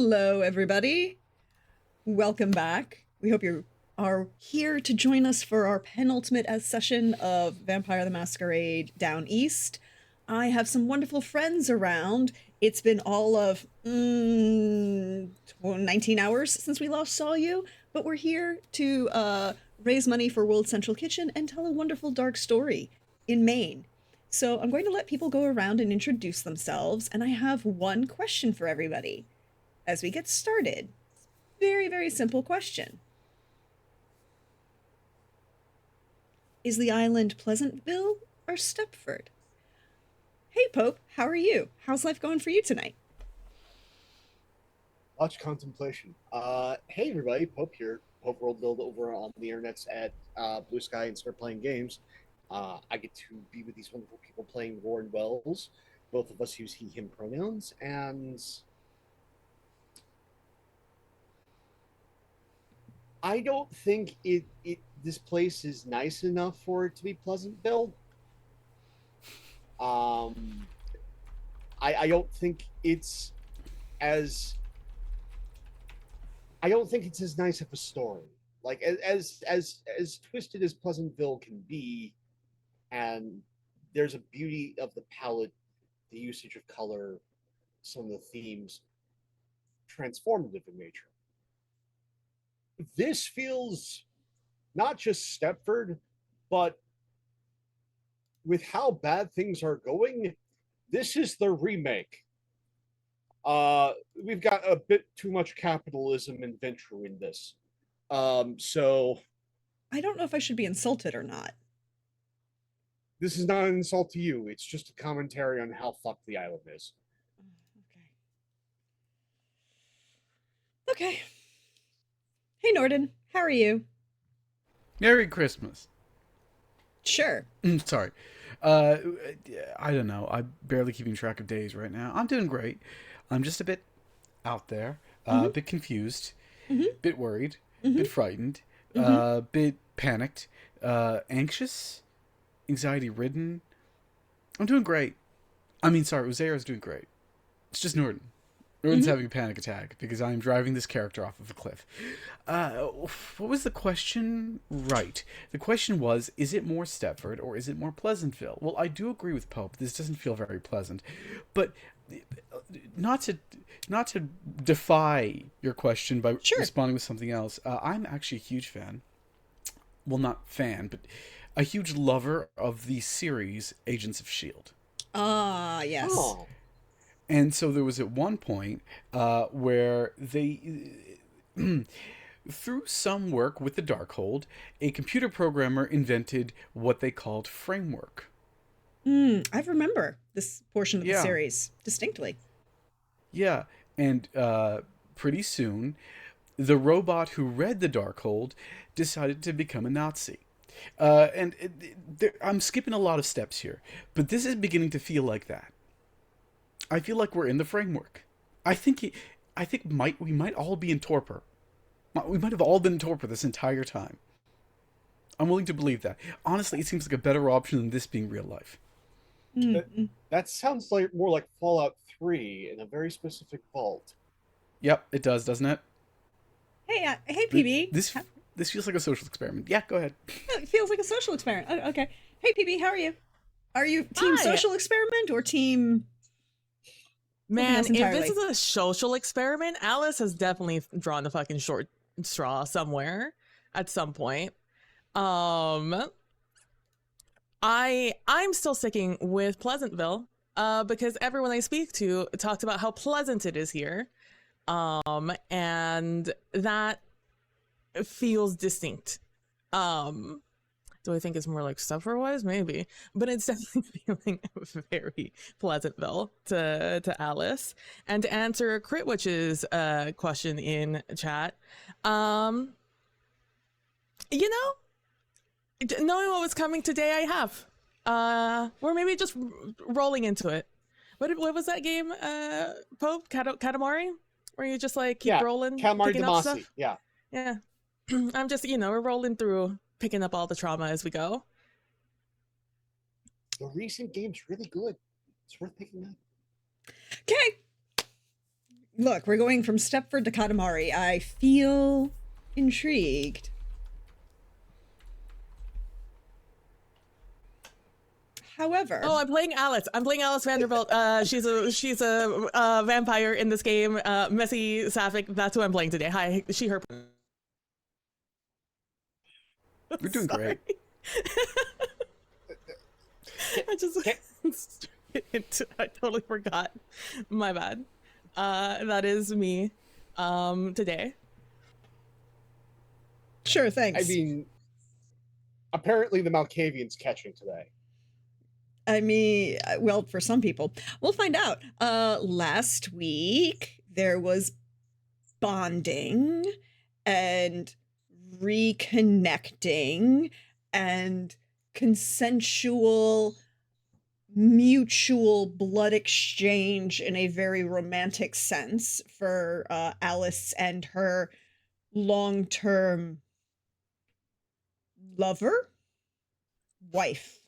Hello, everybody. Welcome back. We hope you are here to join us for our penultimate session of Vampire the Masquerade Down East. I have some wonderful friends around. It's been all of 19 hours since we last saw you, but we're here to raise money for World Central Kitchen and tell a wonderful dark story in Maine. So I'm going to let people go around and introduce themselves, and I have one question for everybody as we get started. Very, very simple question. Is the island Pleasantville or Stepford? Hey, Pope, how are you? How's life going for you tonight? Much contemplation. Hey everybody, Pope here. Pope World Build over on the internets at Blue Sky and start playing games. I get to be with these wonderful people playing Warren Wells. Both of us use he, him pronouns, and I don't think this place is nice enough for it to be Pleasantville. I don't think it's as nice of a story. Like as twisted as Pleasantville can be, and there's a beauty of the palette, the usage of color, some of the themes, transformative in nature. This feels not just Stepford, but with how bad things are going, this is the remake. We've got a bit too much capitalism and venture in this. So I don't know if I should be insulted or not. this is not an insult to you. It's just a commentary on how fucked the island is. Okay. Hey, Norden, how are you? Merry Christmas. Sure. Sorry. I don't know. I'm barely keeping track of days right now. I'm doing great. I'm just a bit out there, a bit confused, bit worried, bit frightened, bit panicked, anxious, anxiety-ridden. I'm doing great. I mean, sorry, Uzera's doing great. It's just Norden. Norden's having a panic attack because I'm driving this character off of a cliff. What was the question? Right. The question was, is it more Stepford or is it more Pleasantville? Well, I do agree with Pope. This doesn't feel very pleasant. But not to defy your question by responding with something else, I'm actually a huge fan. Well, not fan, but a huge lover of the series Agents of S.H.I.E.L.D. Ah, yes. Oh. And so there was at one point where they, through some work with the Darkhold, a computer programmer invented what they called framework. I remember this portion of the series distinctly. Yeah, and pretty soon, the robot who read the Darkhold decided to become a Nazi. I'm skipping a lot of steps here, but this is beginning to feel like that. I feel like we're in the framework. I think we might all be in torpor. We might have all been in torpor this entire time. I'm willing to believe that. Honestly, it seems like a better option than this being real life. That sounds like more like Fallout 3 in a very specific vault. Yep, it does, doesn't it? Hey, PB. This feels like a social experiment. Yeah, go ahead. It feels like a social experiment. Okay. Hey, PB, how are you? Are you team social experiment or team... Man, if this is a social experiment, Alice has definitely drawn the fucking short straw somewhere at some point. I'm still sticking with Pleasantville because everyone I speak to talks about how pleasant it is here. And that feels distinct. Do I think it's more like Stepford-wise? Maybe. But it's definitely feeling very Pleasantville to Alice. And to answer Critwitch's question in chat, knowing what was coming today, I have. Or maybe just rolling into it. What was that game, Pope? Katamari? Where you just like keep rolling, Katamari picking up stuff? Yeah. Yeah. I'm just, we're rolling through, picking up all the trauma as we go. The recent game's really good. It's worth picking up. Okay. Look, we're going from Stepford to Katamari. I feel intrigued. However, Oh, I'm playing Alice. I'm playing Alice Vanderbilt. She's a vampire in this game. Messy, sapphic. That's who I'm playing today. Hi, she, her. You're doing great. I just I totally forgot. My bad. That is me. Today. sure, thanks. I mean, apparently the Malkavian's catching today. I mean, well, for some people, we'll find out. Last week there was bonding and reconnecting and consensual mutual blood exchange in a very romantic sense for Alice and her long-term lover, wife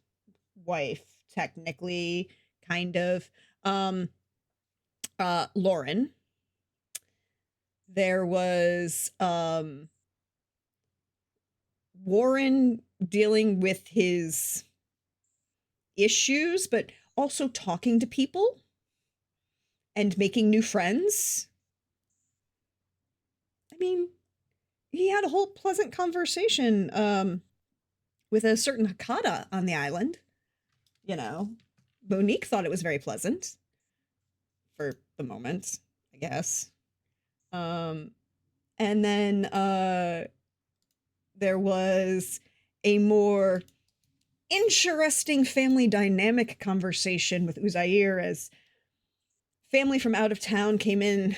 technically, kind of. Lauren. There was Warren dealing with his issues, but also talking to people and making new friends. I mean, he had a whole pleasant conversation with a certain Hakata on the island. You know, Monique thought it was very pleasant for the moment, I guess. And then there was a more interesting family dynamic conversation with Uzair as family from out of town came in,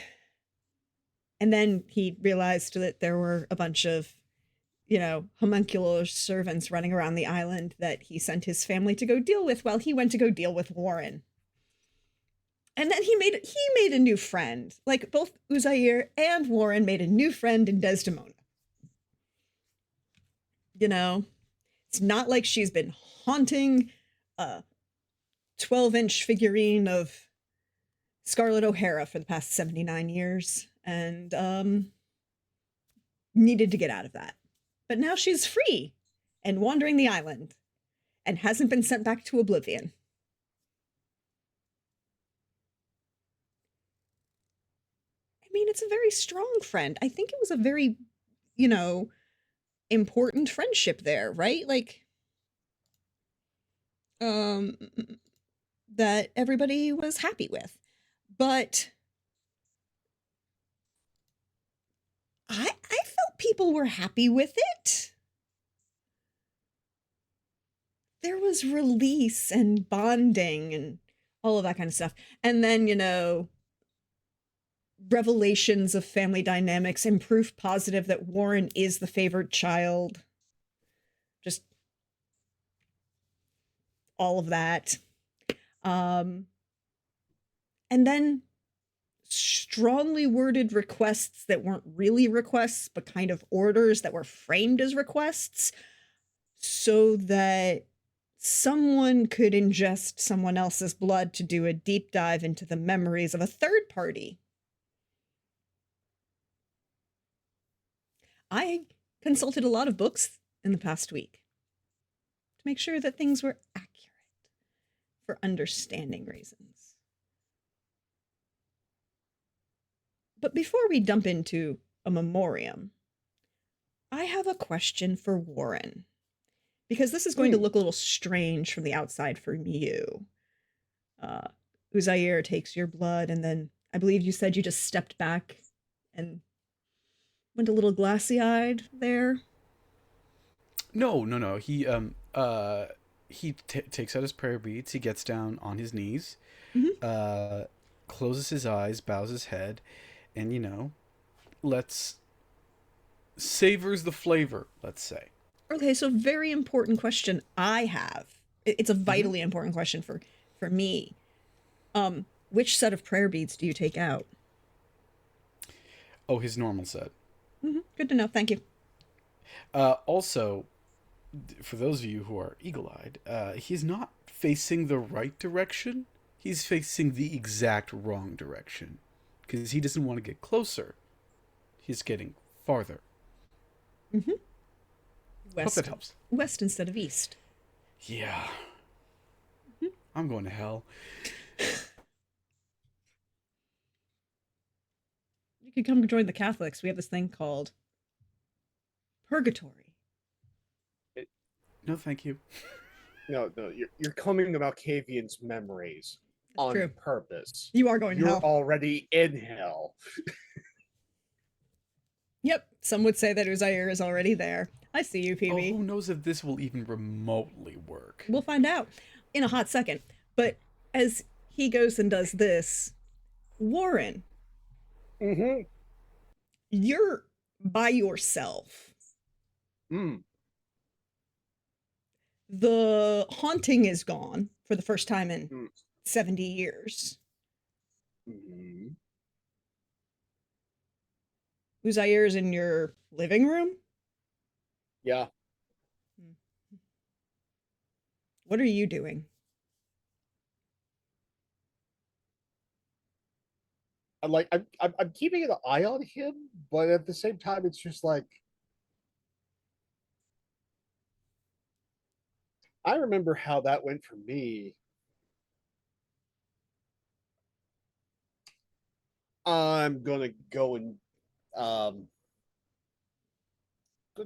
and then he realized that there were a bunch of, you know, homuncular servants running around the island that he sent his family to go deal with while he went to go deal with Warren. And then he made a new friend. Like, both Uzair and Warren made a new friend in Desdemona. You know, it's not like she's been haunting a 12-inch figurine of Scarlett O'Hara for the past 79 years and needed to get out of that. But now she's free and wandering the island and hasn't been sent back to oblivion. I mean, it's a very strong friend. I think it was a very, you know, important friendship there, right? Like, that everybody was happy with. But I felt people were happy with it. There was release and bonding and all of that kind of stuff. And then, you know, revelations of family dynamics and proof positive that Warren is the favored child. Just all of that. And then strongly worded requests that weren't really requests, but kind of orders that were framed as requests so that someone could ingest someone else's blood to do a deep dive into the memories of a third party. I consulted a lot of books in the past week to make sure that things were accurate for understanding reasons. But before we dump into a memoriam, I have a question for Warren, because this is going to look a little strange from the outside for you. Uzair takes your blood, and then I believe you said you just stepped back and went a little glassy-eyed there. No. He takes out his prayer beads. He gets down on his knees, closes his eyes, bows his head, and, you know, savors the flavor, let's say. Okay, so very important question I have. It's a vitally important question for me. Which set of prayer beads do you take out? Oh, his normal set. Good to know. Thank you. Also, for those of you who are eagle-eyed, he's not facing the right direction. He's facing the exact wrong direction. because he doesn't want to get closer. He's getting farther. Mm-hmm. Hope that helps. West instead of east. Yeah. I'm going to hell. You could come join the Catholics. We have this thing called purgatory. No, thank you. No, you're coming to Malkavian's memories on True. purpose. You are going to You're hell. already in hell. Yep. Some would say that Uzair is already there. I see you, PB. Oh, who knows if this will even remotely work? We'll find out in a hot second. But as he goes and does this, Warren, Mm-hmm. you're by yourself. The haunting is gone for the first time in 70 years. Mm-hmm. Uzair's in your living room? Yeah. What are you doing? I'm keeping an eye on him, but at the same time, it's just like I remember how that went for me. I'm gonna go and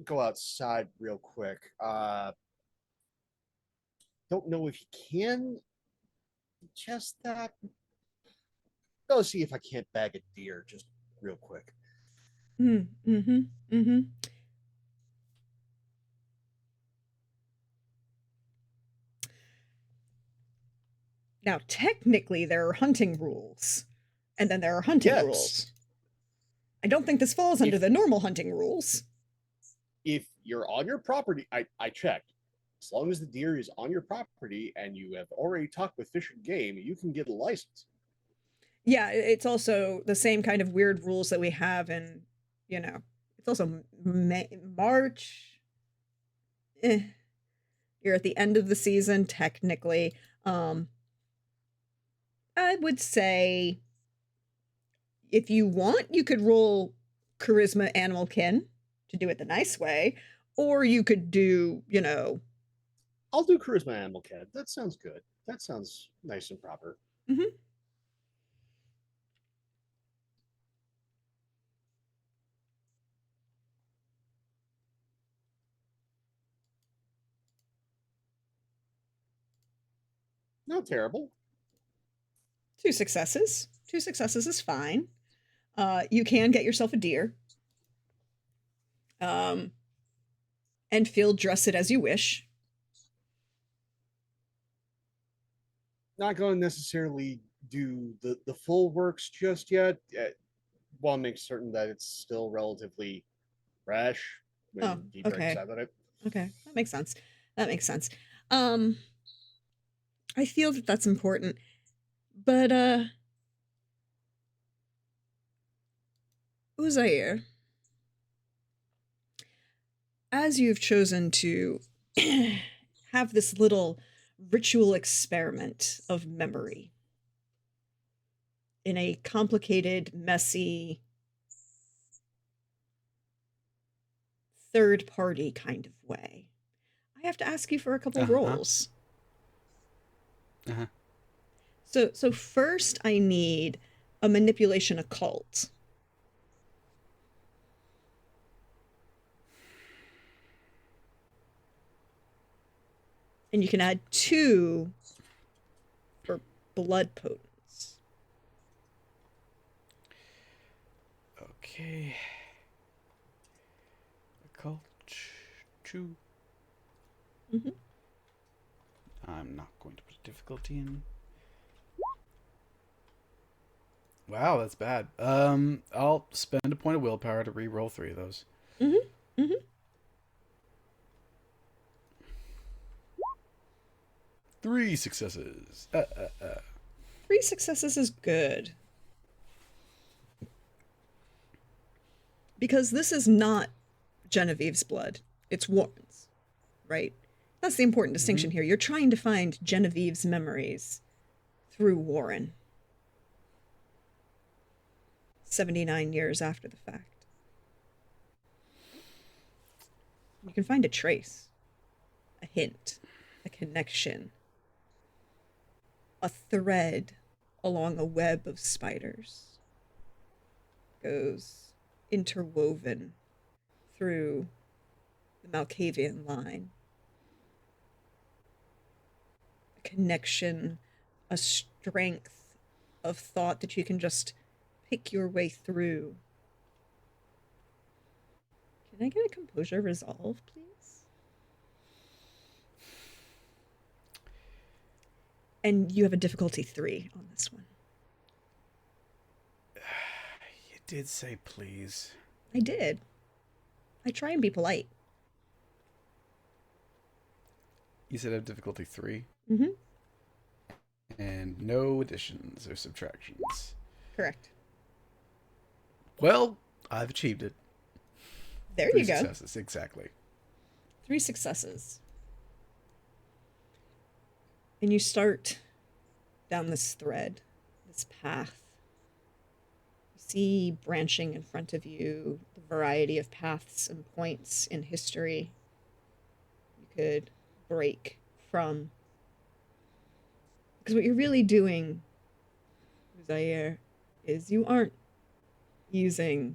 go outside real quick. Don't know if he can chest that. Go see if I can't bag a deer just real quick. Mm-hmm. Now, technically, there are hunting rules, and then there are hunting rules. I don't think this falls under the normal hunting rules. If you're on your property, I checked. As long as the deer is on your property and you have already talked with Fish and Game, you can get a license. Yeah, it's also the same kind of weird rules that we have in, it's also March. You're at the end of the season, technically. I would say if you want, you could roll charisma animal kin to do it the nice way, or you could do, I'll do charisma animal kin. That sounds good. That sounds nice and proper. Mm-hmm. Not terrible. 2 successes. 2 successes is fine. You can get yourself a deer. And field dress it as you wish. Not going to necessarily do the full works just yet. Want to make certain that it's still relatively fresh when he breaks out of it. Okay, that makes sense. I feel that that's important, but Uzair, as you've chosen to have this little ritual experiment of memory in a complicated, messy, third-party kind of way, I have to ask you for a couple rolls. So first I need a manipulation occult. And you can add 2 for blood potence. Okay. Occult 2. Mm-hmm. I'm not going to put a difficulty in. Wow, that's bad. I'll spend a point of willpower to re-roll 3 of those. Mm-hmm. Mm-hmm. 3 successes. 3 successes is good. Because this is not Genevieve's blood. It's Warren's. Right? That's the important distinction here. You're trying to find Genevieve's memories through Warren. 79 years after the fact. You can find a trace, a hint, a connection, a thread along a web of spiders. Goes interwoven through the Malkavian line. A connection, a strength of thought that you can just pick your way through. Can I get a composure resolve, please? And you have a difficulty 3 on this one. You did say please. I did. I try and be polite. You said I have difficulty 3? Mm-hmm. And no additions or subtractions. Correct. Well, I've achieved it. There 3 you go. successes, exactly. 3 successes. And you start down this thread, this path. You see branching in front of you the variety of paths and points in history you could break from. Because what you're really doing, Zaire, is you aren't using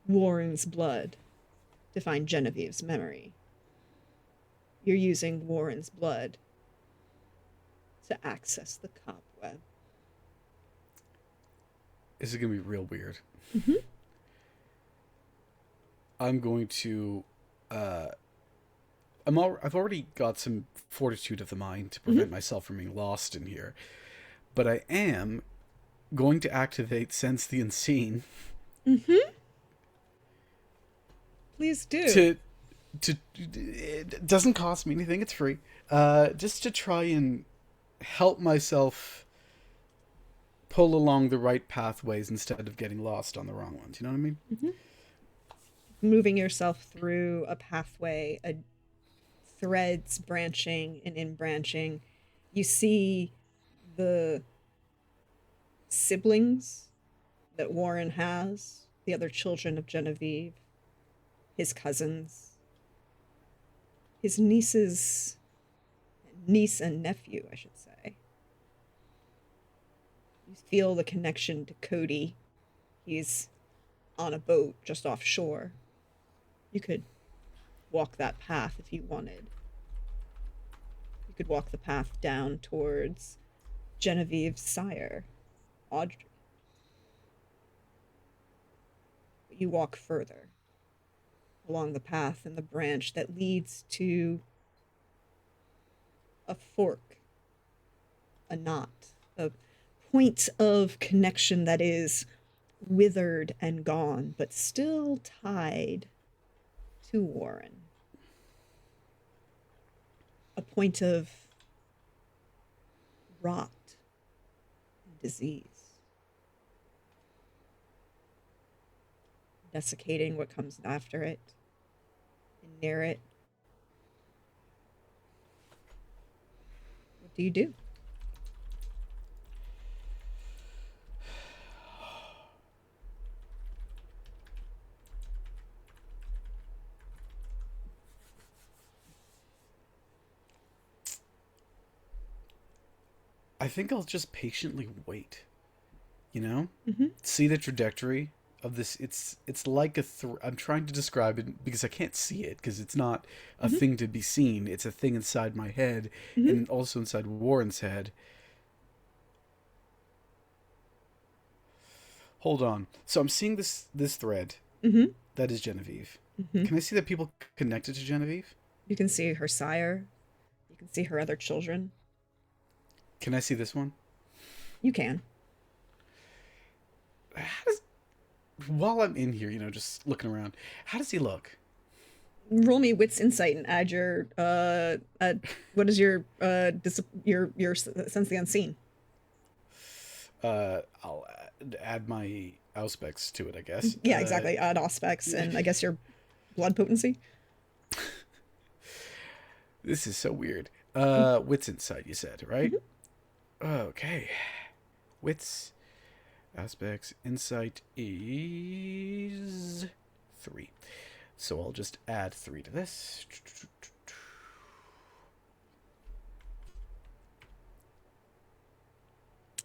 Warren's blood to find Genevieve's memory. You're using Warren's blood to access the cobweb. This is going to be real weird. Mm-hmm. I'm going to... I've already got some fortitude of the mind to prevent myself from being lost in here. But I am going to activate Sense the Unseen. Mm-hmm. Please do. It doesn't cost me anything. It's free. Just to try and help myself pull along the right pathways instead of getting lost on the wrong ones. You know what I mean? Mm-hmm. Moving yourself through a pathway, threads branching and in branching. You see the siblings that Warren has, the other children of Genevieve, his cousins, his niece and nephew, I should say. You feel the connection to Cody. He's on a boat just offshore. You could walk that path if you wanted. You could walk the path down towards Genevieve's sire, Audrey. But you walk further along the path and the branch that leads to a fork, a knot, a point of connection that is withered and gone, but still tied to Warren. A point of rot and disease, desiccating what comes after it and near it. What do you do? I think I'll just patiently wait. You know? Mm-hmm. See the trajectory of this. It's like I'm trying to describe it because I can't see it because it's not a thing to be seen. It's a thing inside my head and also inside Warren's head. Hold on. So I'm seeing this thread. Mm-hmm. That is Genevieve. Mm-hmm. Can I see the people connected to Genevieve? You can see her sire. You can see her other children. Can I see this one? You can. While I'm in here, just looking around, how does he look? Roll me wits insight and add your what is your sense the unseen? I'll add my auspex to it, I guess. Yeah, exactly. Add auspex and I guess your blood potency. This is so weird. Wits insight, you said, right? Okay. Wits. Aspects. Insight is 3. So I'll just add 3 to this.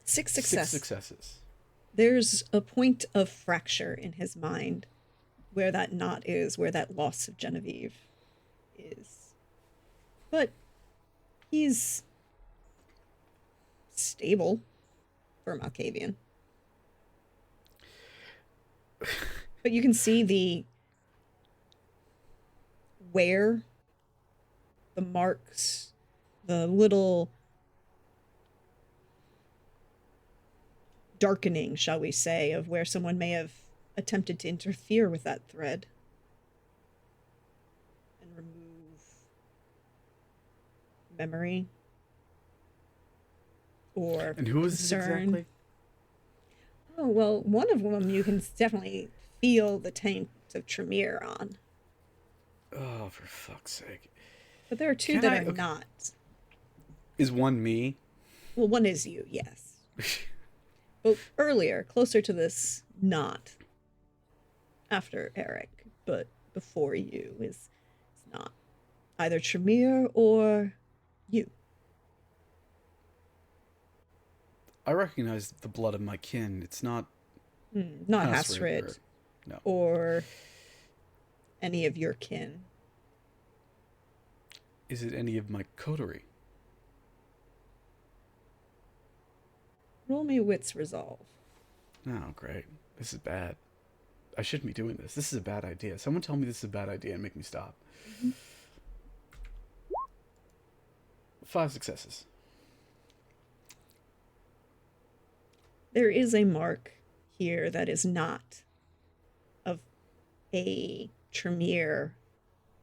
Six 6 successes. There's a point of fracture in his mind where that knot is, where that loss of Genevieve is. But he's stable for Malkavian. But you can see the wear, the marks, the little darkening, shall we say, of where someone may have attempted to interfere with that thread and remove memory or And who is this concern. exactly? Oh, well, one of them you can definitely feel the taint of Tremere on. Oh, for fuck's sake. But there are two Can that I- are okay. not. Is one me? Well, one is you, yes. But earlier, closer to this knot, after Eric, but before you, is not. Either Tremere or you. I recognize the blood of my kin. It's not Not Hasrid, Hasrid no. or any of your kin. Is it any of my coterie? Roll me Wits Resolve. Oh, great. This is bad. I shouldn't be doing this. This is a bad idea. Someone tell me this is a bad idea and make me stop. 5 successes. There is a mark here that is not of a Tremere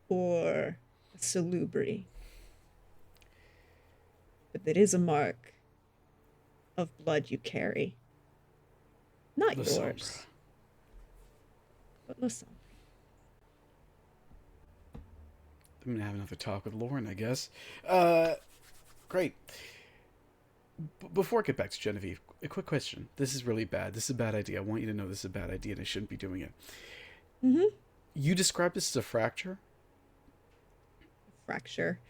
or a Salubri. But it is a mark of blood you carry. Not La yours, Sombra. but listen. I'm gonna have another talk with Lauren, I guess. Great. Before I get back to Genevieve, a quick question. This is really bad. This is a bad idea. I want you to know this is a bad idea and I shouldn't be doing it. Mm-hmm. You described this as a fracture? Fracture.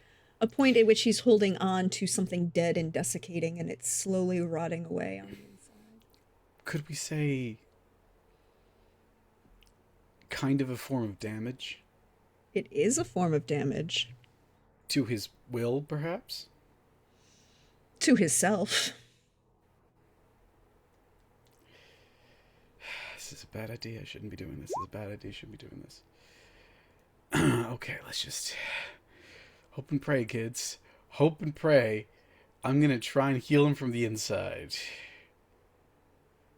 A point at which he's holding on to something dead and desiccating, and it's slowly rotting away on the inside. Could we say kind of a form of damage? It is a form of damage. To his will, perhaps? To himself. This is a bad idea. I shouldn't be doing this. This is a bad idea. I shouldn't be doing this. Okay, let's just hope and pray, kids. Hope and pray. I'm gonna try and heal him from the inside.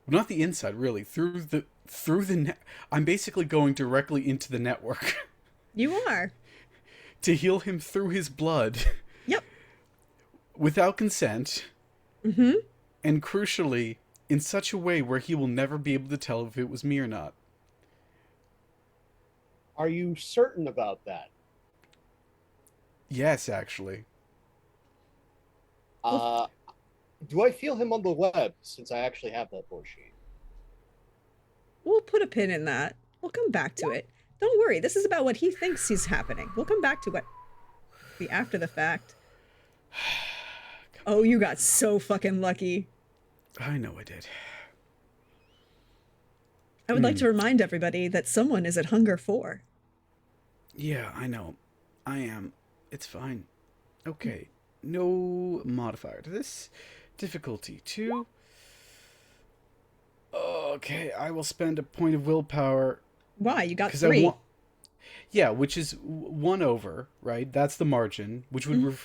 Well, not the inside, really. Through the net. I'm basically going directly into the network You are. to heal him through his blood. Yep. Without consent. Mm-hmm. And crucially, in such a way where he will never be able to tell if it was me or not. Are you certain about that? Yes, actually. Do I feel him on the web since I actually have that lore sheet? We'll put a pin in that. We'll come back to it. Don't worry. This is about what he thinks is happening. We'll come back to what the after the fact. Oh, you got so fucking lucky. I know I did. I would like to remind everybody that someone is at Hunger 4. Yeah, I know. I am. It's fine. Okay. No modifier to this. Difficulty 2. Okay, I will spend a point of willpower. Why? You got 'cause 3. I want. Yeah, which is 1 over, right? That's the margin, which would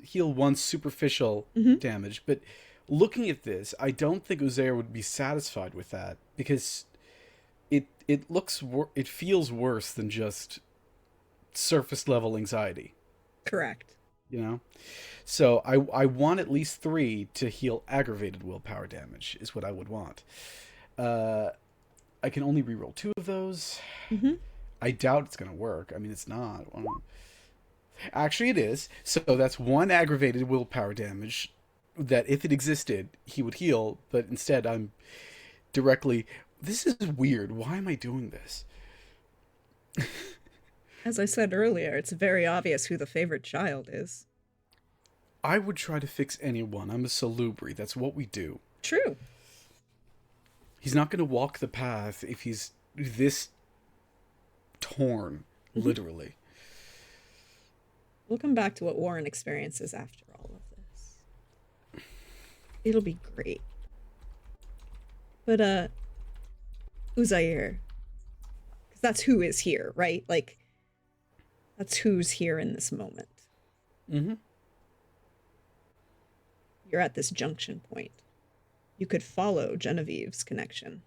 heal 1 superficial damage. But looking at this, I don't think Uzair would be satisfied with that because it feels worse than just surface level anxiety. Correct. You know? So I want at least 3 to heal aggravated willpower damage is what I would want. I can only reroll 2 of those. Mm-hmm. I doubt it's going to work. I mean, it's not. Actually, it is. So that's 1 aggravated willpower damage that if it existed, he would heal. But instead, directly, this is weird. Why am I doing this? As I said earlier, it's very obvious who the favorite child is. I would try to fix anyone. I'm a salubri. That's what we do. True. He's not going to walk the path if he's this torn, literally. We'll come back to what Warren experiences after all of this. It'll be great. But, Uzair. Because that's who is here, right? Like, that's who's here in this moment. Mm-hmm. You're at this junction point. You could follow Genevieve's connection.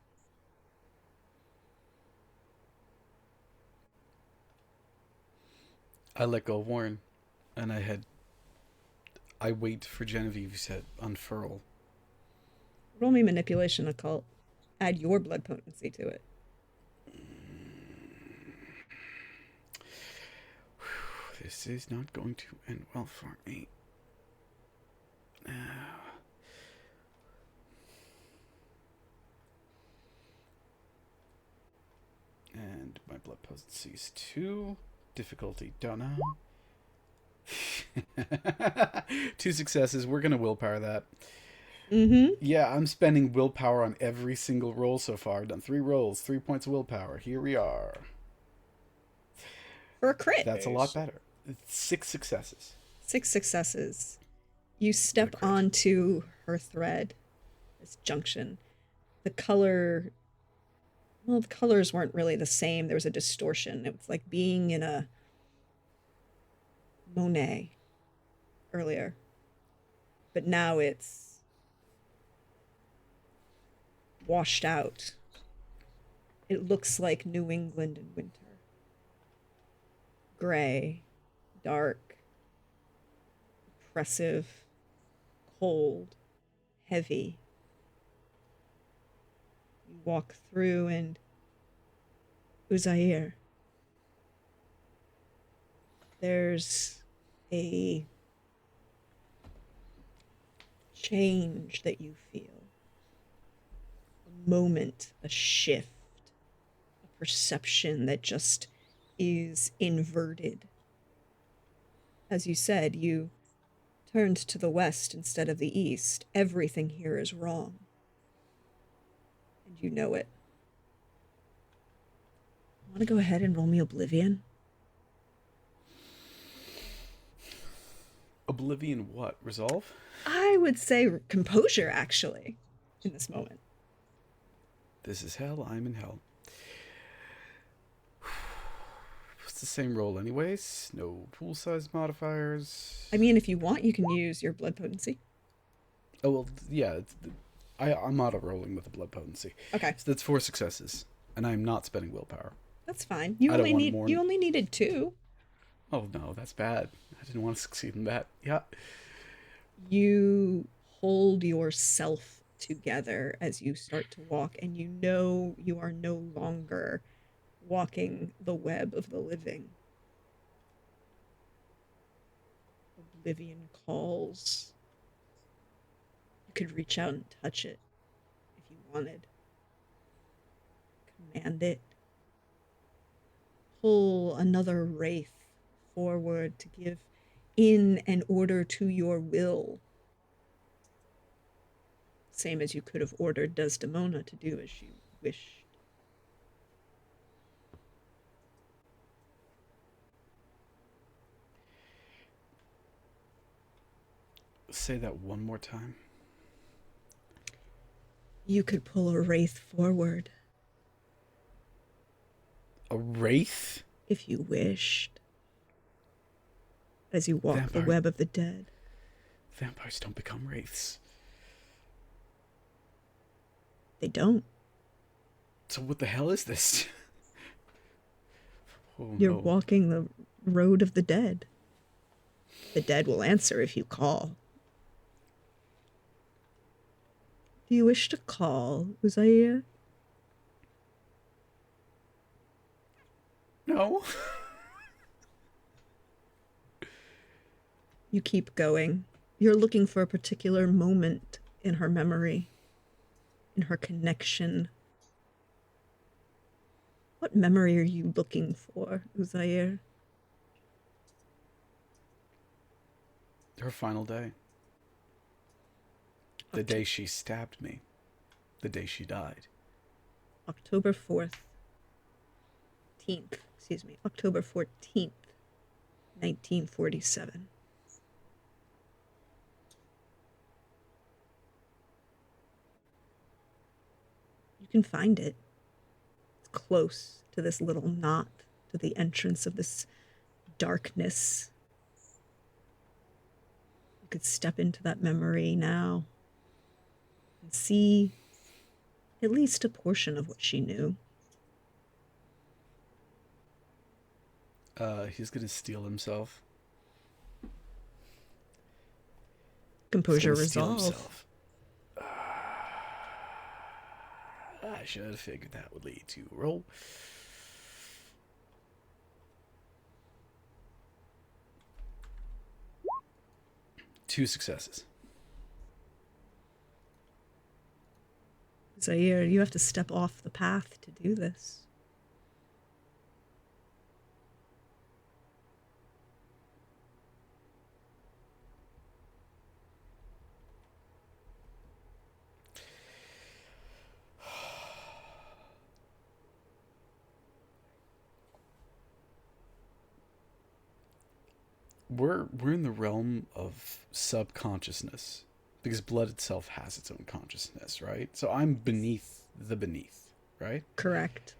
I let go of Warren, and I wait for Genevieve to unfurl. Roll me manipulation occult. Add your blood potency to it. This is not going to end well for me. And my blood potency is 2. Difficulty, don't know. 2 successes. We're going to willpower that. Mm-hmm. Yeah, I'm spending willpower on every single roll so far. I've done 3 rolls, 3 points of willpower. Here we are. For a crit. That's a lot better. 6 successes. 6 successes. You step onto her thread, this junction. The colors weren't really the same. There was a distortion. It was like being in a Monet earlier. But now it's washed out. It looks like New England in winter. Gray, dark, oppressive, cold, heavy. You walk through and Uzair. There's a change that you feel. A moment, a shift, a perception that just is inverted. As you said, you turned to the west instead of the east. Everything here is wrong. And you know it. Want to go ahead and roll me Oblivion? Oblivion what? Resolve? I would say composure, actually, in this moment. This is hell. I'm in hell. It's the same roll anyways. No pool size modifiers. I mean, if you want, you can use your blood potency. Oh, well, yeah. I'm auto-rolling with the blood potency. Okay. So that's 4 successes. And I'm not spending willpower. That's fine. You only needed 2. Oh, no, that's bad. I didn't want to succeed in that. Yeah. You hold yourself together as you start to walk, and you know you are no longer walking the web of the living. Oblivion calls. You could reach out and touch it if you wanted. Command it. Pull another wraith forward to give in an order to your will. Same as you could have ordered Desdemona to do as you wished. Say that one more time. You could pull a wraith forward. A wraith? If you wished. As you walk the web of the dead. Vampires don't become wraiths. They don't. So what the hell is this? Oh, You're no. walking the road of the dead. The dead will answer if you call. Do you wish to call, Uzair? No. You keep going. You're looking for a particular moment in her memory. in her connection. What memory are you looking for, Uzair? Her final day. The day she stabbed me. The day she died. October 14th, 1947. You can find it. It's close to this little knot, to the entrance of this darkness. You could step into that memory now and see at least a portion of what she knew. He's gonna steal himself. Composure, He's gonna steal resolve. himself. I should have figured that would lead to roll. Two successes. Zaire, you have to step off the path to do this. We're in the realm of subconsciousness because blood itself has its own consciousness, right? So I'm beneath the beneath, right? Correct.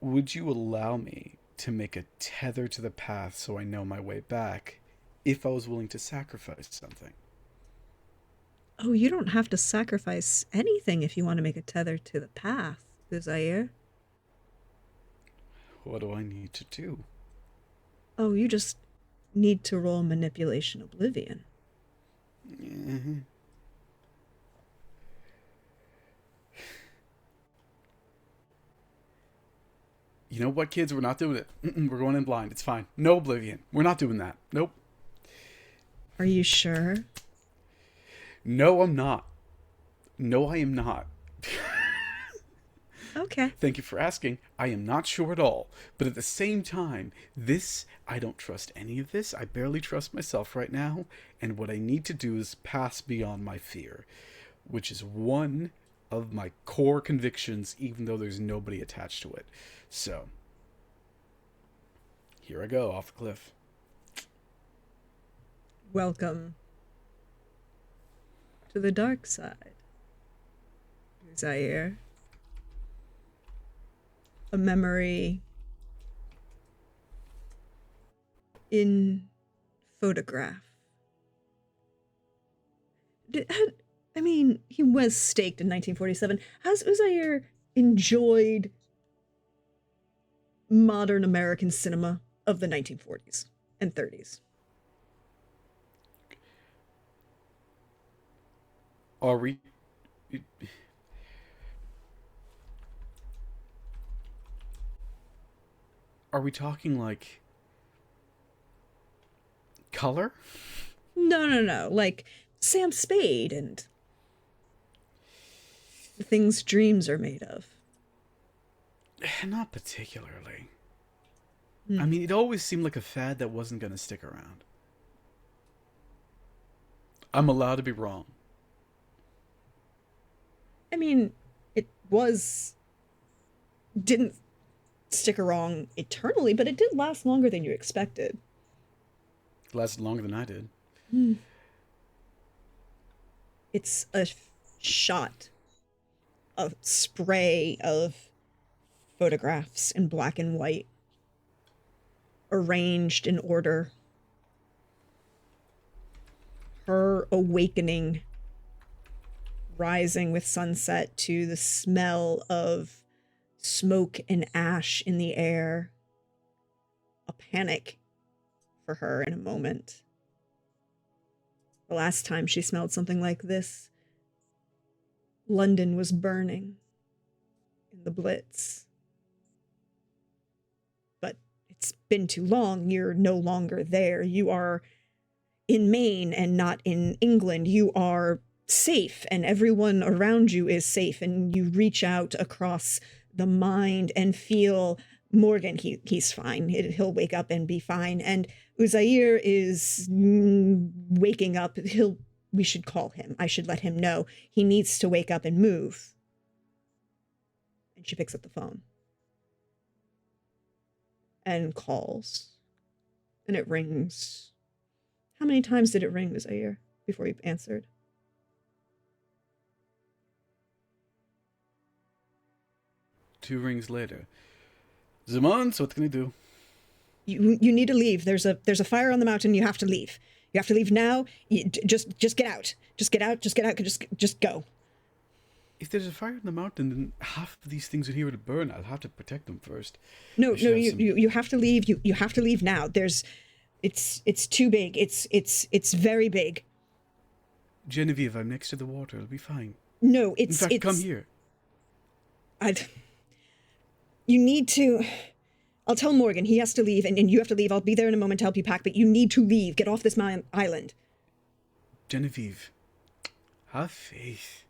Would you allow me to make a tether to the path so I know my way back if I was willing to sacrifice something? Oh, you don't have to sacrifice anything if you want to make a tether to the path, Uzair. What do I need to do? Oh, you just need to roll Manipulation Oblivion. Mm-hmm. You know what, kids? We're not doing it. We're going in blind. It's fine. No Oblivion. We're not doing that. Nope. Are you sure? No, I'm not. No, I am not. Okay. Thank you for asking. I am not sure at all. But at the same time, I don't trust any of this. I barely trust myself right now. And what I need to do is pass beyond my fear, which is one of my core convictions, even though there's nobody attached to it. So, here I go, off the cliff. Welcome to the dark side, Zaire. A memory in photograph. He was staked in 1947. Has Uzair enjoyed modern American cinema of the 1940s and 30s? Are we... Are we talking, like, color? No. Like Sam Spade and the things dreams are made of. Not particularly. I mean, it always seemed like a fad that wasn't going to stick around. I'm allowed to be wrong. I mean, didn't stick around eternally, but it did last longer than you expected. It lasted longer than I did. It's a shot, a spray of photographs in black and white, arranged in order. Her awakening, rising with sunset to the smell of smoke and ash in the air. A panic for her in a moment. The last time she smelled something like this, London was burning in the Blitz. But it's been too long. You're no longer there. You are in Maine and not in England. You are safe, and everyone around you is safe, and you reach out across the mind and feel Morgan. He's fine. He'll wake up and be fine. And Uzair is waking up. We should call him. I should let him know. He needs to wake up and move. And she picks up the phone and calls. And it rings. How many times did it ring, Uzair, before you answered? Two rings later. Zamans, what can I do? You need to leave. There's a fire on the mountain. You have to leave. You have to leave now. Just get out. Just get out. Just get out. Just go. If there's a fire in the mountain, then half of these things in here will burn. I'll have to protect them first. No. You have to leave. You have to leave now. It's too big. It's very big. Genevieve, I'm next to the water. It'll be fine. No, In fact, come here. You need to. I'll tell Morgan he has to leave, and you have to leave. I'll be there in a moment to help you pack, but you need to leave. Get off this island. Genevieve, have faith.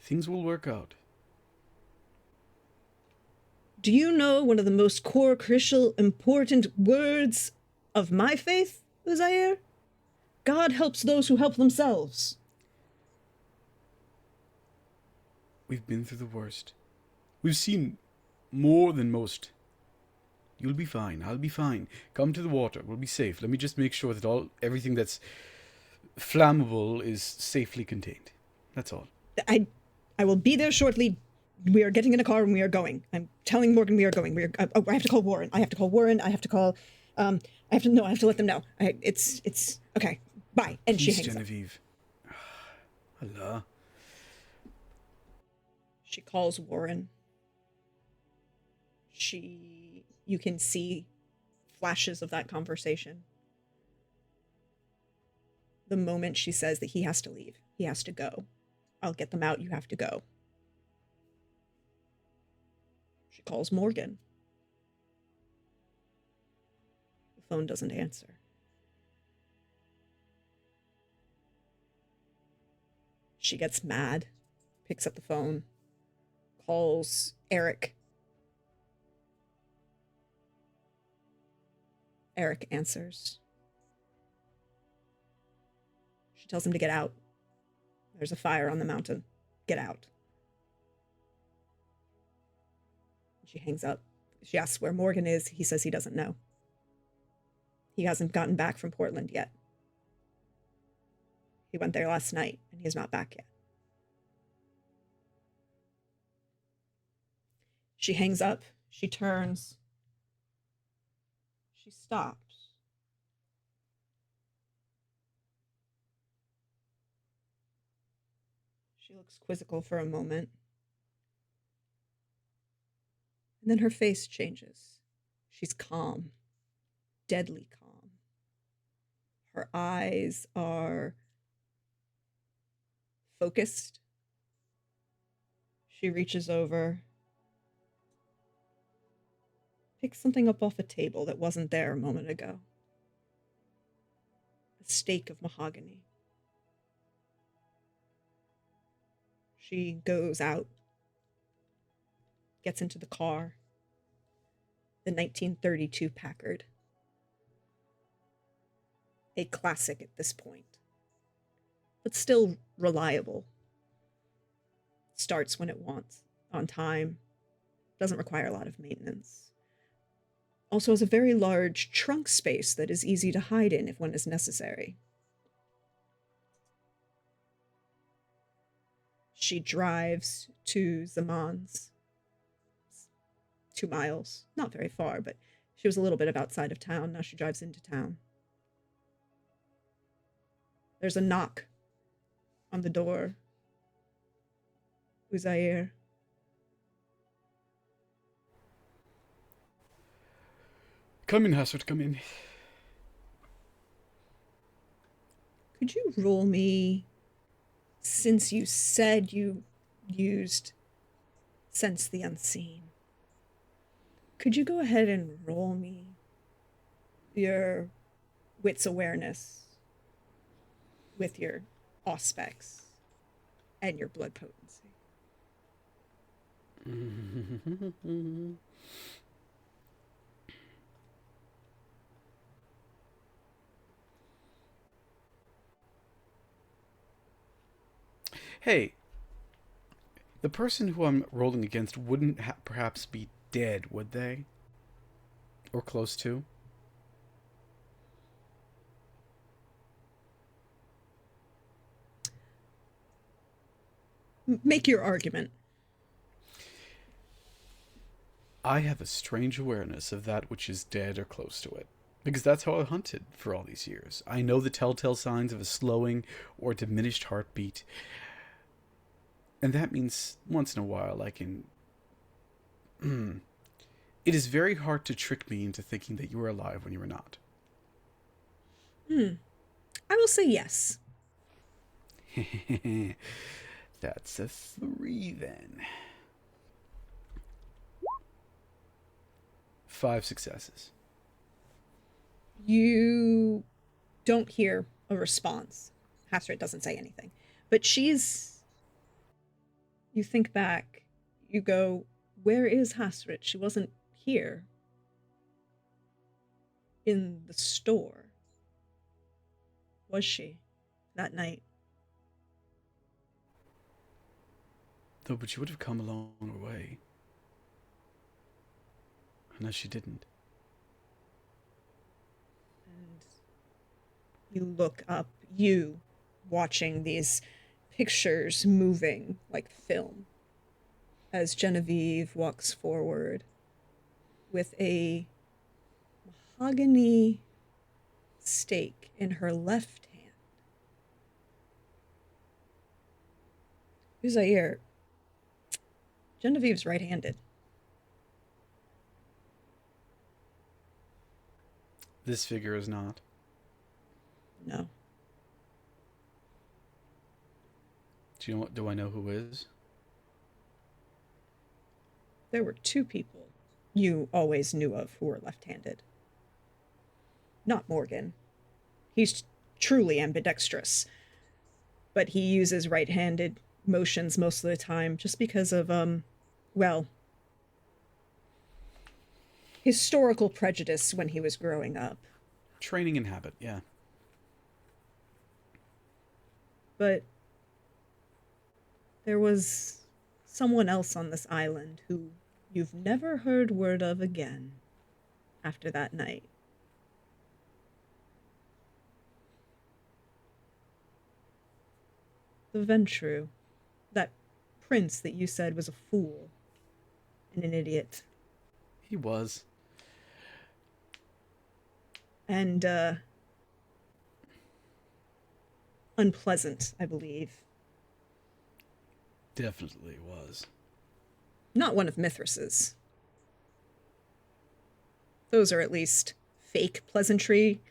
Things will work out. Do you know one of the most core, crucial, important words of my faith, Uzair? God helps those who help themselves. We've been through the worst. We've seen more than most. You'll be fine. I'll be fine. Come to the water. We'll be safe. Let me just make sure that everything that's flammable is safely contained. That's all. I will be there shortly. We are getting in a car and we are going. I'm telling Morgan we are going. I have to call Warren. I have to call. I have to let them know. It's okay. Bye. And Please, she hangs Genevieve. up. Allah. She calls Warren. You can see flashes of that conversation. The moment she says that he has to leave, he has to go. I'll get them out, you have to go. She calls Morgan. The phone doesn't answer. She gets mad, picks up the phone, calls Eric. Eric answers. She tells him to get out. There's a fire on the mountain. Get out. She hangs up. She asks where Morgan is. He says he doesn't know. He hasn't gotten back from Portland yet. He went there last night, and he's not back yet. She hangs up. She turns. She stops. She looks quizzical for a moment. And then her face changes. She's calm. Deadly calm. Her eyes are focused. She reaches over, picks something up off a table that wasn't there a moment ago. A stake of mahogany. She goes out, gets into the car, the 1932 Packard. A classic at this point, but still reliable. Starts when it wants, on time, doesn't require a lot of maintenance. Also has a very large trunk space that is easy to hide in if one is necessary. She drives to Zaman's. 2 miles, not very far, but she was a little bit outside of town. Now she drives into town. There's a knock on the door. Uzair. Come in, Hassert, come in. Could you roll me, since you said you used Sense the Unseen, could you go ahead and roll me your wits awareness with your auspex and your blood potency. Hey, the person who I'm rolling against wouldn't perhaps be dead, would they? Or close to? Make your argument. I have a strange awareness of that which is dead or close to it. Because that's how I hunted for all these years. I know the telltale signs of a slowing or diminished heartbeat. And that means once in a while I can... It is very hard to trick me into thinking that you were alive when you were not. I will say yes. That's a 3 then. 5 successes. You don't hear a response. Hasret doesn't say anything. But she's... You think back. You go, where is Hasret? She wasn't here. In the store. Was she? That night. No, but she would have come a long way. Unless she didn't. And you look up, you watching these pictures moving like film as Genevieve walks forward with a mahogany stake in her left hand. Uzair, Genevieve's right-handed. This figure is not. No. Do I know who is? There were 2 people you always knew of who were left-handed. Not Morgan. He's truly ambidextrous. But he uses right-handed motions most of the time just because of, well, historical prejudice when he was growing up. Training and habit, yeah. But there was someone else on this island who you've never heard word of again after that night. The Ventru, that prince that you said was a fool and an idiot. He was. And, unpleasant, I believe. Definitely was. Not one of Mithras's. Those are at least fake pleasantry,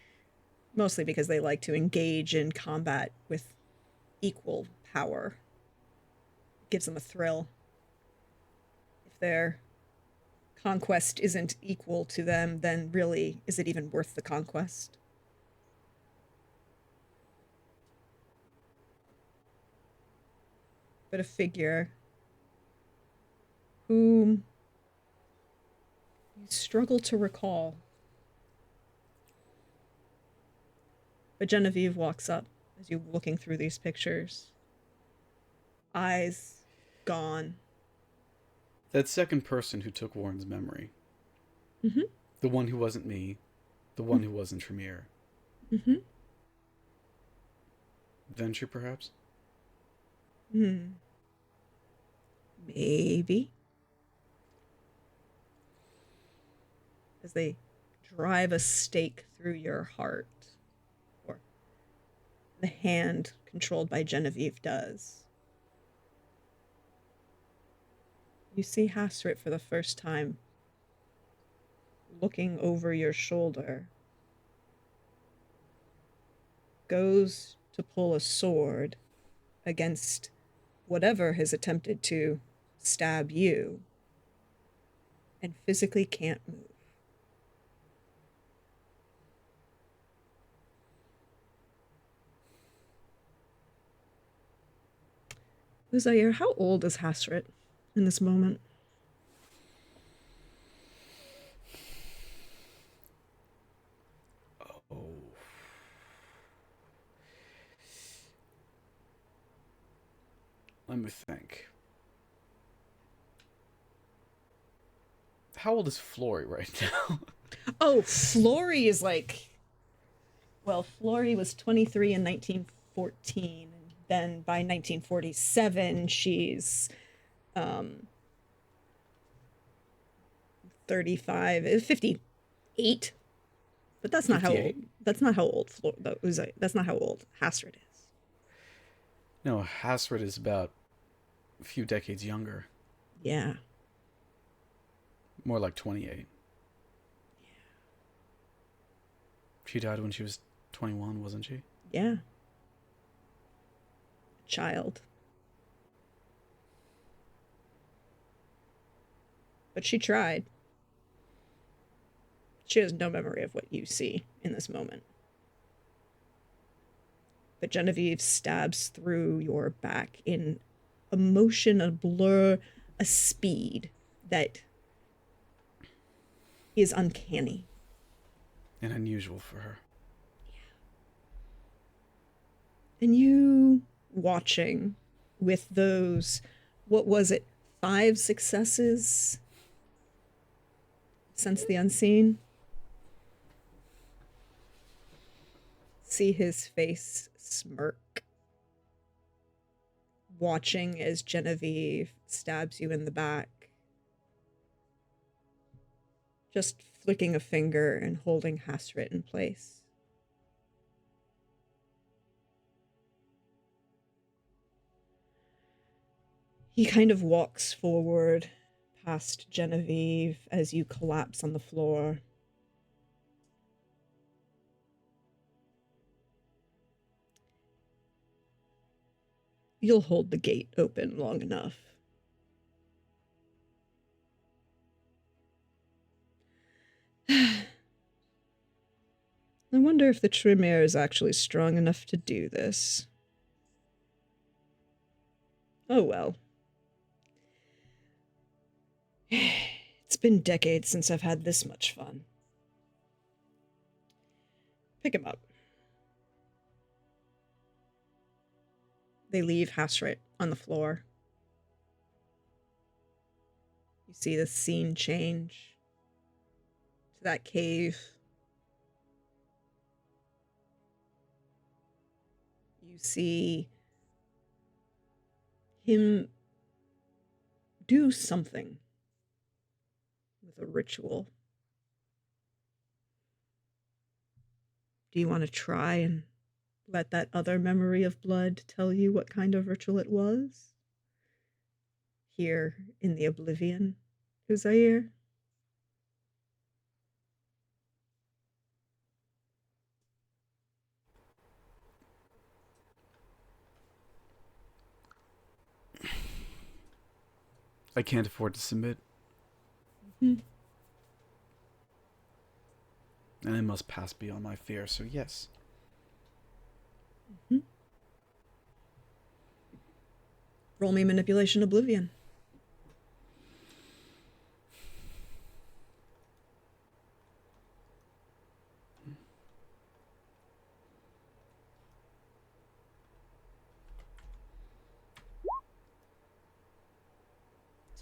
mostly because they like to engage in combat with equal power. It gives them a thrill. If their conquest isn't equal to them, then really, is it even worth the conquest? But a figure whom you struggle to recall. But Genevieve walks up as you're looking through these pictures. Eyes gone. That second person who took Warren's memory. Mm-hmm. The one who wasn't me. The one who wasn't Tremere. Mm-hmm. Venture, perhaps? Maybe. As they drive a stake through your heart. Or the hand controlled by Genevieve does. You see Hasret for the first time, looking over your shoulder. Goes to pull a sword against whatever has attempted to stab you, and physically can't move. Uzair, how old is Hasret in this moment? Oh. Let me think. How old is Flory right now? Oh, Flory is like... Well, Flory was 23 in 1914. And then by 1947, she's 35, 58. But that's not how old. 58? That's not how old that's not how old Hasret is. No, Hasred is about a few decades younger. Yeah. More like 28. She died when she was 21, wasn't she? Yeah. Child. But she tried. She has no memory of what you see in this moment. But Genevieve stabs through your back in a motion, a blur, a speed that is uncanny. And unusual for her. And you watching with those, what was it, 5 successes since the unseen? See his face smirk, watching as Genevieve stabs you in the back. Just flicking a finger and holding Hasret in place. He kind of walks forward past Genevieve as you collapse on the floor. You'll hold the gate open long enough. I wonder if the Tremere is actually strong enough to do this. Oh well. It's been decades since I've had this much fun. Pick him up. They leave Hasret on the floor. You see the scene change to that cave. You see him do something with a ritual. Do you want to try and let that other memory of blood tell you what kind of ritual it was? Here in the oblivion, Uzair? I can't afford to submit. Mm-hmm. And I must pass beyond my fear, so yes. Mm-hmm. Roll me manipulation oblivion.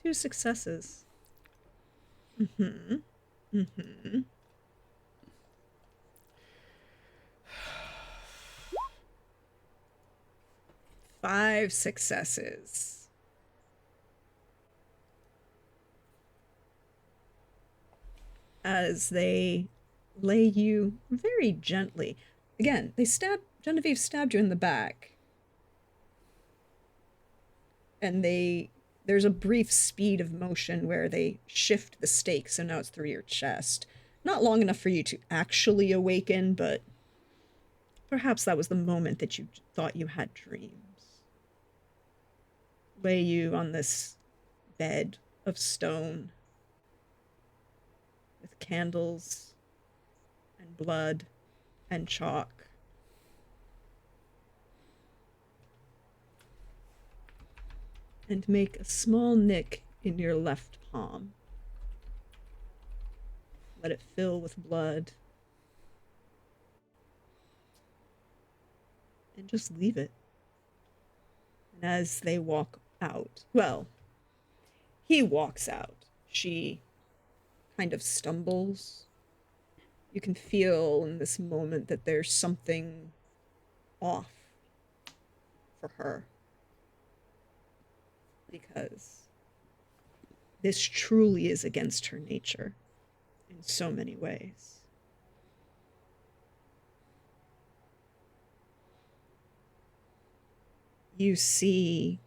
Two successes. Mm-hmm. Mm-hmm. 5 successes. As they lay you very gently. Again, Genevieve stabbed you in the back. And there's a brief speed of motion where they shift the stake, so now it's through your chest. Not long enough for you to actually awaken, but perhaps that was the moment that you thought you had dreams. Lay you on this bed of stone with candles and blood and chalk. and make a small nick in your left palm. Let it fill with blood. And just leave it. And as they walk out, well, he walks out. She kind of stumbles. You can feel in this moment that there's something off for her. Because this truly is against her nature in so many ways. You see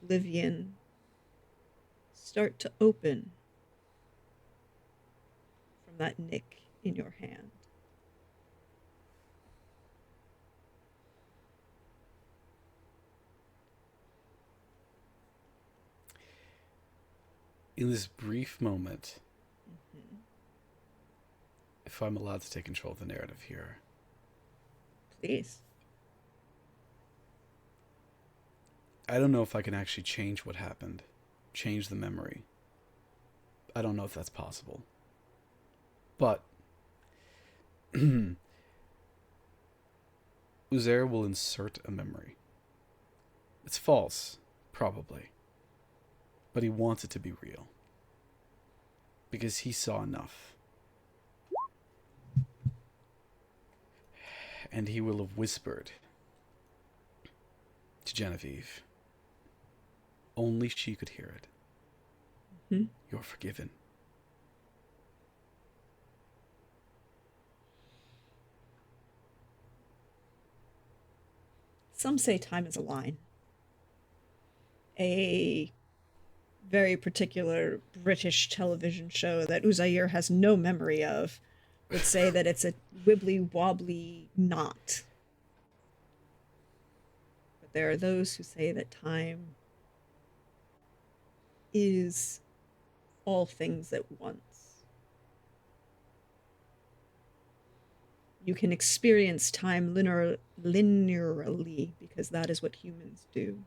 Oblivion start to open from that nick in your hand. In this brief moment, if I'm allowed to take control of the narrative here, Please. I don't know if I can actually change what happened, change the memory. I don't know if that's possible. But Uzair will insert a memory. It's false, probably. But he wants it to be real. Because he saw enough. And he will have whispered to Genevieve. Only she could hear it. Mm-hmm. You're forgiven. Some say time is a line. A very particular British television show that Uzair has no memory of would say that it's a wibbly-wobbly knot. But there are those who say that time is all things at once. You can experience time linearly because that is what humans do.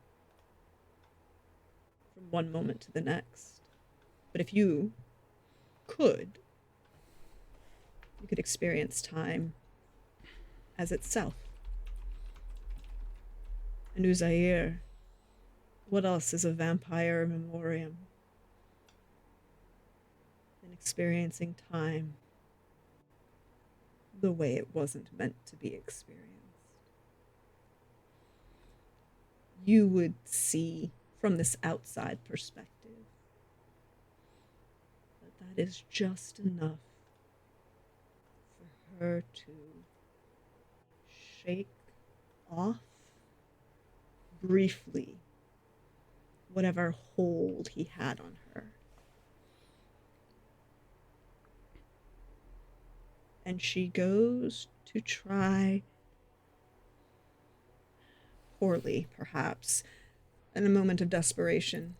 From one moment to the next. But if you could experience time as itself. And Uzair, what else is a vampire memoriam than experiencing time the way it wasn't meant to be experienced? You would see from this outside perspective that is just enough for her to shake off briefly whatever hold he had on her. And she goes to try, poorly perhaps, in a moment of desperation,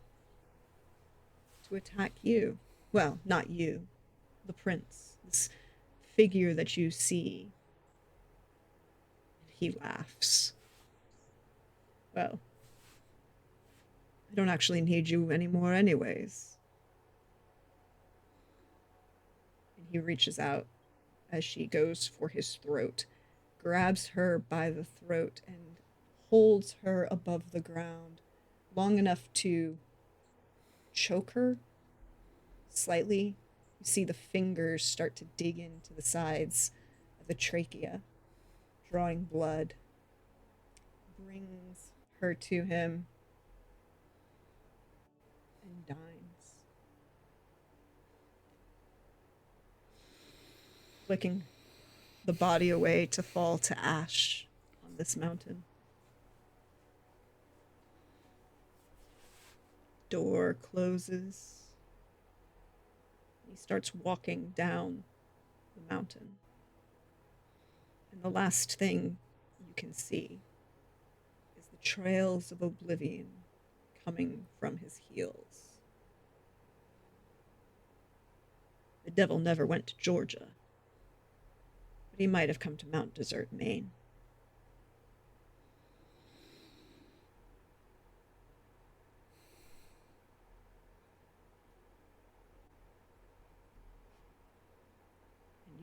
to attack you. Well, not you, the prince, this figure that you see. He laughs. Well, I don't actually need you anymore anyways. And he reaches out as she goes for his throat, grabs her by the throat and holds her above the ground long enough to choke her slightly. You see the fingers start to dig into the sides of the trachea, drawing blood. Brings her to him and dines, flicking the body away to fall to ash on this mountain. Door closes. He starts walking down the mountain. And the last thing you can see is the trails of oblivion coming from his heels. The devil never went to Georgia, but he might have come to Mount Desert, Maine.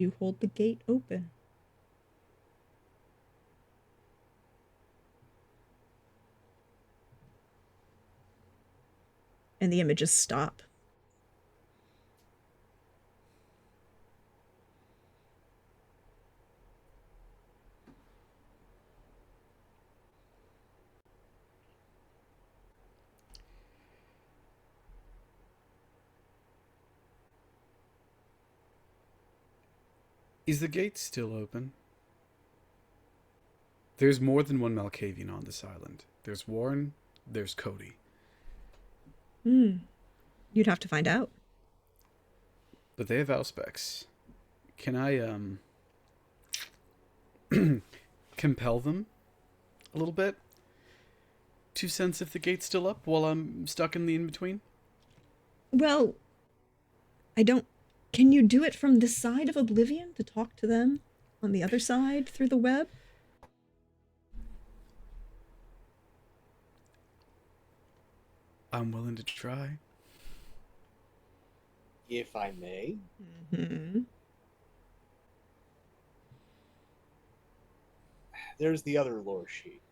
You hold the gate open. And the images stop. Is the gate still open? There's more than one Malkavian on this island. There's Warren, there's Cody. You'd have to find out. But they have Auspex. Can I, compel them a little bit to sense if the gate's still up while I'm stuck in the in-between? Well, I don't... Can you do it from this side of Oblivion to talk to them on the other side through the web? I'm willing to try. If I may. Mm-hmm. There's the other lore sheet.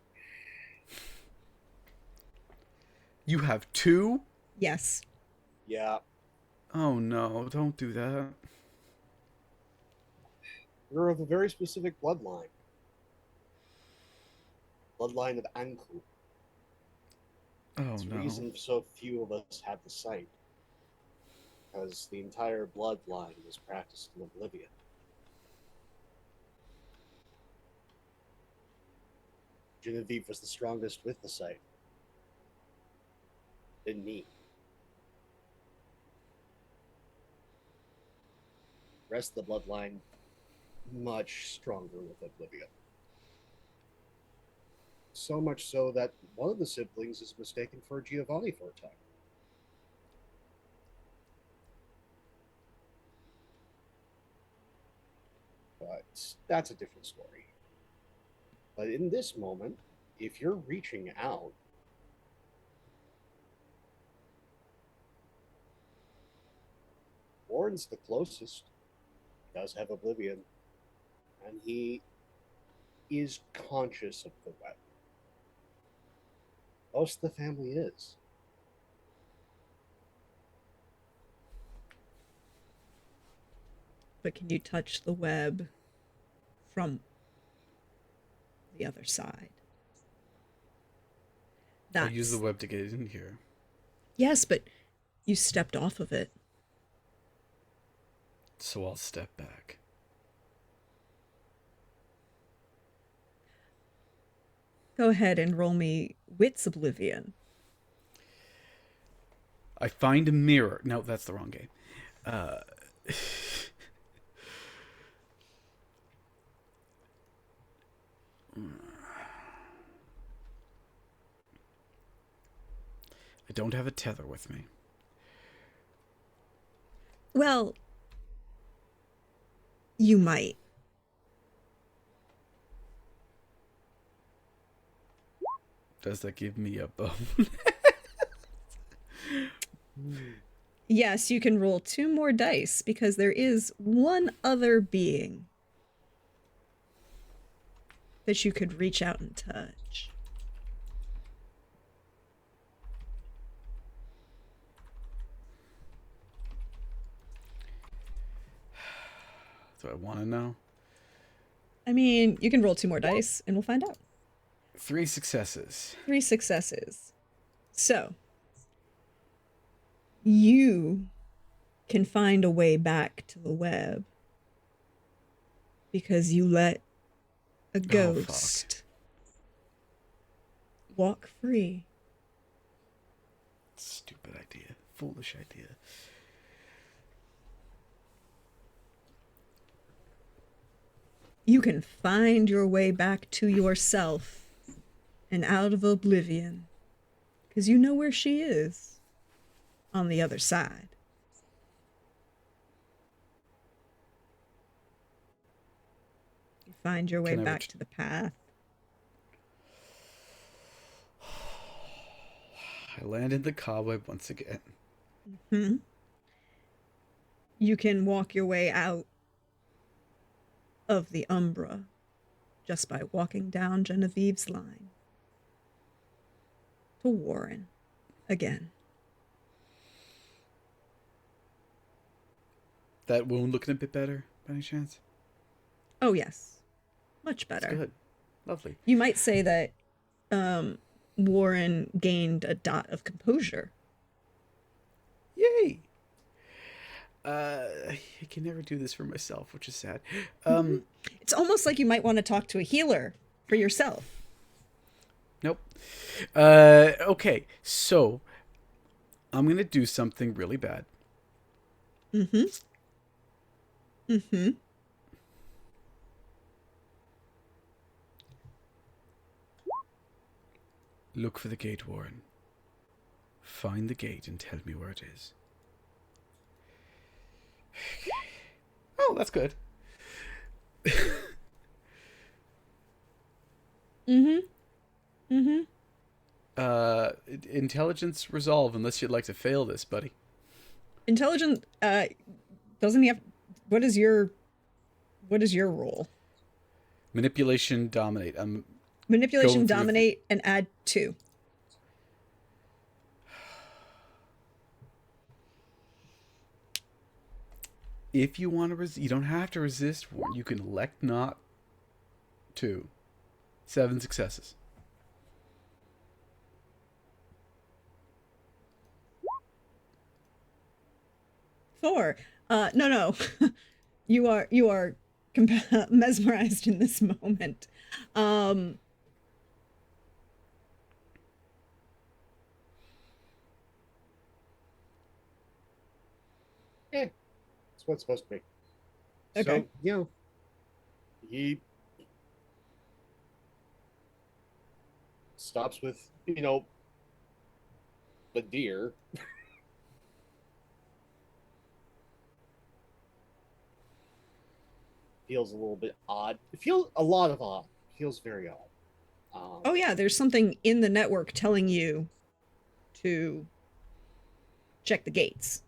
You have two? Yes. Yeah. Oh no, don't do that. You're of a very specific bloodline. Bloodline of Anku. Oh It's the no. reason so few of us have the sight. Because the entire bloodline was practiced in Oblivion. Genevieve was the strongest with the sight. Then me. Rest of the bloodline, much stronger with Oblivion. So much so that one of the siblings is mistaken for Giovanni for a time. But that's a different story. But in this moment, if you're reaching out, Warren's the closest. Does have Oblivion, and he is conscious of the web. Most of the family is. But can you touch the web from the other side? I'll use the web to get in here. Yes, but you stepped off of it. So I'll step back. Go ahead and roll me Wits Oblivion. I find a mirror. No, that's the wrong game. I don't have a tether with me. Well, you might. Does that give me a bone? Yes, you can roll 2 more dice because there is one other being that you could reach out and touch. Do I want to know? I mean, you can roll 2 more dice and we'll find out. 3 successes. 3 successes. So, you can find a way back to the web because you let a ghost walk free. Stupid idea. Foolish idea. You can find your way back to yourself and out of Oblivion because you know where she is on the other side. You find your way back to the path. I landed the cobweb once again. You can walk your way out of the Umbra just by walking down Genevieve's line to Warren again. That wound looking a bit better, by any chance? Oh, yes. Much That's better. good. Lovely. You might say that Warren gained a dot of composure. Yay! I can never do this for myself, which is sad. It's almost like you might want to talk to a healer for yourself. Nope. Okay, so I'm gonna do something really bad. Mm-hmm. Mm-hmm. Look for the gate, Warren. Find the gate and tell me where it is. Oh, that's good. Mm-hmm. Mm-hmm. Intelligence resolve, unless you'd like to fail this, buddy. Intelligent, doesn't he have... What is your role? Manipulation, dominate. Manipulation, Going through dominate, and add 2. If you want to resist, you don't have to resist, Warren. You can elect not to. 7 successes. Four. No. you are mesmerized in this moment. That's what it's supposed to be. Okay. So, you know, he stops with, the deer. Feels a little bit odd. It feels a lot of odd. Feels very odd. Oh yeah, there's something in the network telling you to check the gates.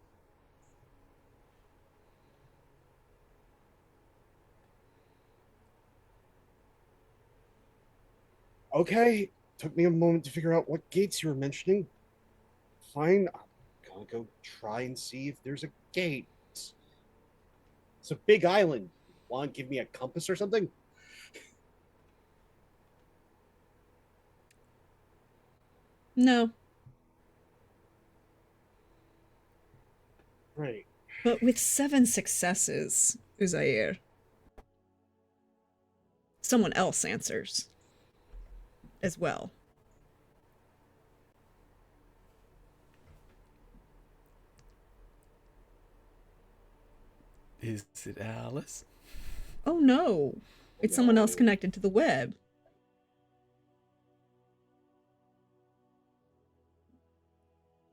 Okay. Took me a moment to figure out what gates you were mentioning. Fine. I'm gonna go try and see if there's a gate. It's a big island. Want to give me a compass or something? No. Right. But with 7 successes, Uzair, someone else answers as well. Is it Alice? Oh no, it's someone else connected to the web.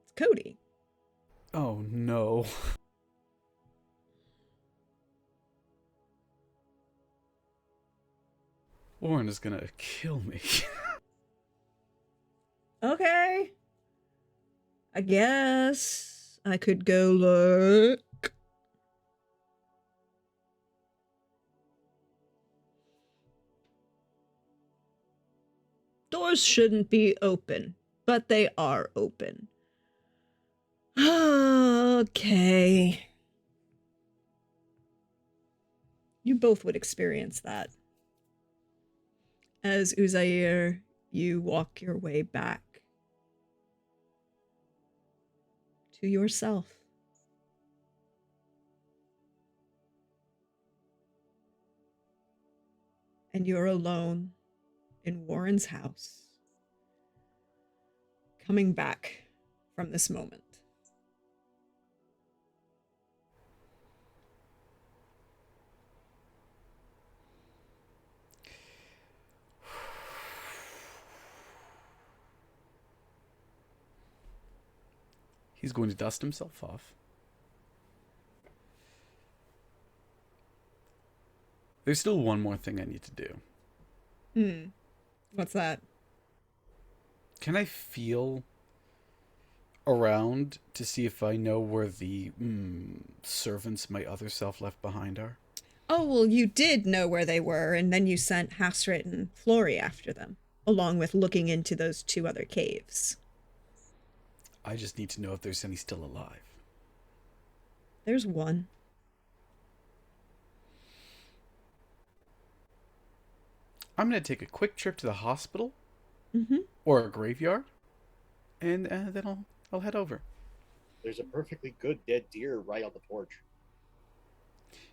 It's Cody. Oh no. Warren is gonna kill me. Okay. I guess I could go look. Doors shouldn't be open, but they are open. Okay. You both would experience that. As Uzair, you walk your way back to yourself. And you're alone in Warren's house, coming back from this moment. He's going to dust himself off. There's still one more thing I need to do. What's that? Can I feel around to see if I know where the servants my other self left behind are? Oh, well, you did know where they were, and then you sent Hasrit and Flory after them, along with looking into those 2 other caves. I just need to know if there's any still alive. There's one. I'm going to take a quick trip to the hospital Mm-hmm. or a graveyard, and then I'll head over. There's a perfectly good dead deer right on the porch.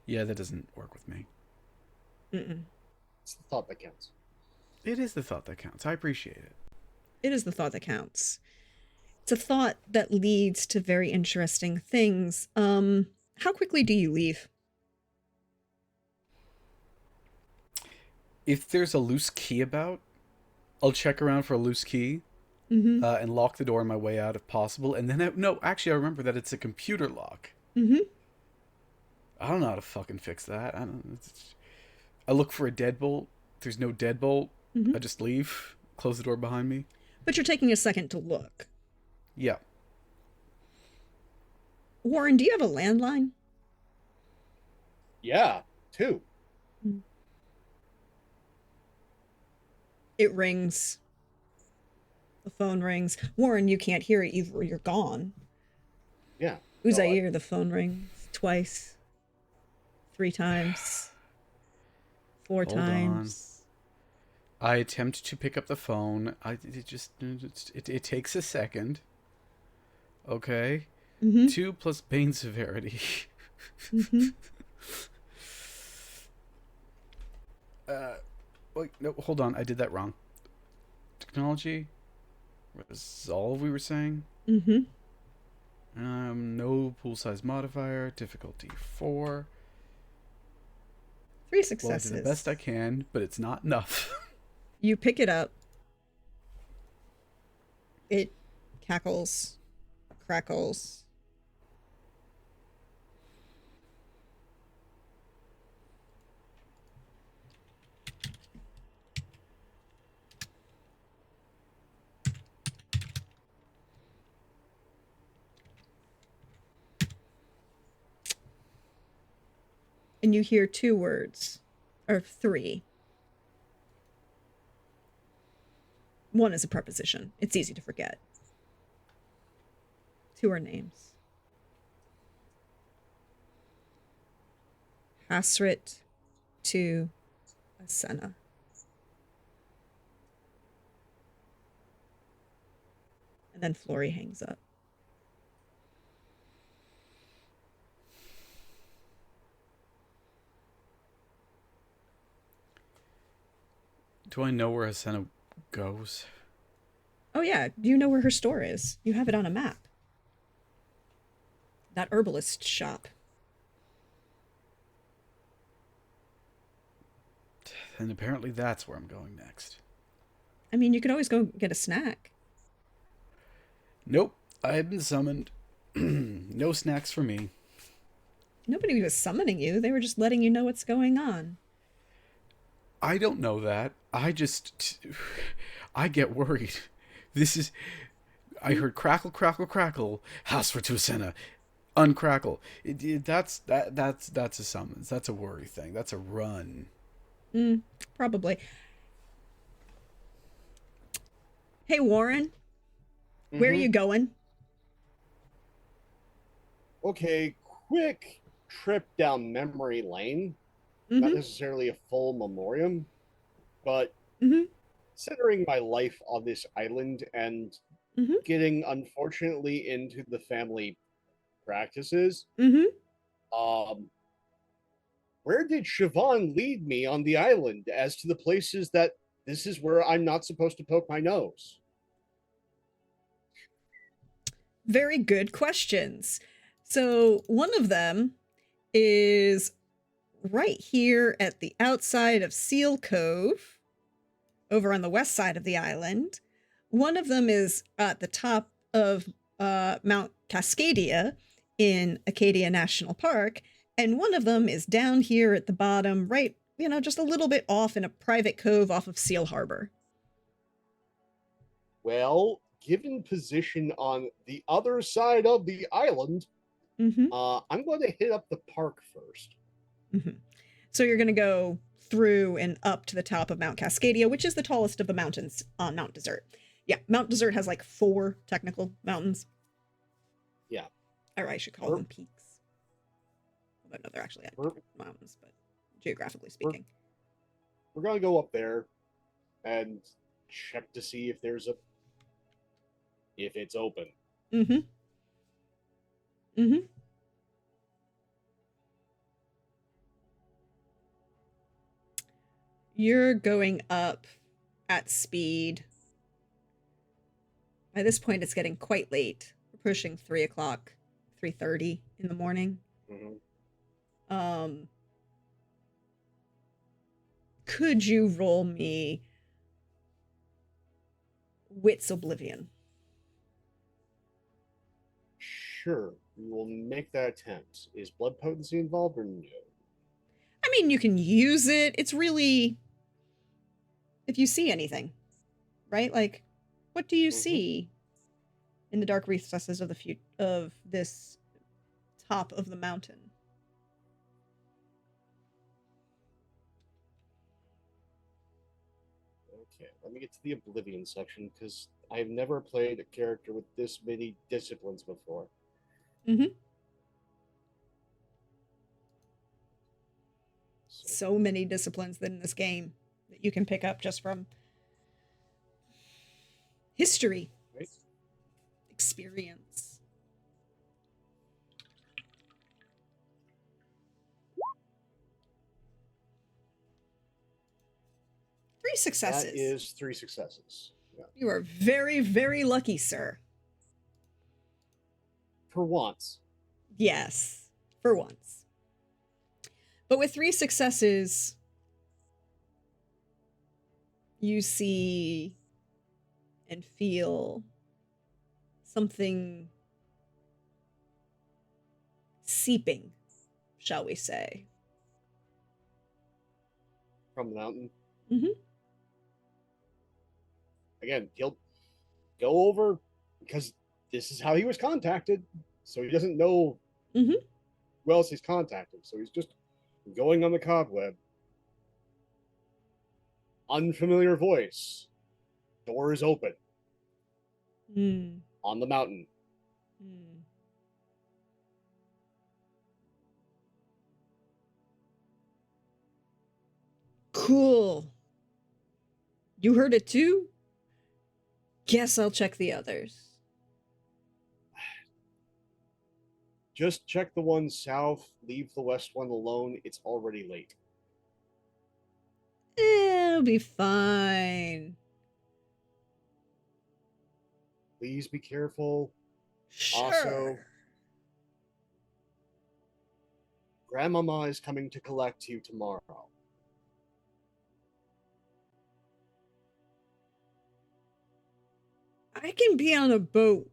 Yeah, that doesn't work with me. Mm-mm. It's the thought that counts. It is the thought that counts. I appreciate it. It is the thought that counts. It's a thought that leads to very interesting things. How quickly do you leave? If there's a loose key about, I'll check around for a loose key Mm-hmm. and lock the door on my way out if possible. And then, no, actually, I remember that it's a computer lock. Mm-hmm. I don't know how to fucking fix that. I look for a deadbolt. If there's no deadbolt, Mm-hmm. I just leave, close the door behind me. But you're taking a second to look. Yeah. Warren, do you have a landline? Yeah, 2. It rings. The phone rings. Warren, you can't hear it either. You're gone. Yeah. Uzair, the phone rings twice, 3 times, 4 Hold times. I attempt to pick up the phone. It takes a second. Okay. Mm-hmm. 2 plus pain severity. Mm-hmm. Wait, no, hold on. I did that wrong. Technology. Resolve, we were saying. Mm-hmm. No pool size modifier. Difficulty 4. 3 Well, I successes. did the best I can, but it's not enough. You pick it up. It cackles, crackles. And you hear 2 words, or 3. One is a preposition. It's easy to forget. 2 are names. Hasrit to Asena. And then Flory hangs up. Do I know where Hasena goes? Oh yeah, you know where her store is. You have it on a map. That herbalist shop. And apparently that's where I'm going next. I mean, you could always go get a snack. Nope, I have been summoned. No snacks for me. Nobody was summoning you. They were just letting you know what's going on. I don't know that. I get worried. I heard crackle, crackle, crackle. House for Tusena. Uncrackle. That's a summons. That's a worry thing. That's a run. Probably. Hey, Warren. Where are you going? Okay, quick trip down memory lane. Not Mm-hmm. necessarily a full memoriam, but Mm-hmm. considering my life on this island and Mhm. getting unfortunately into the family practices, Mm-hmm. where did Siobhan lead me on the island as to the places that this is where I'm not supposed to poke my nose? Very good questions. So one of them is right here at the outside of Seal Cove, over on the west side of the island. One of them is at the top of Mount Cascadia in Acadia National Park. And one of them is down here at the bottom, right, just a little bit off in a private cove off of Seal Harbor. Well, given position on the other side of the island, Mm-hmm. I'm going to hit up the park first. Mm-hmm. So you're going to go through and up to the top of Mount Cascadia, which is the tallest of the mountains on Mount Desert. Yeah, Mount Desert has like 4 technical mountains. Yeah. Or I should call them peaks. Although no, they're actually mountains, but geographically speaking. We're going to go up there and check to see if if it's open. Mm-hmm. Mm-hmm. You're going up at speed. By this point, it's getting quite late. We're pushing 3 o'clock, 3:30 in the morning. Mm-hmm. Could you roll me Wits Oblivion? Sure. We will make that attempt. Is blood potency involved or no? I mean, you can use it. It's really if you see anything, right? Like, what do you see in the dark recesses of of this top of the mountain? Okay, let me get to the Oblivion section because I've never played a character with this many disciplines before. Mm-hmm. So many disciplines in this game that you can pick up just from history, right? Experience. Three successes. That is 3 successes. Yeah. You are very, very lucky, sir. For once. Yes, for once. But with 3 successes, you see and feel something seeping, shall we say. From the mountain? Mm-hmm. Again, he'll go over because this is how he was contacted. So he doesn't know who else he's contacted. So he's just going on the cobweb. Unfamiliar voice. Door is open. On the mountain. Cool. You heard it too? Guess I'll check the others. Just check the one south, leave the west one alone. It's already late. It'll be fine. Please be careful. Sure. Also, Grandmama is coming to collect you tomorrow. I can be on a boat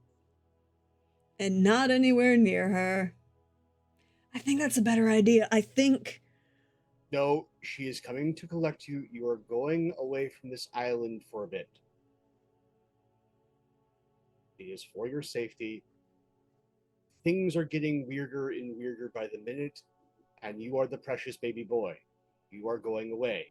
and not anywhere near her. I think that's a better idea. I think... No, she is coming to collect you. You are going away from this island for a bit. It is for your safety. Things are getting weirder and weirder by the minute, and you are the precious baby boy. You are going away.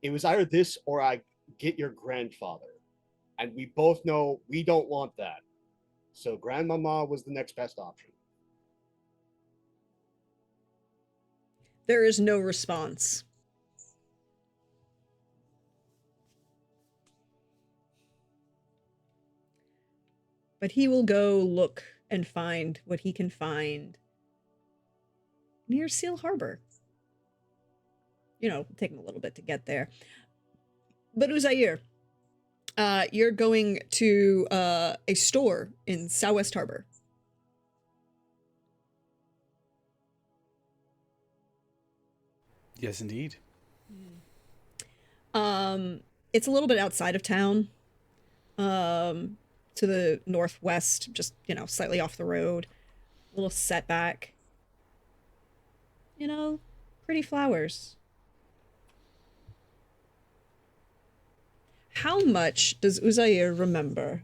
It was either this or I get your grandfather. And we both know we don't want that. So Grandmama was the next best option. There is no response. But he will go look and find what he can find near Seal Harbor. You know, take him a little bit to get there. But Uzair, you're going to a store in Southwest Harbor. Yes, indeed. It's a little bit outside of town. To the northwest, just, you know, slightly off the road. A little setback. You know, pretty flowers. How much does Uzair remember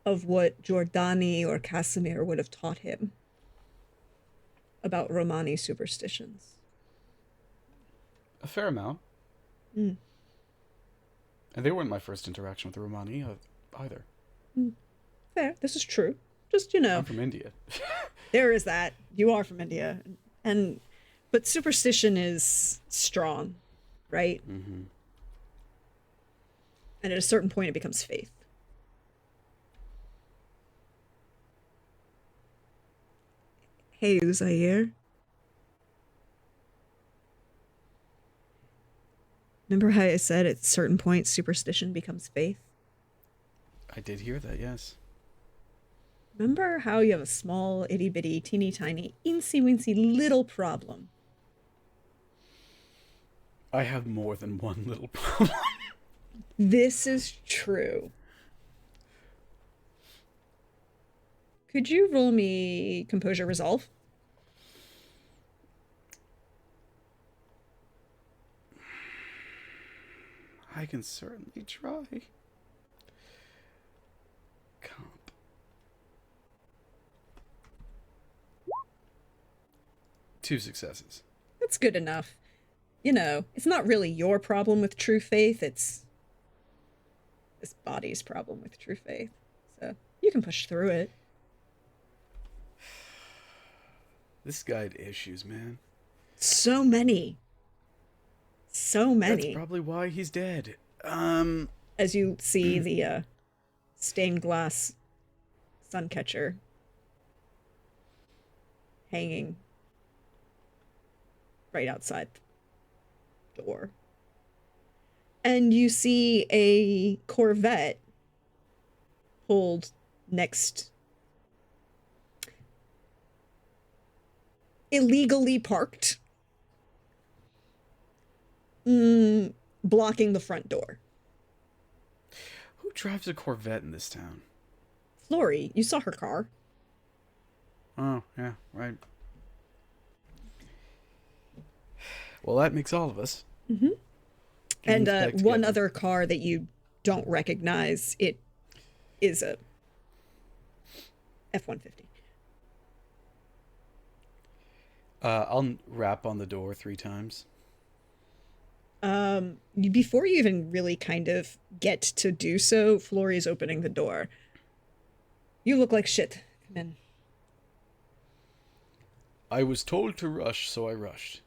of what Giordani or Casimir would have taught him about Romani superstitions? A fair amount. Mm. And they weren't my first interaction with the Romani either. Fair. This is true. Just, you know, I'm from India. there is that. You are from India. But superstition is strong, right? Mm-hmm. And at a certain point, it becomes faith. Hey, Uzair. Remember how I said at certain points, superstition becomes faith? I did hear that, yes. Remember how you have a small, itty-bitty, teeny-tiny, incy-wincy little problem? I have more than one little problem. This is true. Could you roll me Composure Resolve? I can certainly try. Comp. Two successes. That's good enough. You know, it's not really your problem with true faith, it's this body's problem with true faith. So you can push through it. This guy had issues, man. So many. So many. That's probably why he's dead. As you see the stained glass sun catcher hanging right outside the door. And you see a Corvette pulled next, illegally parked, blocking the front door. Who drives a Corvette in this town? Flori, you saw her car. Oh, yeah, right. Well, that makes all of us. Mm-hmm. And back one together. other car that you don't recognize. It is a F-150. I'll rap on the door 3 times. Before you even really kind of get to do so, Flori is opening the door. You look like shit. Come in. I was told to rush, so I rushed.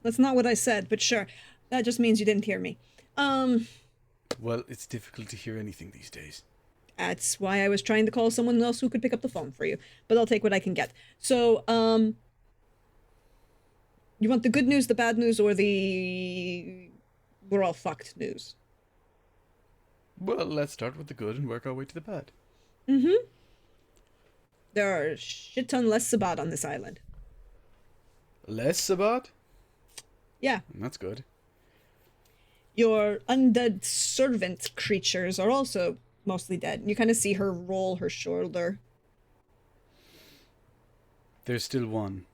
That's not what I said, but sure. That just means you didn't hear me. Well, it's difficult to hear anything these days. That's why I was trying to call someone else who could pick up the phone for you. But I'll take what I can get. So, you want the good news, the bad news, or the we're all fucked news? Well, let's start with the good and work our way to the bad. Mm-hmm. There are a shit ton less Sabbat on this island. Less Sabbat? Yeah. That's good. Your undead servant creatures are also mostly dead. You kind of see her roll her shoulder. There's still one.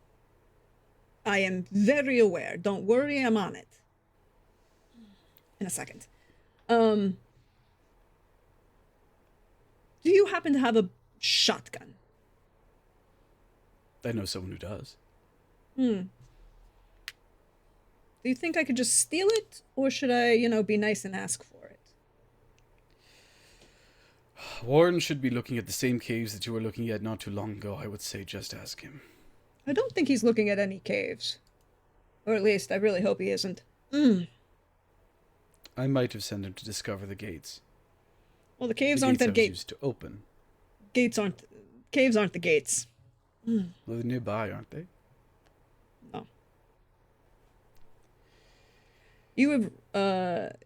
I am very aware. Don't worry, I'm on it. In a second. Do you happen to have a shotgun? I know someone who does. Do you think I could just steal it? Or should I, be nice and ask for it? Warren should be looking at the same caves that you were looking at not too long ago. I would say just ask him. I don't think he's looking at any caves. Or at least, I really hope he isn't. I might have sent him to discover the gates. Well, the caves The aren't gates the I was gates. used to open. Caves aren't the gates. Well, they're nearby, aren't they? No. You would,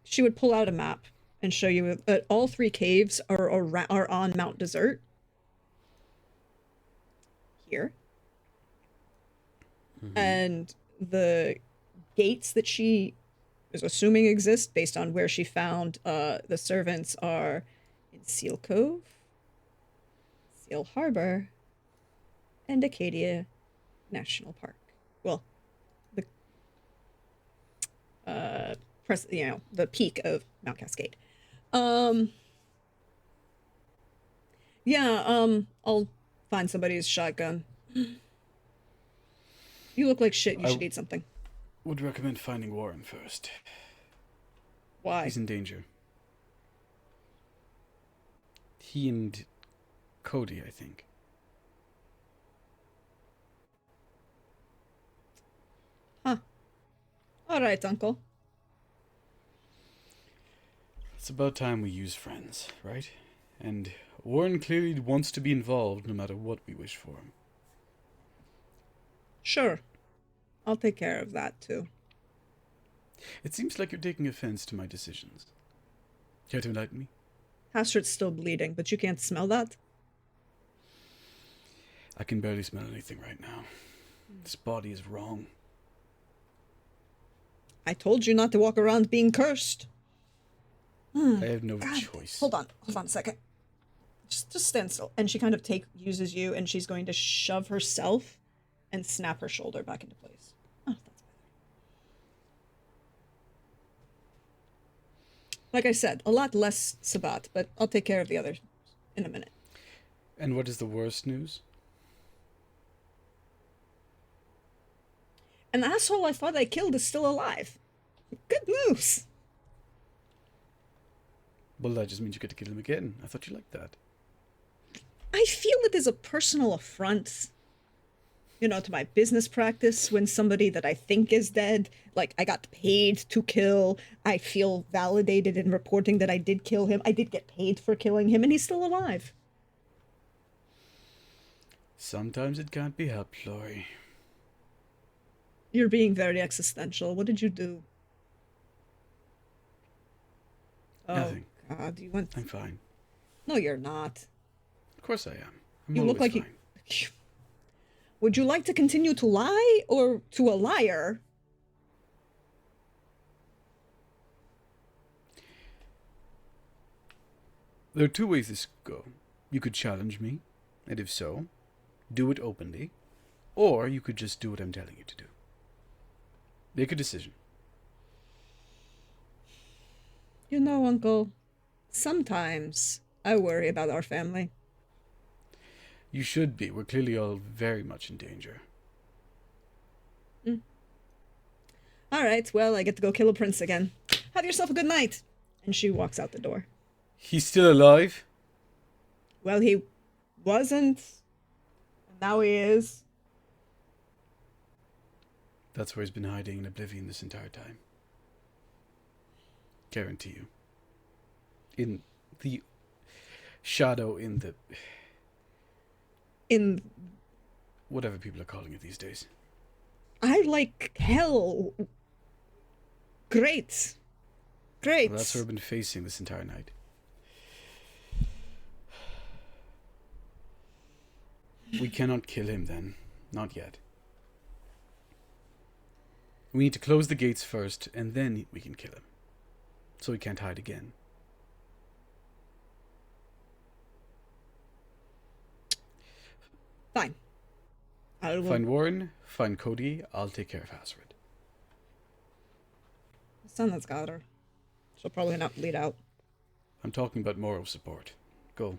she would pull out a map and show you that all 3 caves are on Mount Desert. Here. And the gates that she is assuming exist based on where she found the servants are in Seal Cove, Seal Harbor, and Acadia National Park. Well, the peak of Mount Cascade. Yeah, I'll find somebody's shotgun. You look like shit. You should I eat something. would recommend finding Warren first. Why? He's in danger. He and Cody, I think. Huh. All right, Uncle. It's about time we use friends, right? And Warren clearly wants to be involved no matter what we wish for him. Sure. I'll take care of that, too. It seems like you're taking offense to my decisions. Care to enlighten me? Hastard's still bleeding, but you can't smell that? I can barely smell anything right now. This body is wrong. I told you not to walk around being cursed. I have no God, choice. hold on a second. Just stand still. And she kind of uses you, and she's going to shove herself and snap her shoulder back into place. Oh, that's better. Like I said, a lot less Sabat, but I'll take care of the others in a minute. And what is the worst news? An asshole I thought I killed is still alive. Good news. Well, that just means you get to kill him again. I thought you liked that. I feel it is a personal affront, to my business practice when somebody that I think is dead, like I got paid to kill, I feel validated in reporting that I did kill him. I did get paid for killing him, and he's still alive. Sometimes it can't be helped, Lori. You're being very existential. What did you do? Nothing. Oh, God, you went... I'm fine. No, you're not. Of course I am. I'm You always look like fine. you... Would you like to continue to lie, or to a liar? There are two ways this could go. You could challenge me, and if so, do it openly, or you could just do what I'm telling you to do. Make a decision. Uncle, sometimes I worry about our family. You should be. We're clearly all very much in danger. All right, well, I get to go kill a prince again. Have yourself a good night. And she walks out the door. He's still alive? Well, he wasn't. And now he is. That's where he's been hiding in oblivion this entire time. Guarantee you. In the shadow, in whatever people are calling it these days. I like hell. Great. Well, that's what I've been facing this entire night. We cannot kill him then. Not yet. We need to close the gates first, and then we can kill him. So he can't hide again. Fine. I'll Find Warren, find Cody, I'll take care of Hasrid. Sanna's got her. She'll probably not bleed out. I'm talking about moral support. Go.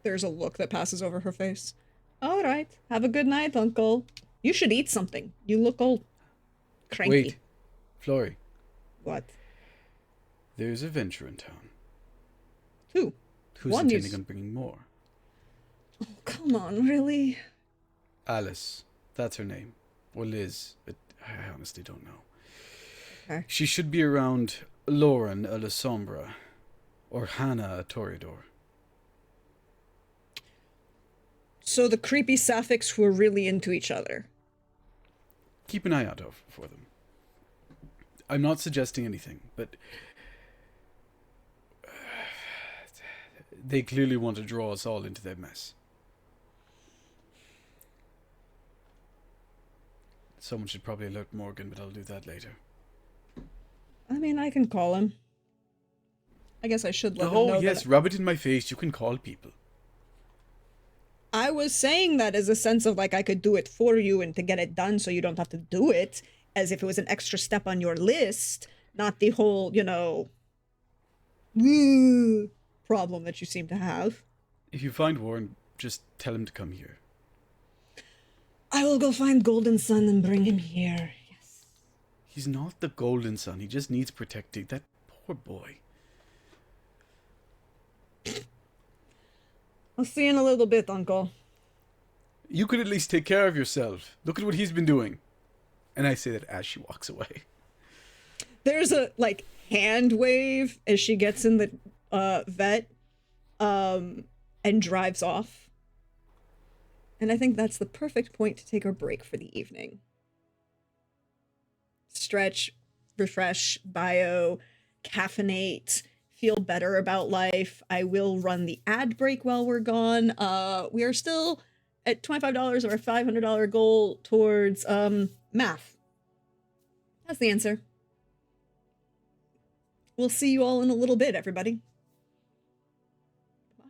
There's a look that passes over her face. All right. Have a good night, Uncle. You should eat something. You look all cranky. Wait. Flory, What? there's a venture in town. Two. Who's One intending is- on bringing more? Oh, come on, really? Alice. That's her name. Or Liz. But I honestly don't know. Okay. She should be around Lauren a la Sombra. Or Hannah a Toreador. So the creepy sapphics were really into each other. Keep an eye out for them. I'm not suggesting anything, but they clearly want to draw us all into their mess. Someone should probably alert Morgan, but I'll do that later. I mean, I can call him. I guess I should let him know Oh, yes, that rub it in my face. You can call people. I was saying that as a sense of like I could do it for you and to get it done so you don't have to do it, as if it was an extra step on your list, not the whole, problem that you seem to have. If you find Warren, just tell him to come here. I will go find Golden Sun and bring him here. Yes. He's not the Golden Son. He just needs protecting. That poor boy. I'll see you in a little bit, Uncle. You could at least take care of yourself. Look at what he's been doing. And I say that as she walks away. There's a hand wave as she gets in the vet and drives off. And I think that's the perfect point to take our break for the evening. Stretch, refresh, bio, caffeinate, feel better about life. I will run the ad break while we're gone. We are still at $25 of our $500 goal towards math. That's the answer. We'll see you all in a little bit, everybody. Bye.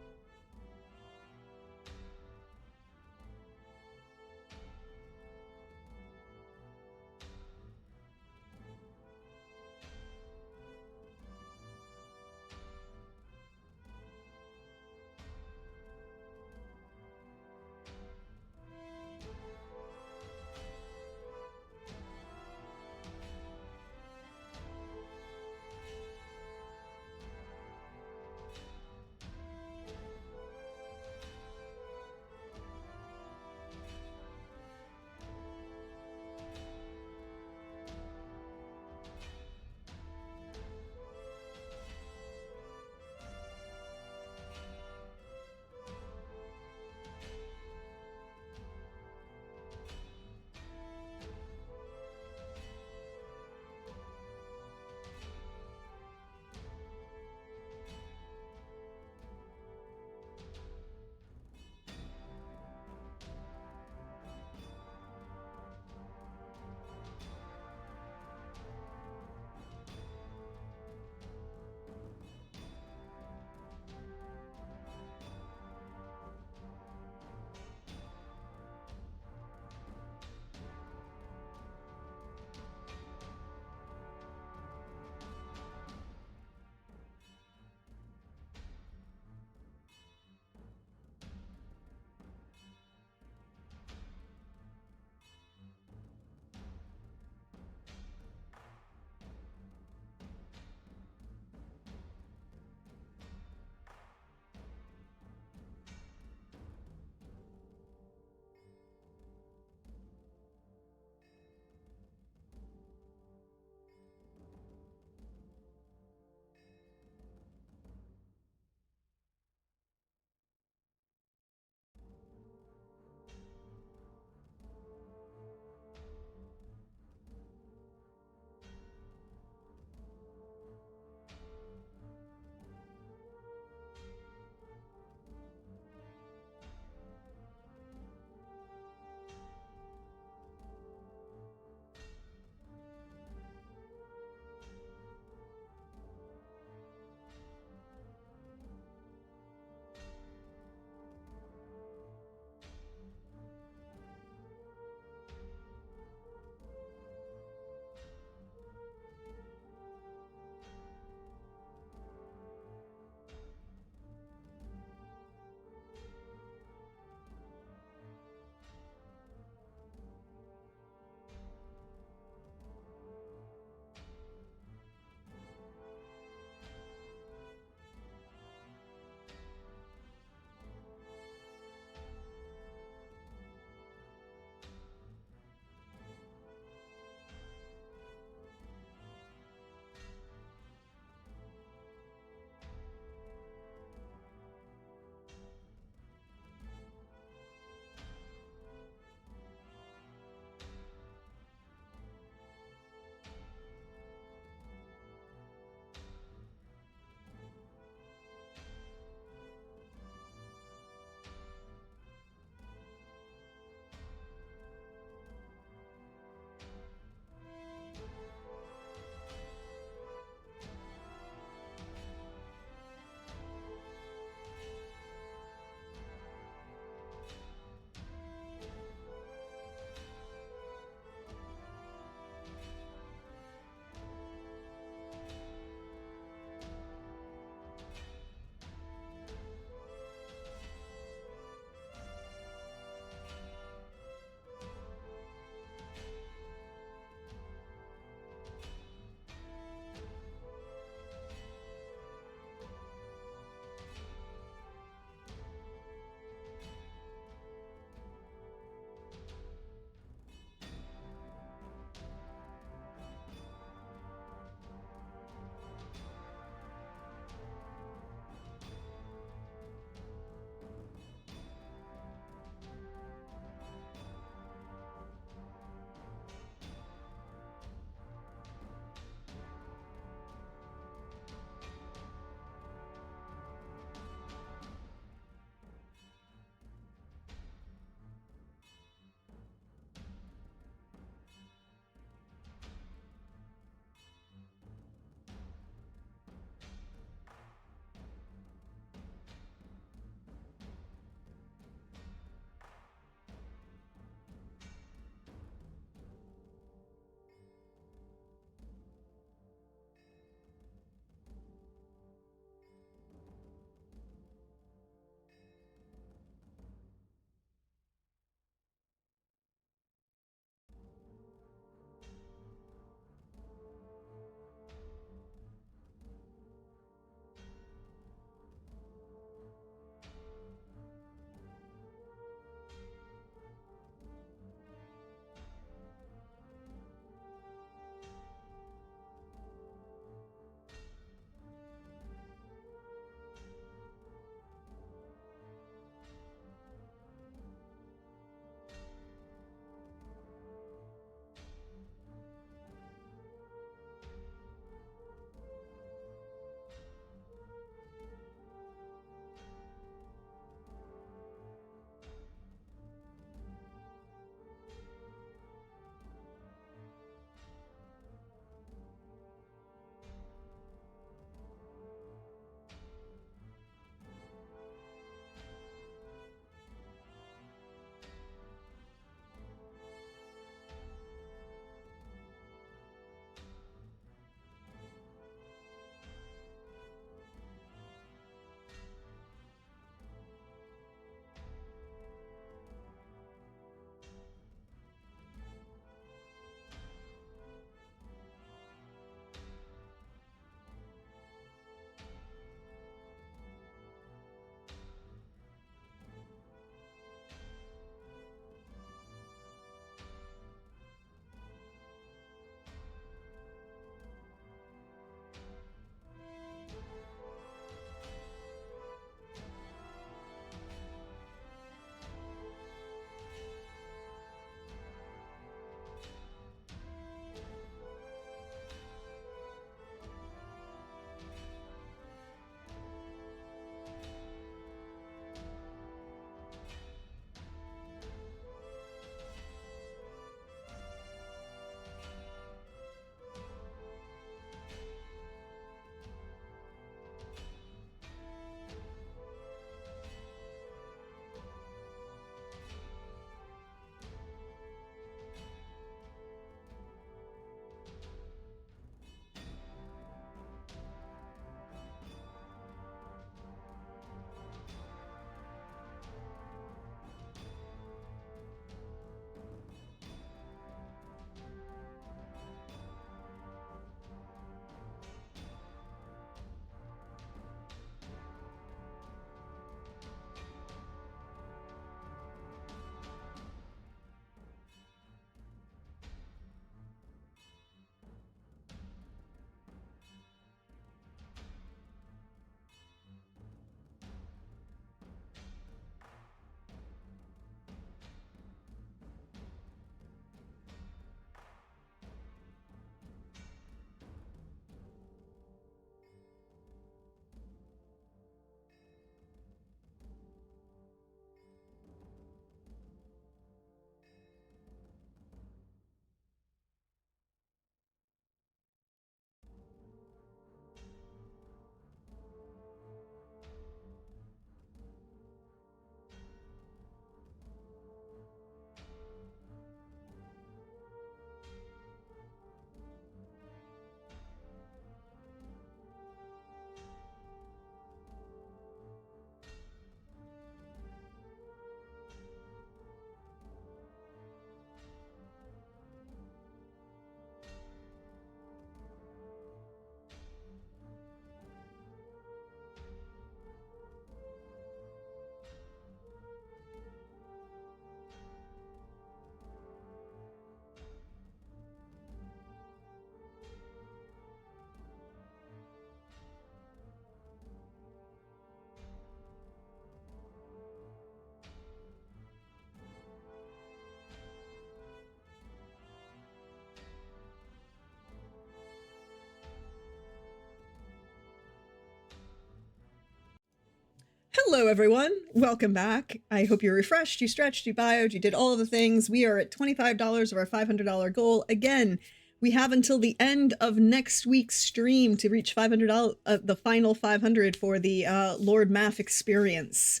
Hello, everyone. Welcome back. I hope you're refreshed, you stretched, you bioed, you did all of the things. We are at $25 of our $500 goal. Again, we have until the end of next week's stream to reach $500, the final 500 for the Lord Math experience.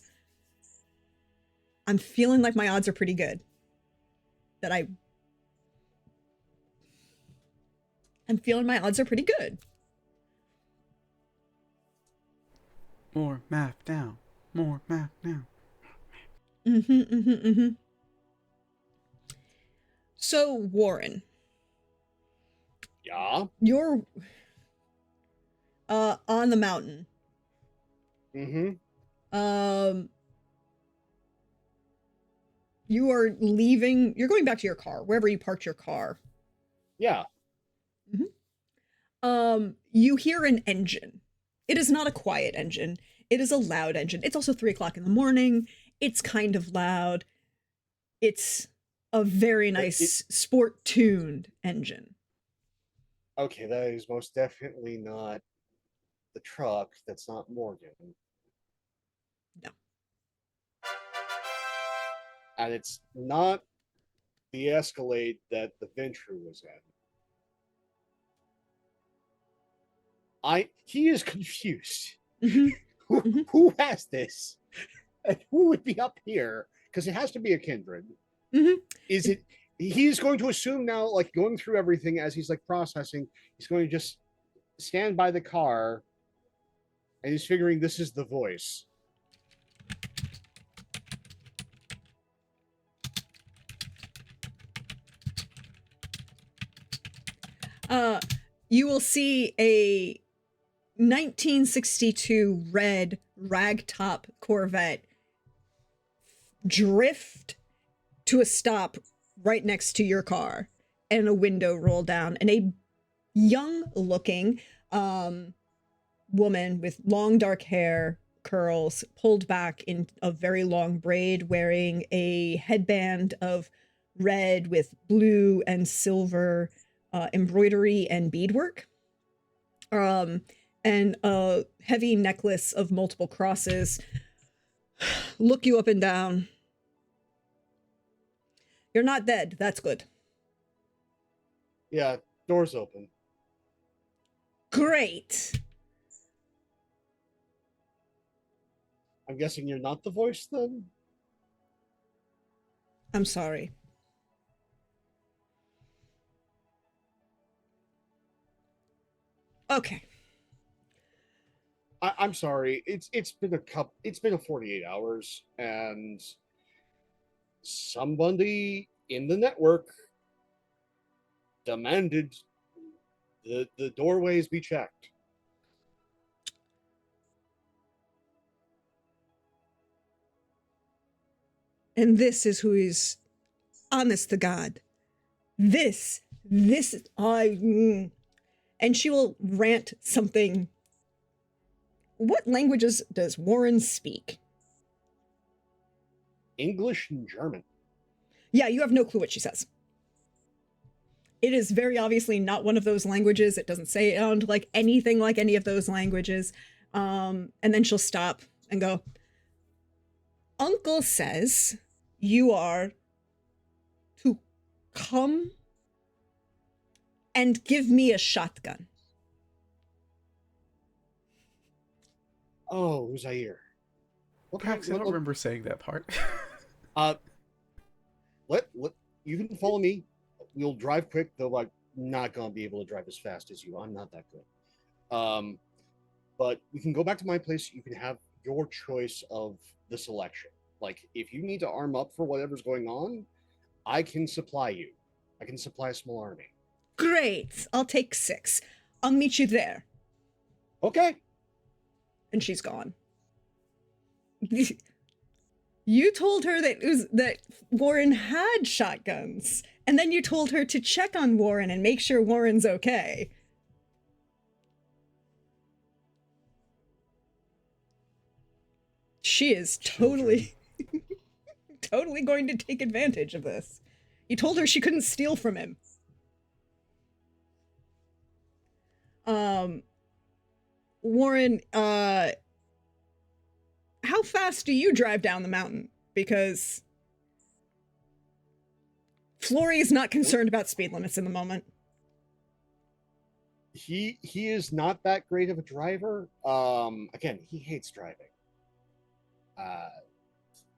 I'm feeling like my odds are pretty good. I'm feeling my odds are pretty good. More math now. More math now. So, Warren. Yeah. You're on the mountain. You are leaving. You're going back to your car, wherever you parked your car. Yeah. You hear an engine. It is not a quiet engine. It is a loud engine. It's also 3 o'clock in the morning. It's kind of loud. It's a very nice sport-tuned engine. Okay, that is most definitely not the truck. That's not Morgan. No. And it's not the Escalade that the Venture was in. He is confused. Who has this? And who would be up here? Because it has to be a kindred. Is it? He's going to assume now, like going through everything as he's like processing, he's going to just stand by the car and he's figuring this is the voice. You will see a 1962 red ragtop Corvette drift to a stop right next to your car, and a window roll down, and a young-looking woman with long dark hair, curls pulled back in a very long braid, wearing a headband of red with blue and silver embroidery and beadwork, and a heavy necklace of multiple crosses, look you up and down. You're not dead. That's good. Yeah, door's open. Great. I'm guessing you're not the voice then? I'm sorry. Okay. I'm sorry. It's been a 48 hours, and somebody in the network demanded the doorways be checked. And this is who is honest to God. This, and she will rant something. What languages does Warren speak? English and German. Yeah, you have no clue what she says. It is very obviously not one of those languages. It doesn't sound like anything like any of those languages. And then she'll stop and go, Uncle says you are to come and give me a shotgun. Oh, Zaire. Perhaps I don't remember saying that part. Let you can follow me. We'll drive quick, though I'm not gonna be able to drive as fast as you. I'm not that good. But we can go back to my place. You can have your choice of the selection. Like, if you need to arm up for whatever's going on, I can supply you. I can supply a small army. Great. I'll take 6. I'll meet you there. Okay. And she's gone. You told her that Warren had shotguns, and then you told her to check on Warren and make sure Warren's okay. She is totally totally going to take advantage of this. You told her she couldn't steal from him. Warren, how fast do you drive down the mountain? Because Flory is not concerned about speed limits in the moment. He is not that great of a driver. Again, he hates driving.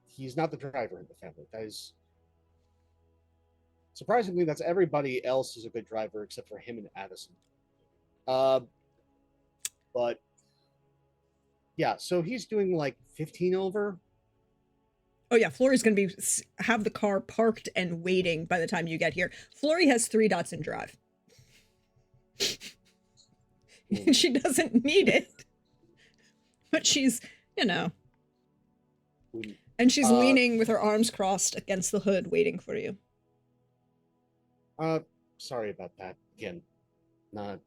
He's not the driver in the family. That is surprisingly, that's everybody else is a good driver except for him and Addison. But yeah, so he's doing like 15 over. Oh yeah, Flory's gonna have the car parked and waiting by the time you get here. Flory has 3 dots in drive. She doesn't need it, but she's, you know, and she's leaning with her arms crossed against the hood, waiting for you. Sorry about that again. I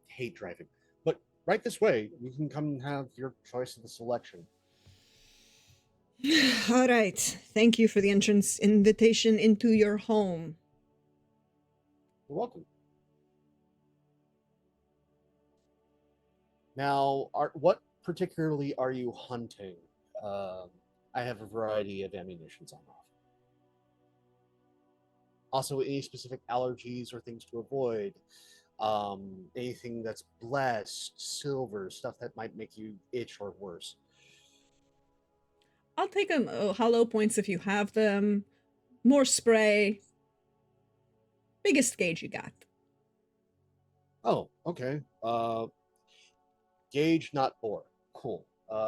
hate driving, but right this way. You can come and have your choice of the selection. All right. Thank you for the entrance invitation into your home. You're welcome. Now, what particularly are you hunting? I have a variety of ammunitions on offer. Also, any specific allergies or things to avoid? Anything that's blessed, silver, stuff that might make you itch or worse. I'll take hollow points if you have them. More spray. Biggest gauge you got. Oh, okay. Gauge, not bore. Cool.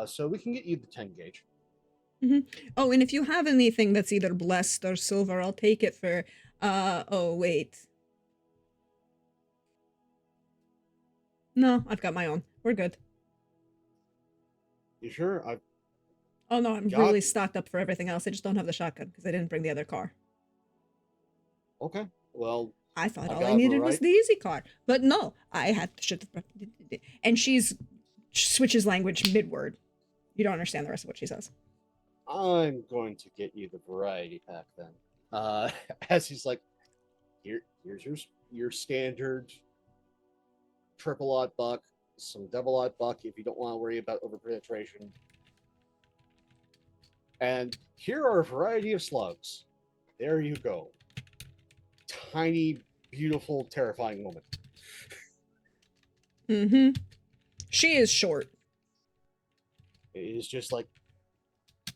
So we can get you the 10 gauge. Mm-hmm. Oh, and if you have anything that's either blessed or silver, I'll take it for, oh, wait. No, I've got my own. We're good. You sure? Oh, no, I'm really stocked up for everything else. I just don't have the shotgun because I didn't bring the other car. Okay, well... I thought all I needed was the easy car. But no, I had to shut the... And switches language mid-word. You don't understand the rest of what she says. I'm going to get you the variety pack then. As he's like, here's your standard triple odd buck, some double odd buck if you don't want to worry about overpenetration. And here are a variety of slugs. There you go. Tiny, beautiful, terrifying woman. Mm-hmm. She is short. It is just like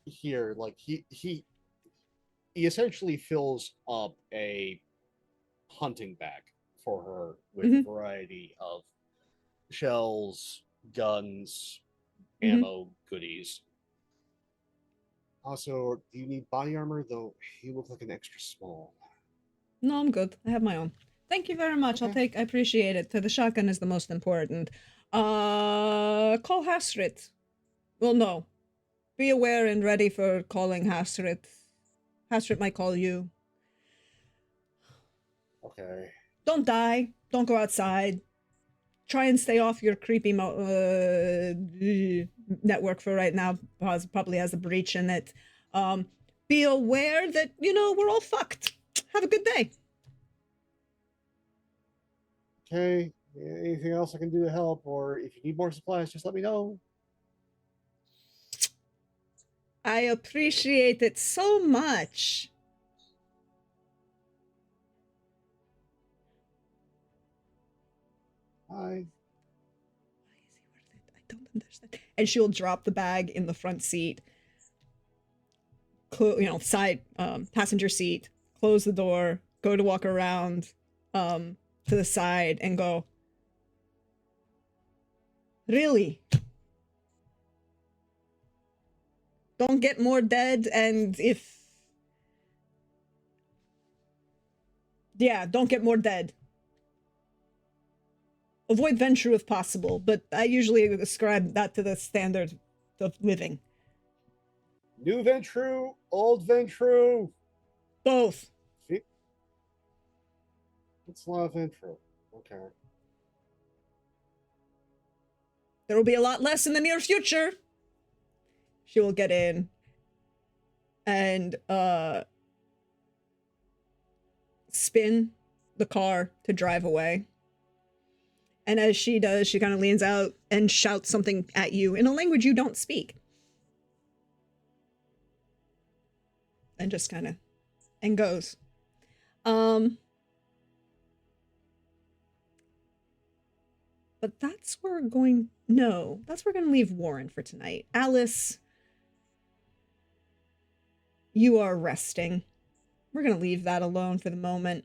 here, like he essentially fills up a hunting bag for her with a variety of shells, guns, ammo, goodies. Also, do you need body armor? Though you look like an extra small. No, I'm good. I have my own. Thank you very much. Okay. I appreciate it. The shotgun is the most important. Call Hastrit. Well, no. Be aware and ready for calling Hastrit. Hastrit might call you. Okay. Don't die. Don't go outside. Try and stay off your creepy network for right now. Probably has a breach in it. Be aware that, we're all fucked. Have a good day. Okay. Anything else I can do to help? Or if you need more supplies, just let me know. I appreciate it so much. Hi. Why is he worth it? I don't understand. And she'll drop the bag in the front seat. Side passenger seat. Close the door. Go to walk around to the side and go, really? Don't get more dead, and don't get more dead. Avoid Ventrue if possible, but I usually ascribe that to the standard of living. New Ventrue, old Ventrue. Both. It's a lot of Ventrue. Okay. There will be a lot less in the near future. She will get in and spin the car to drive away. And as she does, she kind of leans out and shouts something at you in a language you don't speak. and just kind of and goes. But that's where we're going. No, that's where we're going to leave Warren for tonight. Alice, you are resting. We're going to leave that alone for the moment.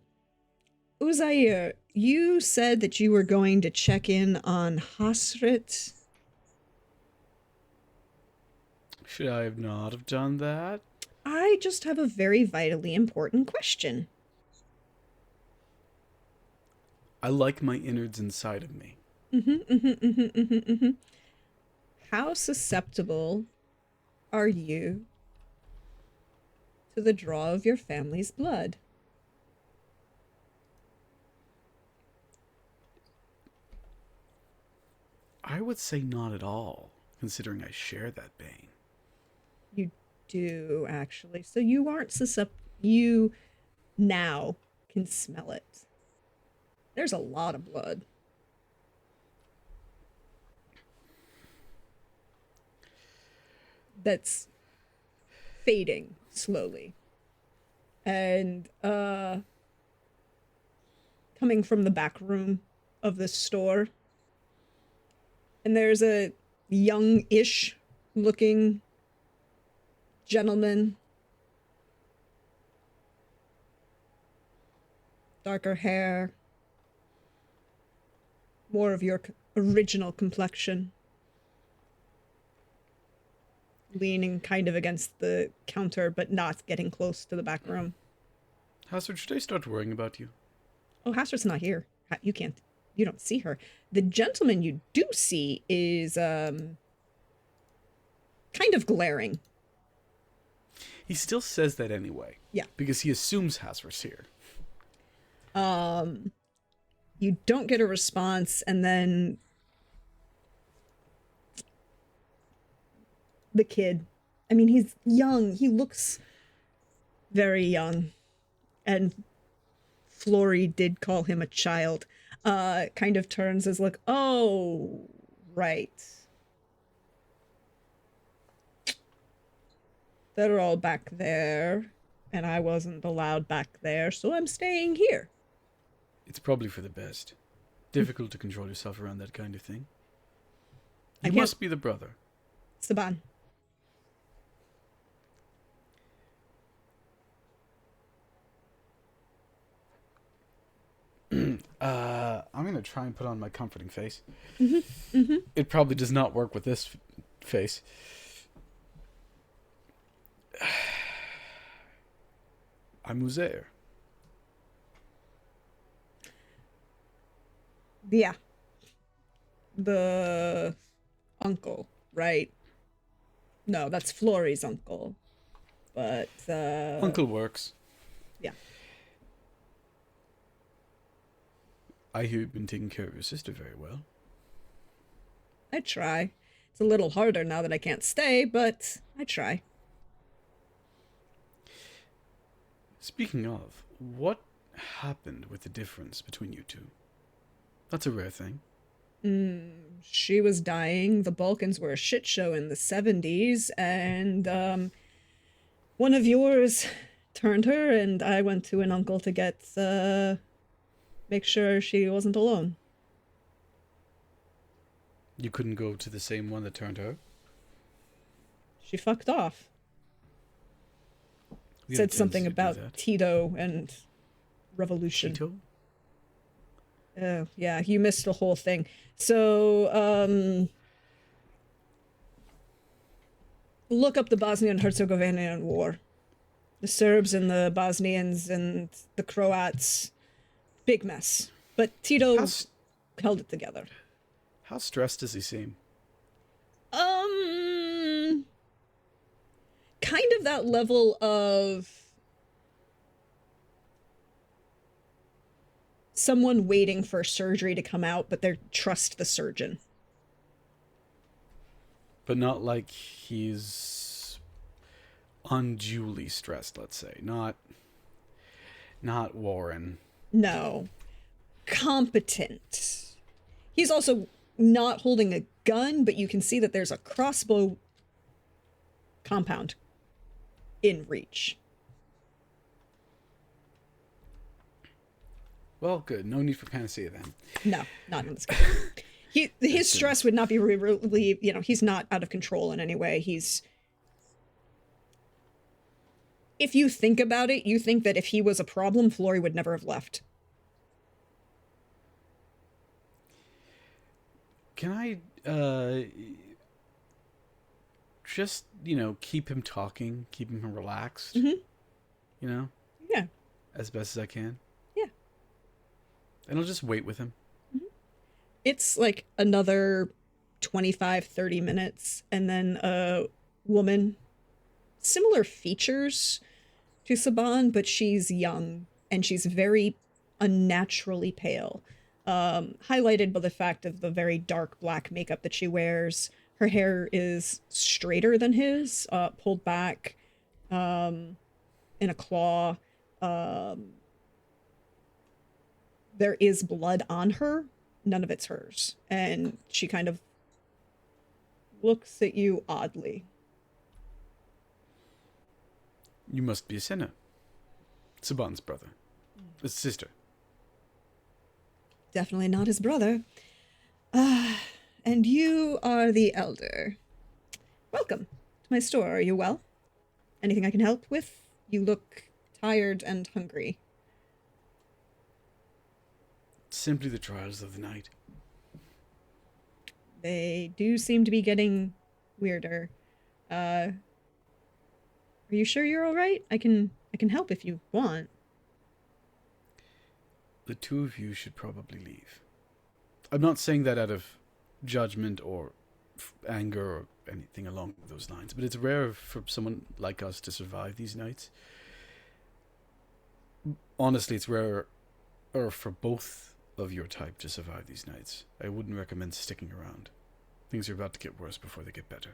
Uzair, you said that you were going to check in on Hasrit. Should I have not have done that? I just have a very vitally important question. I like my innards inside of me. How susceptible are you to the draw of your family's blood? I would say not at all, considering I share that bane. You do, actually. So you aren't susceptible. You now can smell it. There's a lot of blood. That's fading slowly. And coming from the back room of the store. And there's a young-ish looking gentleman. Darker hair. More of your original complexion. Leaning kind of against the counter, but not getting close to the back room. Hazard, should I start worrying about you? Oh, Hastrid's not here. You don't see her. The gentleman you do see is, kind of glaring. He still says that anyway. Yeah. Because he assumes Hazard's here. You don't get a response, and then the kid. I mean, he's young. He looks very young. And Flory did call him a child. Kind of turns as like, oh, right. They're all back there, and I wasn't allowed back there, so I'm staying here. It's probably for the best. Difficult to control yourself around that kind of thing. I You can't- must be the brother. Saban. I'm gonna try and put on my comforting face. It probably does not work with this face. I'm Uzair. Yeah. The uncle, right? No, that's Flory's uncle. But, Uncle works. yeah. I hear you've been taking care of your sister very well. I try. It's a little harder now that I can't stay, but I try. Speaking of, what happened with the difference between you two? That's a rare thing. She was dying. The Balkans were a shit show in the 70s, and one of yours turned her, and I went to an uncle to get make sure she wasn't alone. You couldn't go to the same one that turned her? She fucked off. We had a Said something tendency to do about that. Tito and revolution. Tito? Oh, yeah, you missed the whole thing. So, look up the Bosnian Herzegovinian War. The Serbs and the Bosnians and the Croats. Big mess. But Tito held it together. How stressed does he seem? Kind of that level of someone waiting for surgery to come out, but they trust the surgeon. But not like he's unduly stressed, let's say. Not Warren. No. Competent. He's also not holding a gun, but you can see that there's a crossbow compound in reach. Well, good. No need for panacea then. No, not in this case. His stress would not be relieved. He's not out of control in any way. If you think about it, you think that if he was a problem, Flory would never have left. Can I, just, keep him talking, keep him relaxed? Mm-hmm. Yeah. As best as I can? Yeah. And I'll just wait with him. Mm-hmm. It's like another 25, 30 minutes, and then a woman, similar features to Saban, but she's young, and she's very unnaturally pale. Highlighted by the fact of the very dark black makeup that she wears. Her hair is straighter than his, pulled back in a claw. There is blood on her. None of it's hers. And she kind of looks at you oddly. You must be a sinner. Saban's brother. His sister. Definitely not his brother. And you are the elder. Welcome to my store. Are you well? Anything I can help with? You look tired and hungry. Simply the trials of the night. They do seem to be getting weirder. Are you sure you're all right? I can help if you want. The two of you should probably leave. I'm not saying that out of judgment or anger or anything along those lines, but it's rare for someone like us to survive these nights. Honestly, it's rare for both of your type to survive these nights. I wouldn't recommend sticking around. Things are about to get worse before they get better.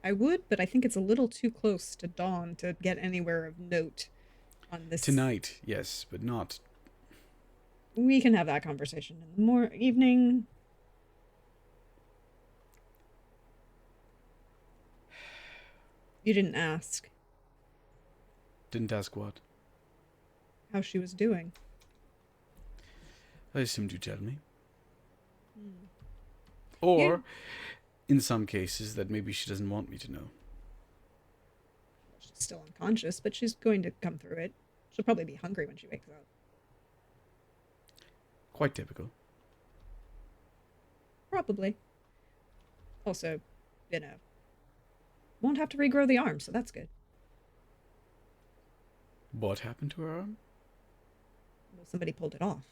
I would, but I think it's a little too close to dawn to get anywhere of note on this. Tonight, yes, but not. We can have that conversation in the evening. You didn't ask Didn't ask what? how she was doing. I assumed you'd tell me. Or, in some cases, that maybe she doesn't want me to know. She's still unconscious, but she's going to come through it. She'll probably be hungry when she wakes up. Quite typical. Probably. Also, won't have to regrow the arm, so that's good. What happened to her arm? Well, somebody pulled it off.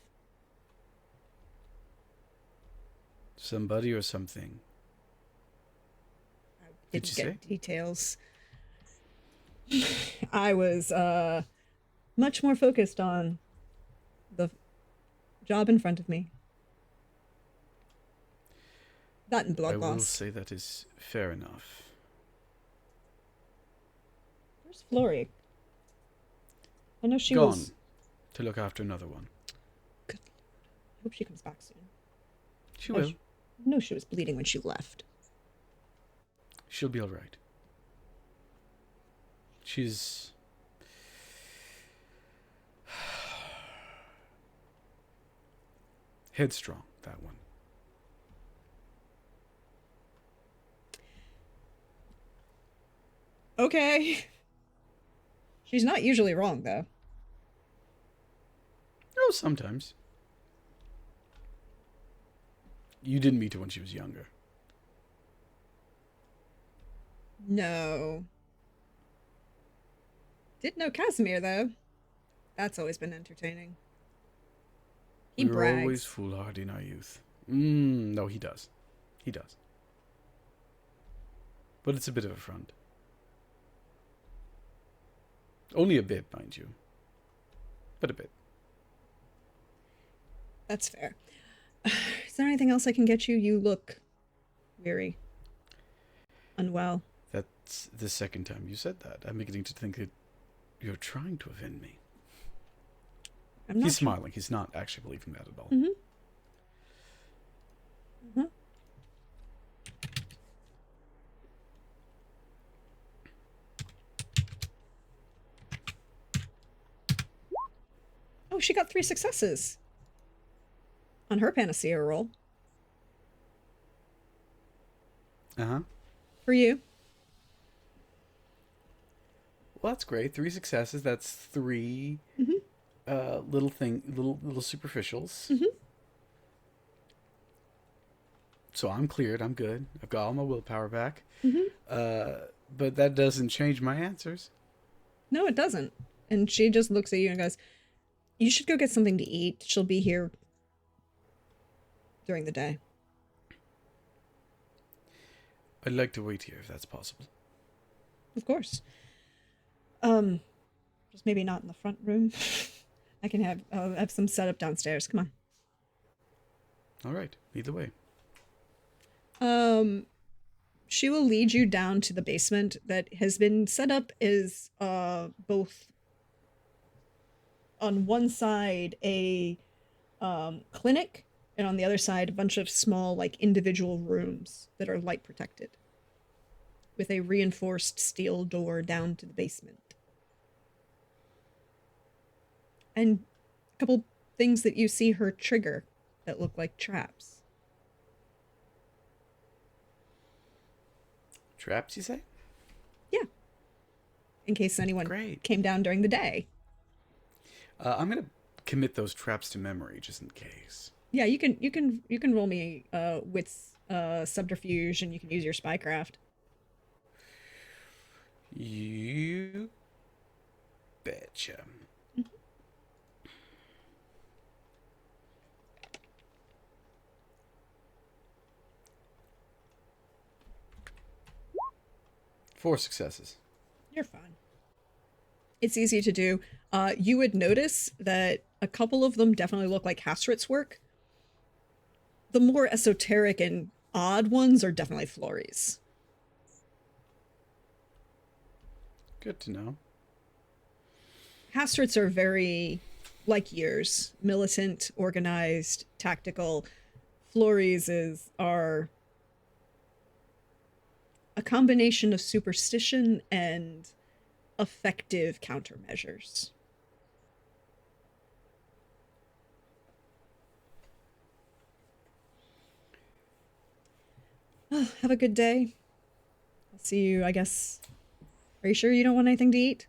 Somebody or something? I Did didn't you get say? details. I was much more focused on the job in front of me. That and blood I will loss. say that is fair enough. Where's Flory? I know she Gone was... to look after another one. Good Lord. I hope she comes back soon. She will. I know she was bleeding when she left. She'll be all right. She's... headstrong, that one. Okay. She's not usually wrong, though. Oh, sometimes. You didn't meet her when she was younger. No. Did know Casimir, though. That's always been entertaining. He We were brags. always foolhardy in our youth. No, he does. He does. But it's a bit of a front. Only a bit, mind you. But a bit. That's fair. Is there anything else I can get you? You look weary. Unwell. That's the second time you said that. I'm beginning to think that you're trying to offend me. I'm not He's sure. smiling. He's not actually believing that at all. Mm-hmm. Mm-hmm. Oh, she got 3 successes on her panacea roll. Uh-huh. For you. Well, that's great. 3 successes. That's 3 little superficials. Mm-hmm. So I'm cleared. I'm good. I've got all my willpower back. Mm-hmm. But that doesn't change my answers. No, it doesn't. And she just looks at you and goes, you should go get something to eat. She'll be here during the day. I'd like to wait here if that's possible. Of course. Just maybe not in the front room. I can have some setup downstairs. Come on. All right. Lead the way. She will lead you down to the basement that has been set up as both on one side a clinic and on the other side a bunch of small like individual rooms that are light protected with a reinforced steel door down to the basement. And a couple things that you see her trigger that look like traps. Traps, you say? Yeah. In case anyone Great. came down during the day. I'm gonna commit those traps to memory just in case. Yeah, you can roll me wits subterfuge, and you can use your spycraft. You betcha. 4 successes. You're fine. It's easy to do. You would notice that a couple of them definitely look like Hastrit's work. The more esoteric and odd ones are definitely Florey's. Good to know. Hastrit's are very like yours, militant, organized, tactical. Florey's are a combination of superstition and effective countermeasures. Have a good day. I'll see you, I guess. Are you sure you don't want anything to eat?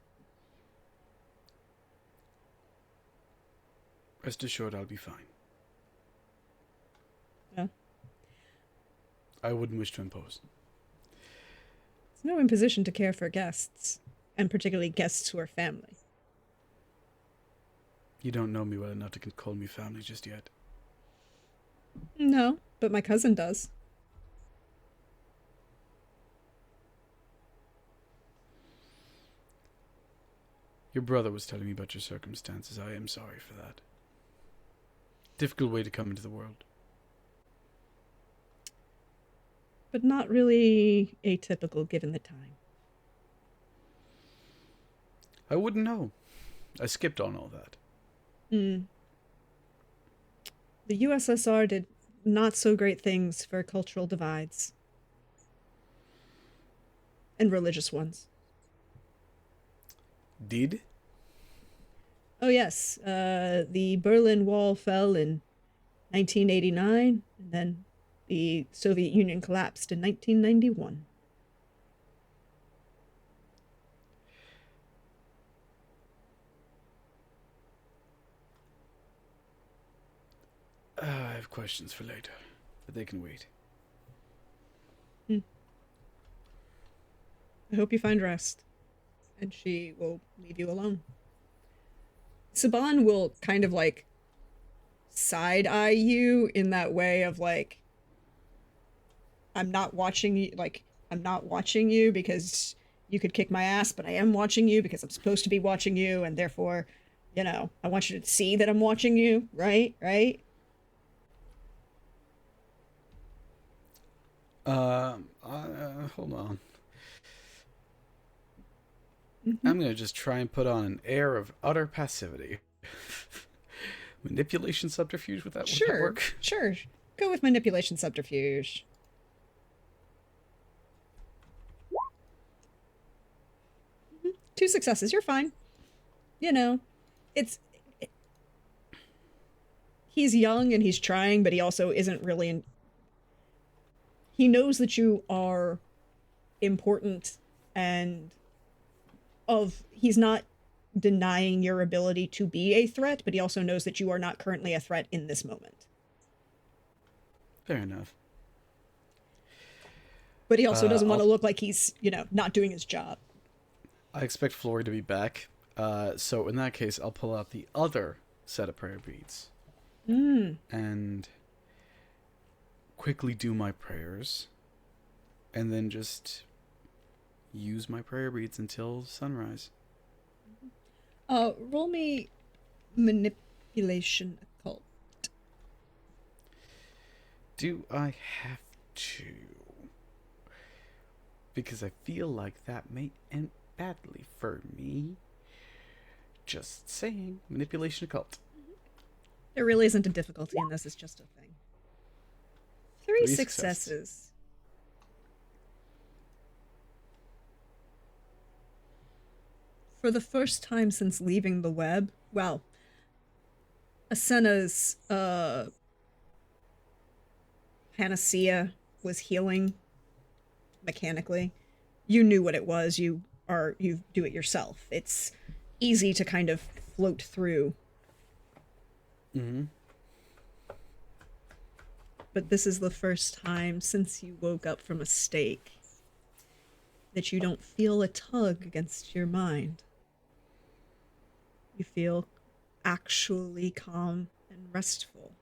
Rest assured I'll be fine. Yeah. I wouldn't wish to impose. It's no imposition to care for guests, and particularly guests who are family. You don't know me well enough to call me family just yet. No, but my cousin does. Your brother was telling me about your circumstances. I am sorry for that. Difficult way to come into the world. But not really atypical given the time. I wouldn't know. I skipped on all that. The USSR did not so great things for cultural divides. And religious ones. Did? Oh yes, the Berlin Wall fell in 1989, and then the Soviet Union collapsed in 1991. I have questions for later, but they can wait. I hope you find rest. And she will leave you alone. Saban will kind of like side-eye you in that way of like, I'm not watching you because you could kick my ass, but I am watching you because I'm supposed to be watching you, and therefore, I want you to see that I'm watching you, right? Right? Hold on. I'm going to just try and put on an air of utter passivity. Manipulation subterfuge, would that work? Sure. Go with manipulation subterfuge. Mm-hmm. 2 successes, you're fine. It's he's young and he's trying, but he also isn't really he knows that you are important, and he's not denying your ability to be a threat, but he also knows that you are not currently a threat in this moment. Fair enough. But he also doesn't want to look like he's, not doing his job. I expect Flory to be back. So in that case, I'll pull out the other set of prayer beads. And quickly do my prayers. And then just use my prayer beads until sunrise. Roll me manipulation occult. Do I have to? Because I feel like that may end badly for me. Just saying. Manipulation occult. There really isn't a difficulty in this, it's just a thing. Three successes. For the first time since leaving the web, well, Asena's panacea was healing mechanically. You knew what it was. You do it yourself. It's easy to kind of float through. Mm-hmm. But this is the first time since you woke up from a stake that you don't feel a tug against your mind. You feel actually calm and restful.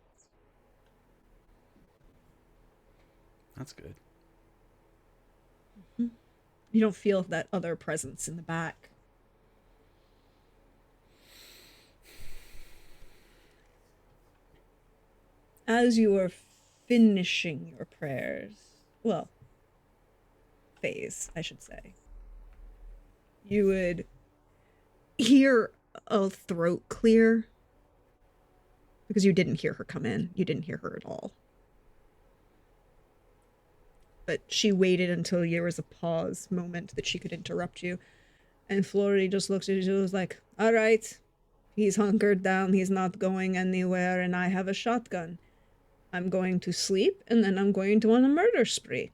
That's good. Mm-hmm. You don't feel that other presence in the back. As you are finishing your prayers, well, phase, I should say, you would hear a throat clear because you didn't hear her come in. You didn't hear her at all. But she waited until there was a pause moment that she could interrupt you. And Flory just looks at you and was like, all right, he's hunkered down, he's not going anywhere, and I have a shotgun. I'm going to sleep, and then I'm going to on a murder spree.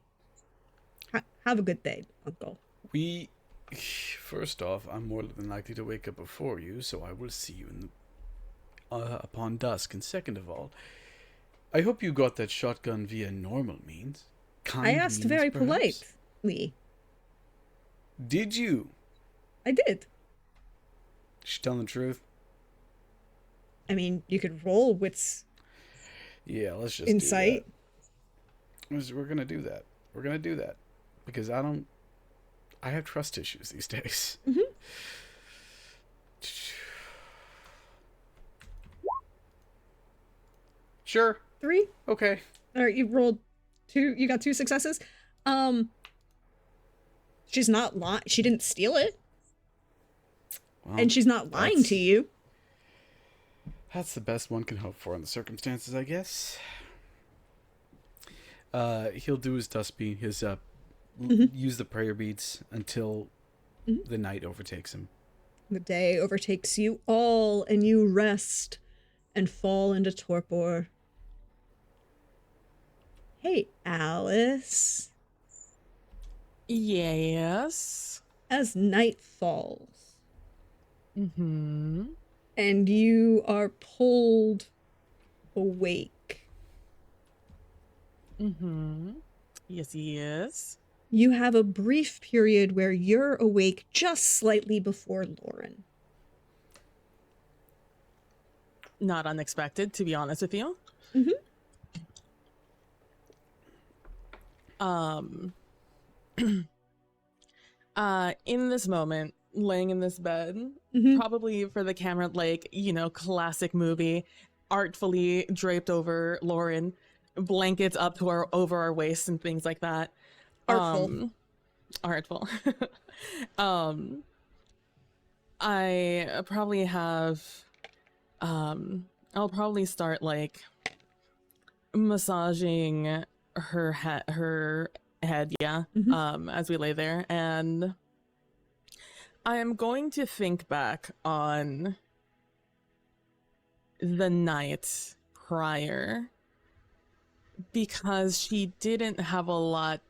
Have a good day, Uncle. First off, I'm more than likely to wake up before you, so I will see you upon dusk. And second of all, I hope you got that shotgun via normal means. I asked means, very perhaps? politely. Did you? I did. She's telling the truth. I mean, you could roll wits. Yeah, let's just insight. Do that. We're gonna do that. We're gonna do that because I have trust issues these days. Mm-hmm. Sure. 3. Okay. All right, you rolled 2. You got 2 successes. She's not lying. She didn't steal it. Well, and she's not lying to you. That's the best one can hope for in the circumstances, I guess. He'll do his dustbeam, use the prayer beads until the night overtakes him. The day overtakes you all, and you rest and fall into torpor. Hey, Alice. Yes. As night falls, Mm-hmm. and you are pulled awake. Mm-hmm. Yes. You have a brief period where you're awake just slightly before Lauren. Not unexpected, to be honest with you. Mm-hmm. In this moment, laying in this bed, probably for the camera, like, classic movie, artfully draped over Lauren, blankets up to over our waists and things like that. Artful. Artful. I probably have, I'll probably start like massaging her head, yeah, as we lay there, and I am going to think back on the night prior because she didn't have a lot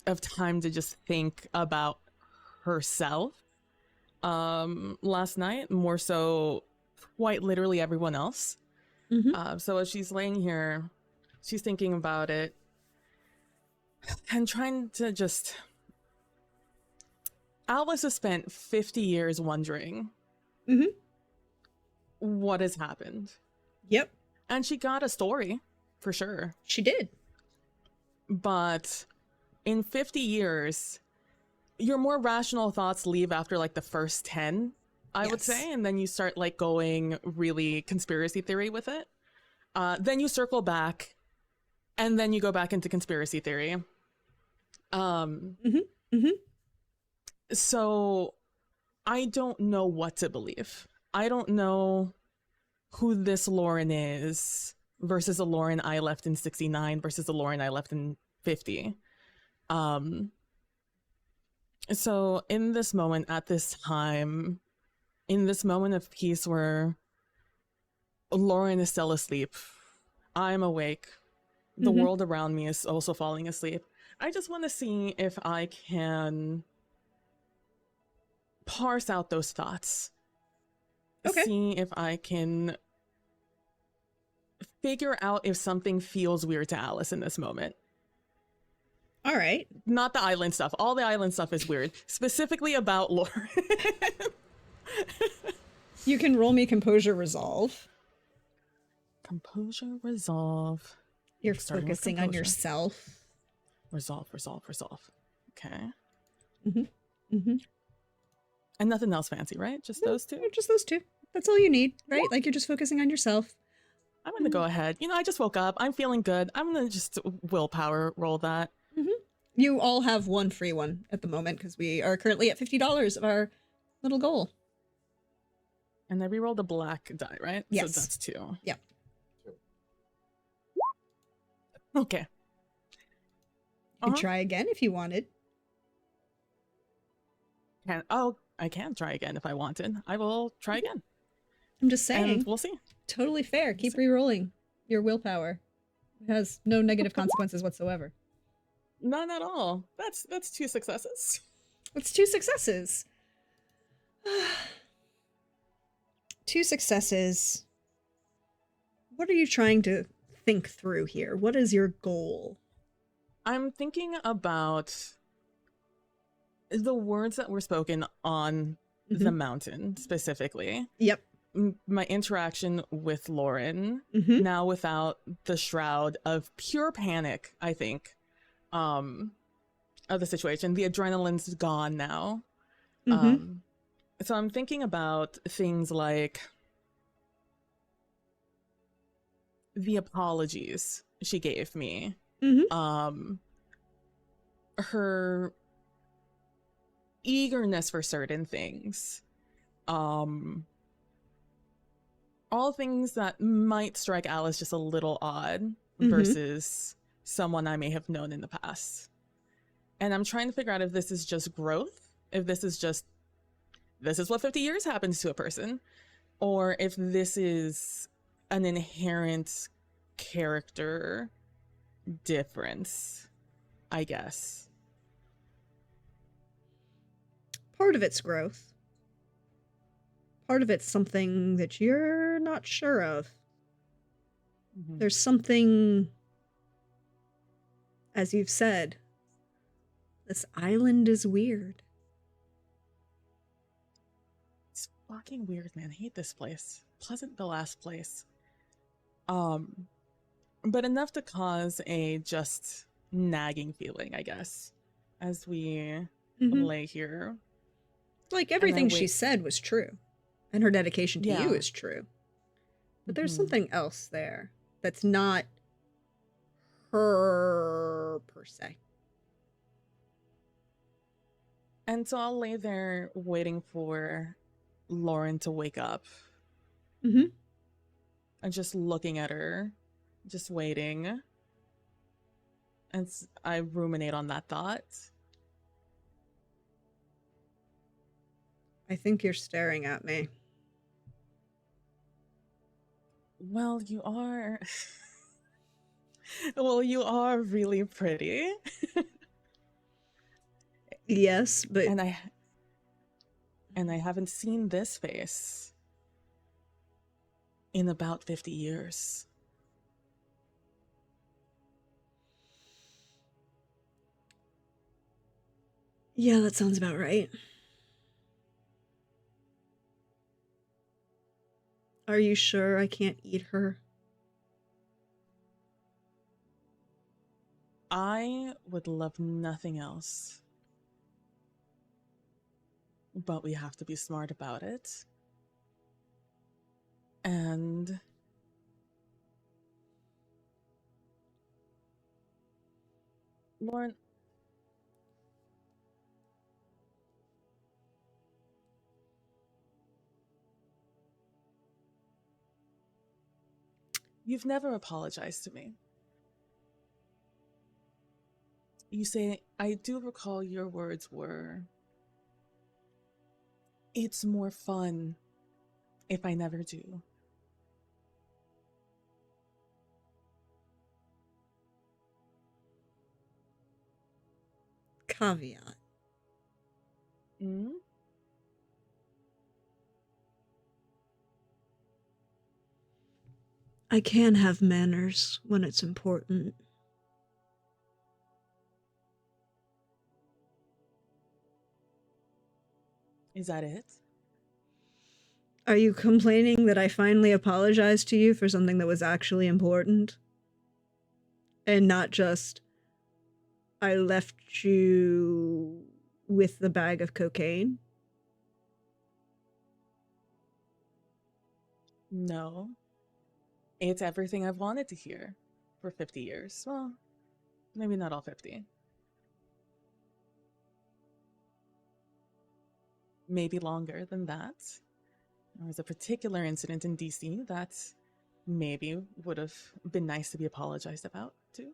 of time to just think about herself last night, more so quite literally everyone else. So as she's laying here, she's thinking about it and trying to just... Alice has spent 50 years wondering what has happened. Yep. And she got a story, for sure. She did. But in 50 years, your more rational thoughts leave after like the first 10, I would say. And then you start like going really conspiracy theory with it. Then you circle back and then you go back into conspiracy theory. So I don't know what to believe. I don't know who this Lauren is versus the Lauren I left in 69 versus the Lauren I left in 50. So in this moment, at this time, in this moment of peace where Lauren is still asleep, I'm awake, the world around me is also falling asleep, I just want to see if I can parse out those thoughts. Okay. See if I can figure out if something feels weird to Alice in this moment. All right. Not the island stuff. All the island stuff is weird. Specifically about Lauren. You can roll me composure resolve. Composure, resolve. You're Starting with focusing on composure. yourself. Resolve, resolve, resolve. Okay. Mm-hmm. And nothing else fancy, right? Just those two? Just those two. That's all you need, right? Like you're just focusing on yourself. I'm going to go ahead. You know, I just woke up. I'm feeling good. I'm going to just willpower roll that. You all have one free one at the moment because we are currently at $50 of our little goal. And I rerolled a black die, right? Yes. So that's 2. Yep. Okay. You can try again if you wanted. I can try again if I wanted. I will try again. I'm just saying. And we'll see. Totally fair. Keep re-rolling your willpower. It has no negative consequences whatsoever. None at all. That's 2 successes. It's 2 successes. 2 successes. What are you trying to think through here? What is your goal? I'm thinking about the words that were spoken on the mountain specifically. Yep. My interaction with Lauren, now without the shroud of pure panic, I think, of the situation. The adrenaline's gone now. So I'm thinking about things like the apologies she gave me, her eagerness for certain things, all things that might strike Alice just a little odd versus someone I may have known in the past. And I'm trying to figure out if this is just growth, if this is what 50 years happens to a person, or if this is an inherent character difference, I guess. Part of it's growth. Part of it's something that you're not sure of. There's something, as you've said, this island is weird. It's fucking weird, man. I hate this place. Pleasant, the last place. But enough to cause a just nagging feeling, I guess, as we lay here. Like everything she said was true, and her dedication to you is true. But there's something else there that's not her per se. And so I'll lay there waiting for Lauren to wake up. And just looking at her, just waiting. And I ruminate on that thought. I think you're staring at me. Well, you are. Well, you are really pretty. Yes, but And I haven't seen this face in about 50 years. yeah, that sounds about right. Are you sure I can't eat her? I would love nothing else. But we have to be smart about it. And Lauren, you've never apologized to me. You say, I do recall your words were, it's more fun if I never do. Caveat. Mm? I can have manners when it's important. Is that it? Are you complaining that I finally apologized to you for something that was actually important? And not just, I left you with the bag of cocaine? No. It's everything I've wanted to hear for 50 years. Well, maybe not all 50. Maybe longer than that. There was a particular incident in DC that maybe would have been nice to be apologized about, too.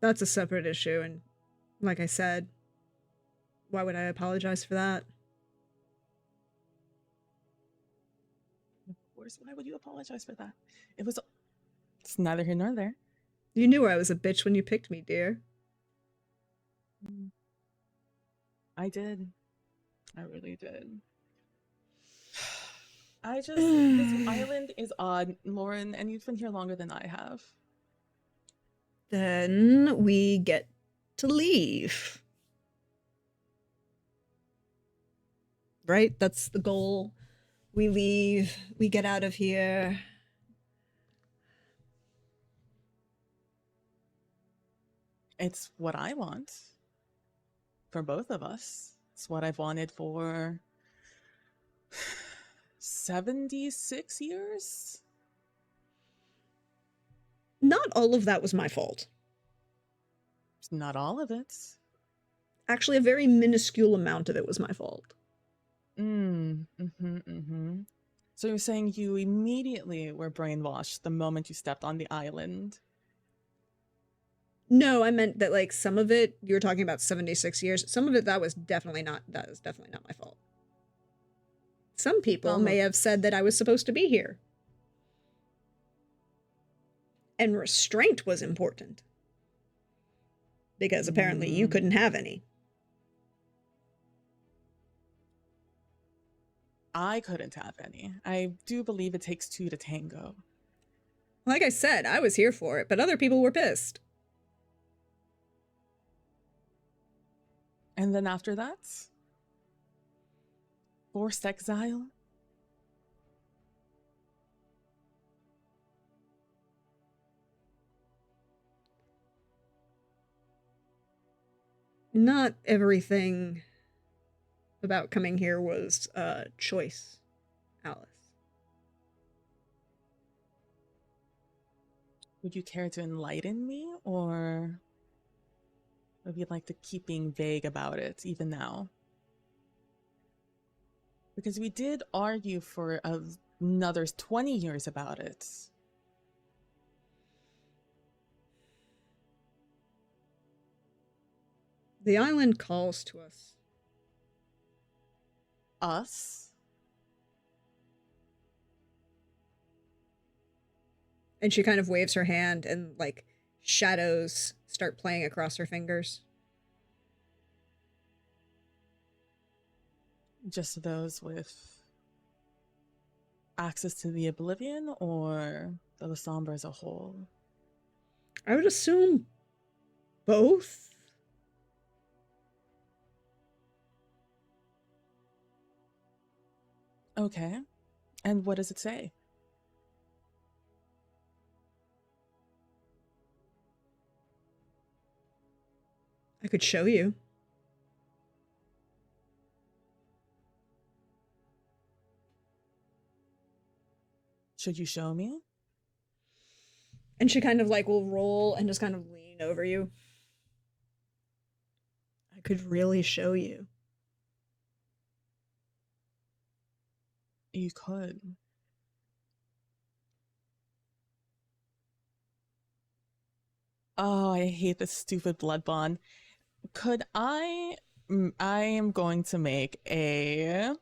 That's a separate issue, and like I said, why would I apologize for that? Of course, why would you apologize for that? It's neither here nor there. You knew I was a bitch when you picked me, dear. I did. I really did. This island is odd, Lauren, and you've been here longer than I have. Then we get to leave. Right? That's the goal. We leave, we get out of here. It's what I want. For both of us. It's what I've wanted for 76 years? Not all of that was my fault. Not all of it. Actually, a very minuscule amount of it was my fault. So you're saying you immediately were brainwashed the moment you stepped on the island? No, I meant that like some of it, you were talking about 76 years. Some of it that was definitely not my fault. Some people may have said that I was supposed to be here. And restraint was important. Because apparently you couldn't have any. I couldn't have any. I do believe it takes two to tango. Like I said, I was here for it, but other people were pissed. And then after that? Forced exile? Not everything about coming here was a choice, Alice. Would you care to enlighten me, or would you like to keep being vague about it, even now? Because we did argue for another 20 years about it. The island calls to us. Us? And she kind of waves her hand, and like shadows start playing across her fingers. Just those with access to the Oblivion, or the Lasombra as a whole? I would assume both. Okay. And what does it say? I could show you. Should you show me? And she kind of like will roll and just kind of lean over you. I could really show you. You could. Oh, I hate this stupid blood bond. Could I am going to make a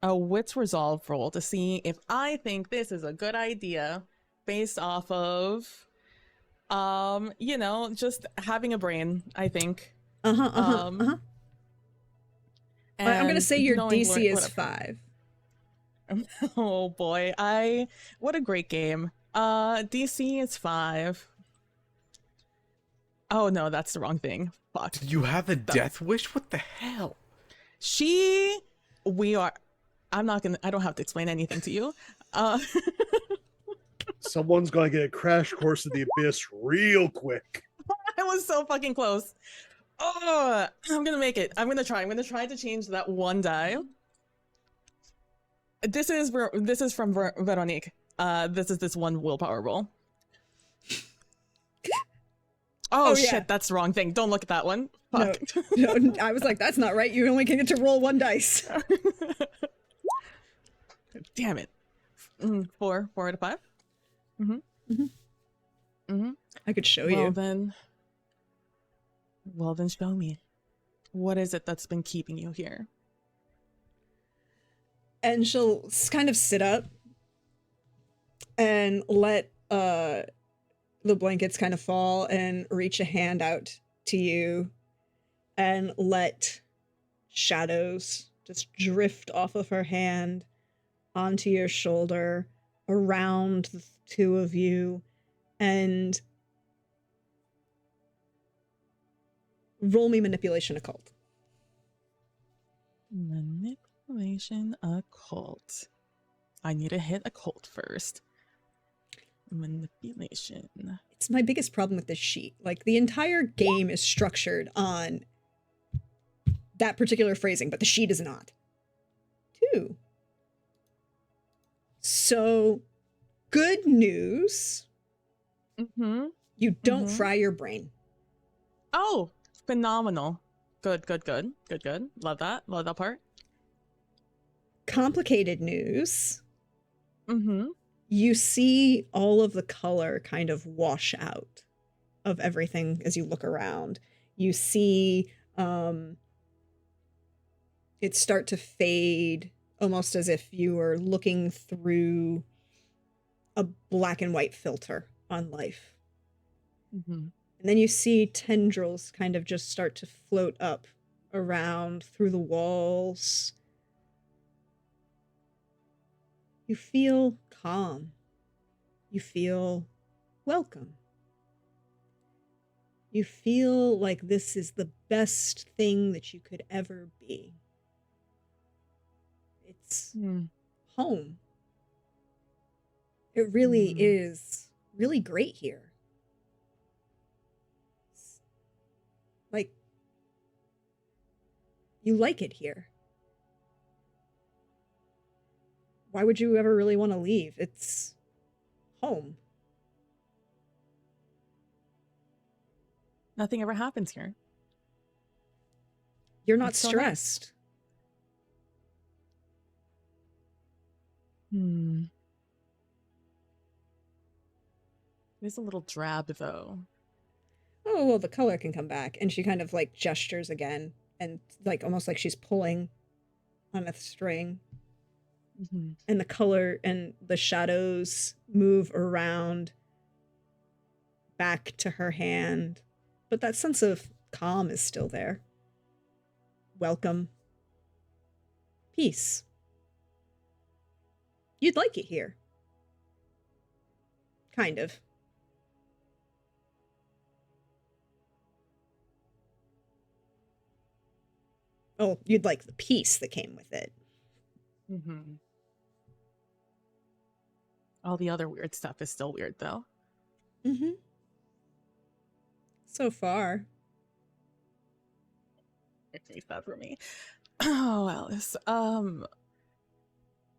wits resolve roll to see if I think this is a good idea based off of just having a brain, I think. I'm gonna say your DC is 5. Oh boy, what a great game. DC is 5. Oh no, that's the wrong thing. Fuck. Did you have the death wish? What the hell? I don't have to explain anything to you. Someone's gonna get a crash course in the abyss real quick. I was so fucking close. Oh, I'm gonna make it. I'm gonna try to change that one die. This is from Veronique. This is this one willpower roll. Oh yeah. shit, that's the wrong thing. Don't look at that one. Fuck. No, I was like, that's not right. You only can get to roll 1 dice. Damn it. 4 out of 5. I could show Well you. then show me. What is it that's been keeping you here? And she'll kind of sit up and let the blankets kind of fall and reach a hand out to you and let shadows just drift off of her hand onto your shoulder, around the two of you, and roll me manipulation occult. Manipulation occult. I need to hit occult first. Manipulation. It's my biggest problem with this sheet. Like, the entire game is structured on that particular phrasing, but the sheet is not. 2. So, good news. You don't fry your brain. Oh, phenomenal. Good. Love that part. Complicated news. You see all of the color kind of wash out of everything as you look around. You see it start to fade, almost as if you were looking through a black and white filter on life. And then you see tendrils kind of just start to float up around through the walls. You feel calm. You feel welcome. You feel like this is the best thing that you could ever be. It's home. It really is really great here. Like, you like it here. Why would you ever really want to leave? It's home. Nothing ever happens here. You're not That's so stressed. It's a little drab, though. Oh, well, the color can come back. And she kind of like gestures again and like almost like she's pulling on a string. Mm-hmm. and the color and the shadows move around back to her hand. But that sense of calm is still there. Welcome. Peace. You'd like it here. Kind of. Oh, you'd like the peace that came with it. Mm-hmm. All the other weird stuff is still weird, though. Mm-hmm. So far. It's bad for me. Oh, Alice.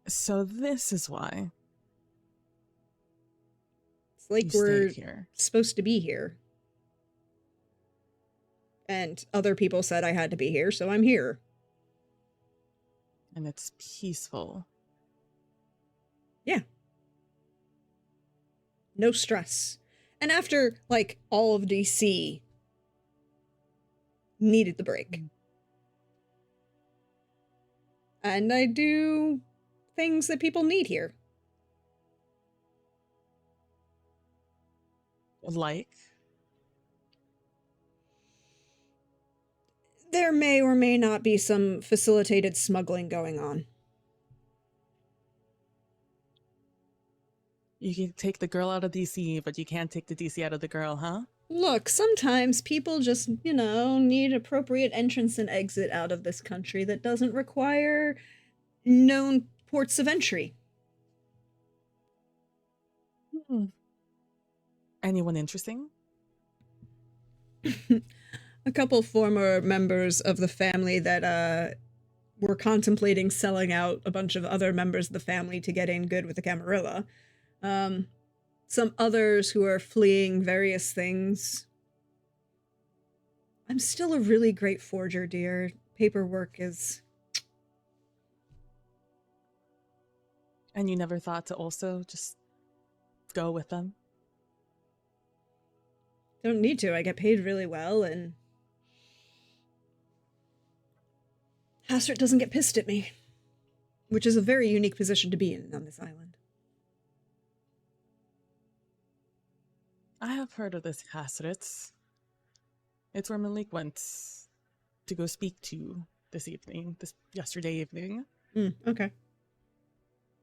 So this is why It's like you we're stayed here. supposed to be here. And other people said I had to be here, so I'm here. And it's peaceful. Yeah. No stress. And after, like, all of DC needed the break. And I do things that people need here. Like? There may or may not be some facilitated smuggling going on. You can take the girl out of DC, but you can't take the DC out of the girl, huh? Look, sometimes people just, need appropriate entrance and exit out of this country that doesn't require known ports of entry. Anyone interesting? A couple former members of the family that were contemplating selling out a bunch of other members of the family to get in good with the Camarilla. Some others who are fleeing various things. I'm still a really great forger, dear. Paperwork is... And you never thought to also just go with them? Don't need to. I get paid really well, and Hastert doesn't get pissed at me, which is a very unique position to be in on this island. I have heard of this Hastert. It's where Malik went to go speak to yesterday evening. Okay.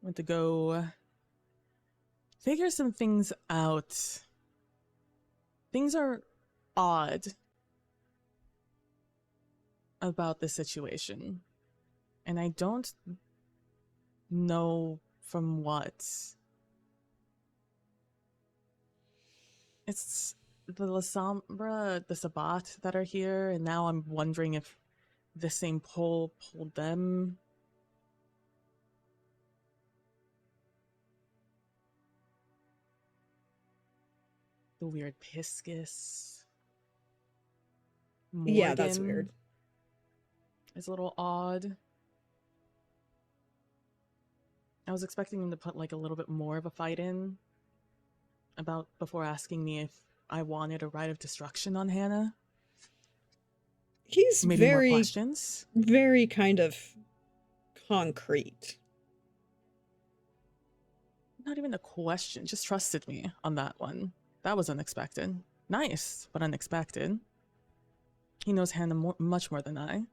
Went to go figure some things out. Things are odd about the situation. And I don't know from what. It's the Lasombra, the Sabat that are here, and now I'm wondering if the same pulled them. The weird Piscus. Morgan, Yeah, that's weird. It's a little odd. I was expecting him to put like a little bit more of a fight in before asking me if I wanted a rite of destruction on Hannah. He's Maybe more very, questions. very kind of concrete. Not even a question, just trusted me on that one. That was unexpected. Nice, but unexpected. He knows Hannah much more than I.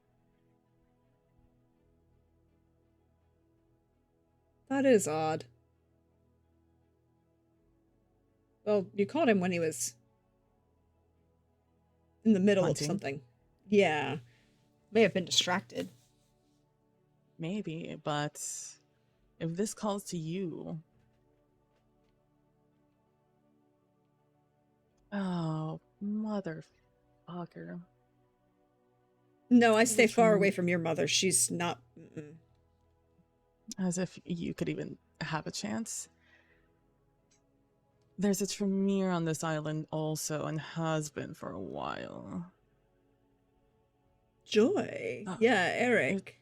That is odd. Well, you caught him when he was in the middle Hunting. of something. Yeah. May have been distracted. Maybe, but if this calls to you... Oh, motherfucker. No, I stay far away from your mother. She's not... As if you could even have a chance. There's a Tremere on this island also, and has been for a while. Joy. Yeah, Eric.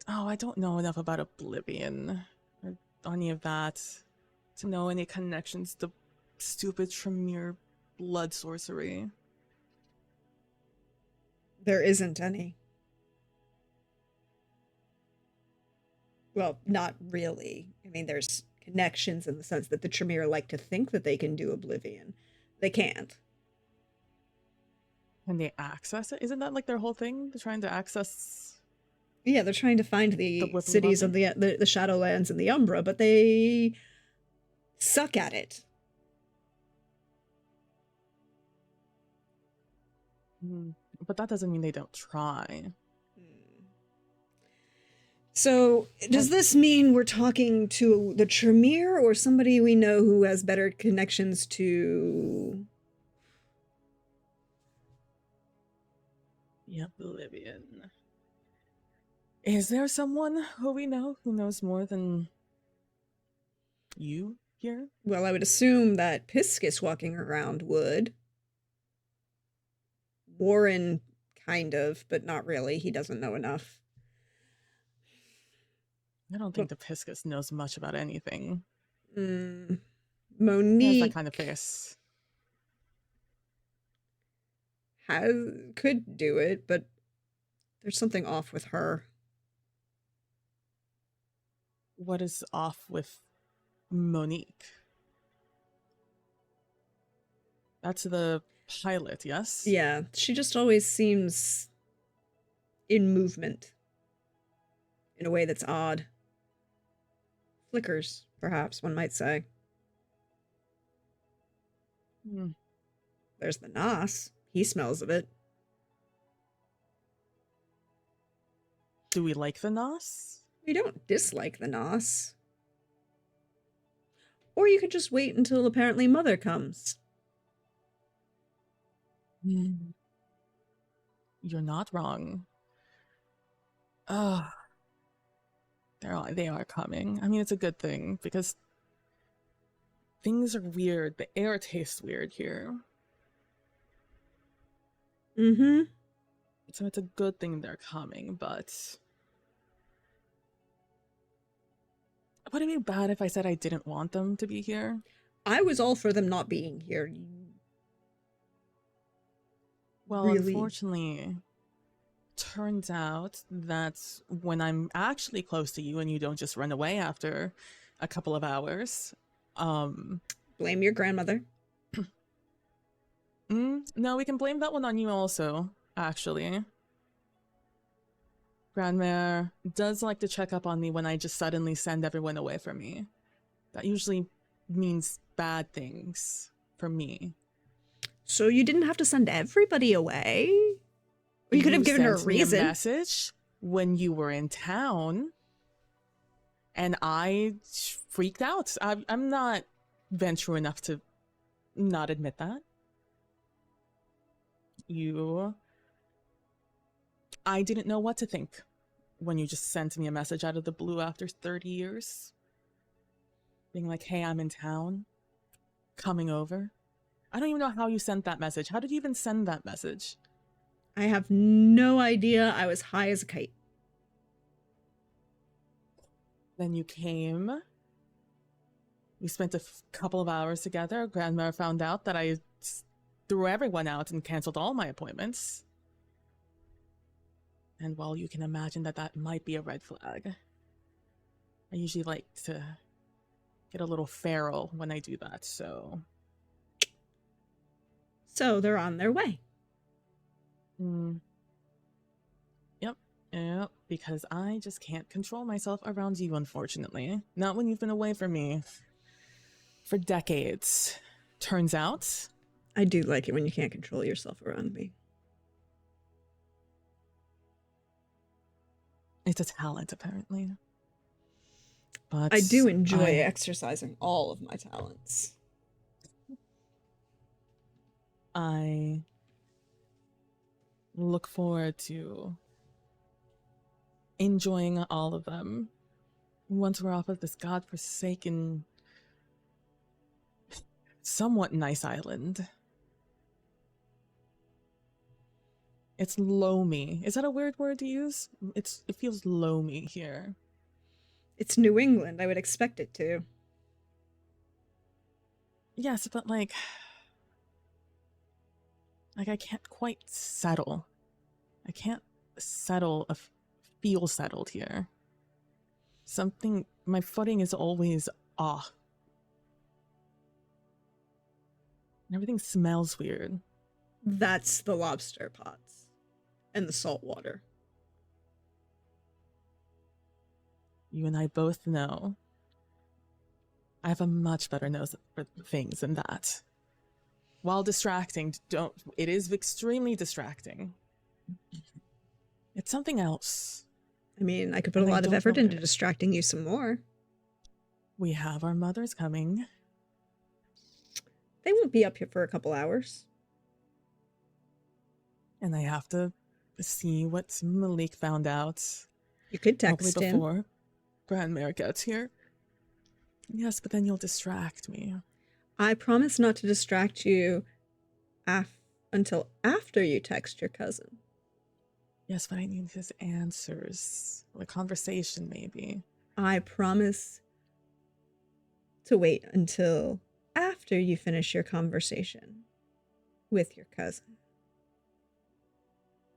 I don't know enough about Oblivion or any of that to know any connections to stupid Tremere blood sorcery. There isn't any. Well, not really. I mean, there's connections in the sense that the Tremere like to think that they can do Oblivion. They can't. Can they access it? Isn't that like their whole thing? They're trying to access Yeah, they're trying to find the the Wibbly cities of Wobbly? the Shadowlands and the Umbra, but they suck at it. But that doesn't mean they don't try. So, does this mean we're talking to the Tremere or somebody we know who has better connections to? Yep, Oblivion. Is there someone who we know who knows more than you here? Well, I would assume that Piscus walking around would. Warren, kind of, but not really. He doesn't know enough. I don't think the Piscus knows much about anything. Monique. He has that kind of face. Could do it, but there's something off with her. What is off with Monique? That's the pilot, yes? Yeah, she just always seems in movement in a way that's odd. Flickers, perhaps one might say. There's the Nos. He smells of it. Do we like the Nos? We don't dislike the Nos. Or you could just wait until apparently Mother comes. You're not wrong. They are coming. I mean, it's a good thing because things are weird. The air tastes weird here. Mm-hmm. So it's a good thing they're coming, but would it be bad if I said I didn't want them to be here? I was all for them not being here. Well, really? Unfortunately, turns out that when I'm actually close to you and you don't just run away after a couple of hours, blame your grandmother. No, we can blame that one on you also, actually. Grandmère does like to check up on me when I just suddenly send everyone away from me. That usually means bad things for me. So you didn't have to send everybody away? Or you could have given her a reason. Me a message when you were in town, and I freaked out. I'm not venture enough to not admit that. I didn't know what to think when you just sent me a message out of the blue after 30 years. Being like, hey, I'm in town. Coming over. I don't even know how you sent that message. How did you even send that message? I have no idea. I was high as a kite. Then you came. We spent a couple of hours together. Grandma found out that I threw everyone out and canceled all my appointments. And well, you can imagine that might be a red flag. I usually like to get a little feral when I do that, so... So they're on their way. Yep, because I just can't control myself around you, unfortunately. Not when you've been away from me for decades. Turns out... I do like it when you can't control yourself around me. It's a talent, apparently. But I do enjoy exercising all of my talents. I look forward to enjoying all of them once we're off of this godforsaken, somewhat nice island. It's loamy. Is that a weird word to use? It feels loamy here. It's New England. I would expect it to. Yes, but like I can't quite settle. I can't feel settled here. my footing is always off. Everything smells weird. That's the lobster pots and the salt water. You and I both know I have a much better nose for things than that. While distracting, it is extremely distracting. It's something else. I mean, I could put And a I lot of don't effort know into it. distracting you some more. We have our mothers coming. They won't be up here for a couple hours. And I have to see what Malik found out. You could Hopefully text him. before Grandmere gets here. Yes, but then you'll distract me. I promise not to distract you until after you text your cousin. Yes, but I need his answers. The conversation, maybe. I promise to wait until after you finish your conversation with your cousin.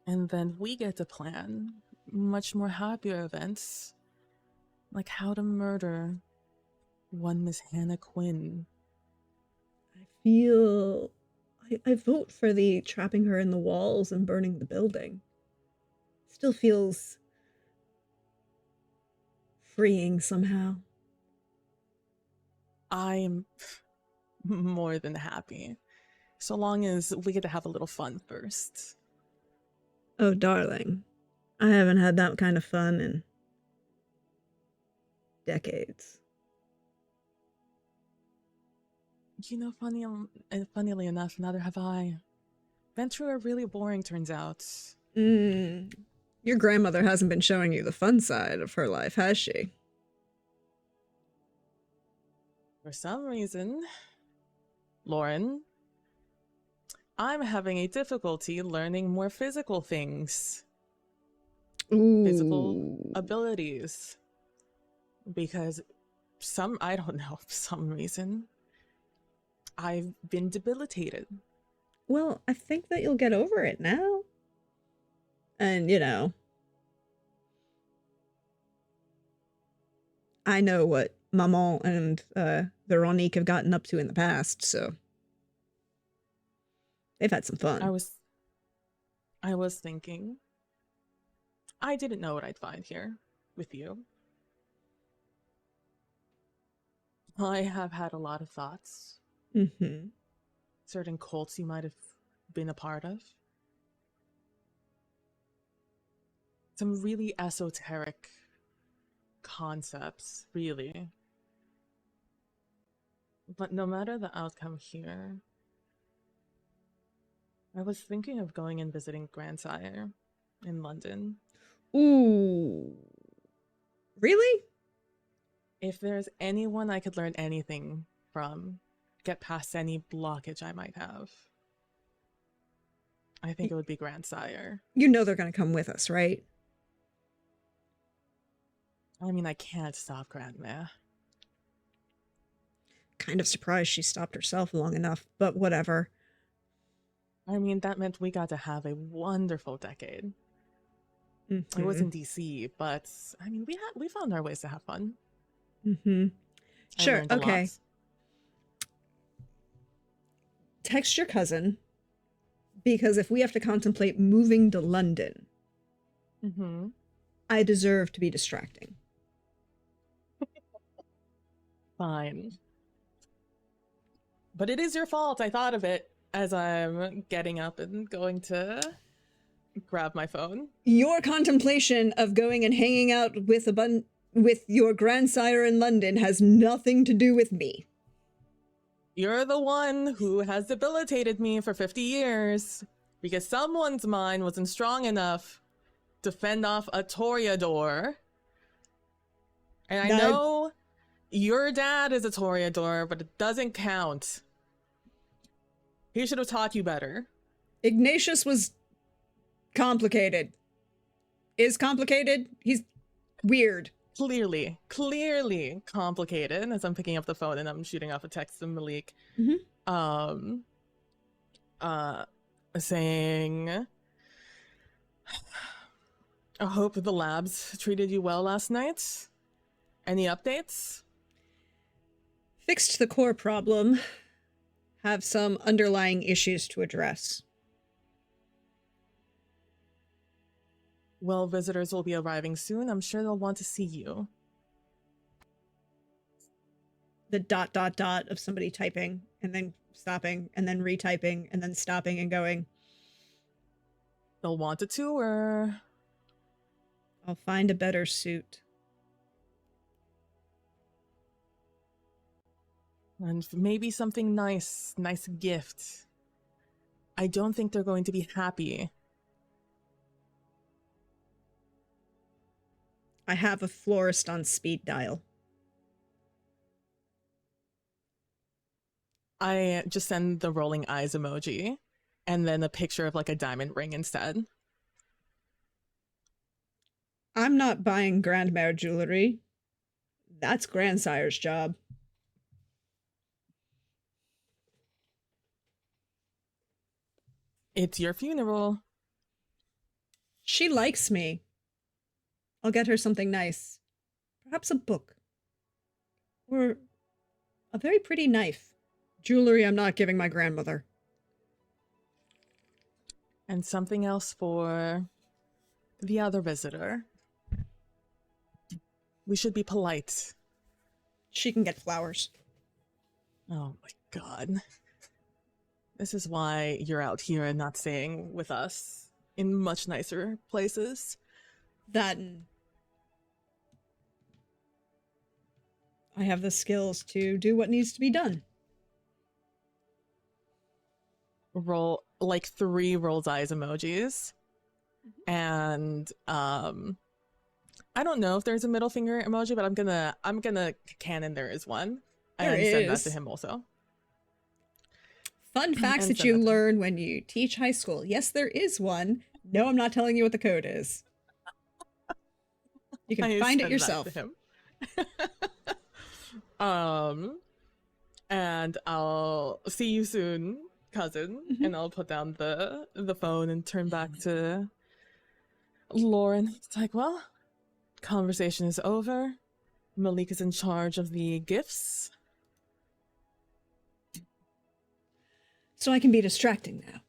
And then we get to plan much more happier events. Like how to murder one Miss Hannah Quinn. I vote for the trapping her in the walls and burning the building. Still feels freeing somehow. I'm more than happy. So long as we get to have a little fun first. Oh, darling. I haven't had that kind of fun in decades. You know, funnily enough, neither have I. Ventura really boring, turns out. Your grandmother hasn't been showing you the fun side of her life, has she? For some reason, Lauren, I'm having a difficulty learning more physical things. Ooh. Physical abilities. Because I don't know, for some reason, I've been debilitated. Well, I think that you'll get over it now. And, you know, I know what Maman and Veronique have gotten up to in the past, so they've had some fun. I was thinking, I didn't know what I'd find here with you. I have had a lot of thoughts. Mm-hmm. Certain cults you might have been a part of. Some really esoteric concepts, really. But no matter the outcome here, I was thinking of going and visiting Grandsire in London. Ooh. Really? If there's anyone I could learn anything from, get past any blockage I might have, I think it would be Grandsire. You know they're going to come with us, right? I mean, I can't stop Grandmere. Kind of surprised she stopped herself long enough, but whatever. I mean, that meant we got to have a wonderful decade. Mm-hmm. It was in DC, but I mean, we found our ways to have fun. Mm-hmm. Sure, okay. Lot. Text your cousin, because if we have to contemplate moving to London, I deserve to be distracting. Fine. But it is your fault. I thought of it as I'm getting up and going to grab my phone. Your contemplation of going and hanging out with your grandsire in London has nothing to do with me. You're the one who has debilitated me for 50 years because someone's mind wasn't strong enough to fend off a Toreador. And I know your dad is a Toreador, but it doesn't count. He should have taught you better. Ignatius was complicated. Is complicated? He's weird. Clearly complicated. As I'm picking up the phone and I'm shooting off a text to Malik. Saying, I hope the labs treated you well last night. Any updates? Fixed the core problem. Have some underlying issues to address. Well, visitors will be arriving soon. I'm sure they'll want to see you. The ... of somebody typing and then stopping and then retyping and then stopping and going, They'll want a tour. I'll find a better suit. And maybe something nice gift. I don't think they're going to be happy. I have a florist on speed dial. I just send the rolling eyes emoji and then a picture of like a diamond ring instead. I'm not buying grandmère jewelry. That's grandsire's job. It's your funeral. She likes me. I'll get her something nice. Perhaps a book. Or a very pretty knife. Jewelry I'm not giving my grandmother. And something else for the other visitor. We should be polite. She can get flowers. Oh my god. This is why you're out here and not staying with us in much nicer places. That and I have the skills to do what needs to be done. Roll like 3 rolls eyes emojis. And I don't know if there's a middle finger emoji, but I'm gonna canon there is one. There and send that is. to him also. Fun facts And that send you that to him. learn when you teach high school. Yes, there is one. No, I'm not telling you what the code is. You can I find it send that yourself. to him. And I'll see you soon, cousin. Mhm. And I'll put down the phone and turn back to Lauren. It's like, well, conversation is over. Malik is in charge of the gifts. So I can be distracting now.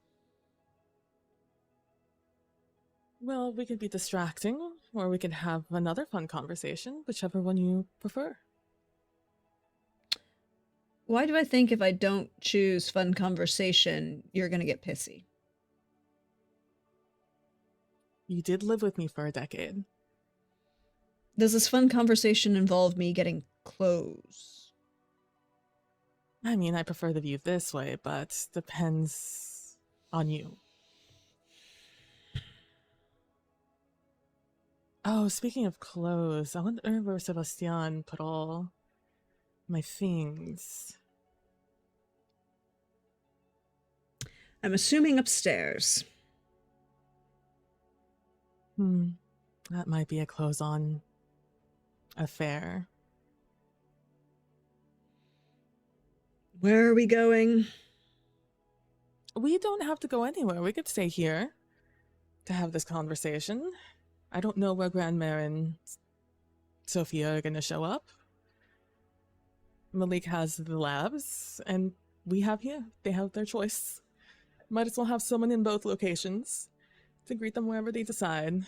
Well, we could be distracting, or we could have another fun conversation, whichever one you prefer. Why do I think if I don't choose fun conversation, you're going to get pissy? You did live with me for a decade. Does this fun conversation involve me getting clothes? I mean, I prefer the view this way, but depends on you. Oh, speaking of clothes, I wonder where Sebastian put all my things. I'm assuming upstairs. That might be a clothes-on affair. Where are we going? We don't have to go anywhere. We could stay here to have this conversation. I don't know where Grandmère and Sophia are going to show up. Malik has the labs, and we have here. They have their choice. Might as well have someone in both locations to greet them wherever they decide.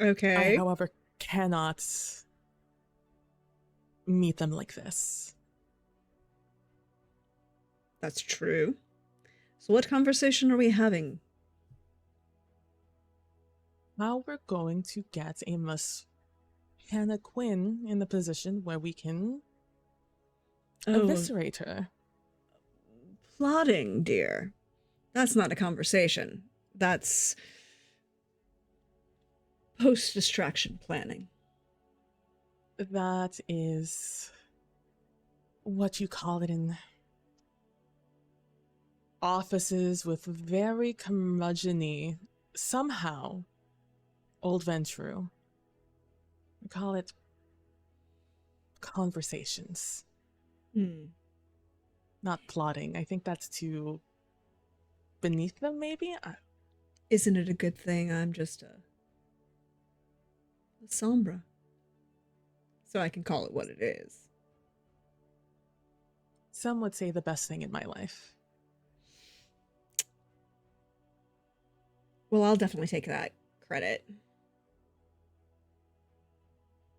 Okay. I, however, cannot meet them like this. That's true. So what conversation are we having? How we're going to get a Miss Hannah Quinn in the position where we can eviscerate her. Plotting, dear. That's not a conversation. That's post-distraction planning. That is what you call it in offices with very curmudgeon-y, somehow, old Ventru. We call it conversations. Not plotting. I think that's too beneath them, maybe? Isn't it a good thing I'm just a Sombra? so I can call it what it is. Some would say the best thing in my life. Well, I'll definitely take that credit.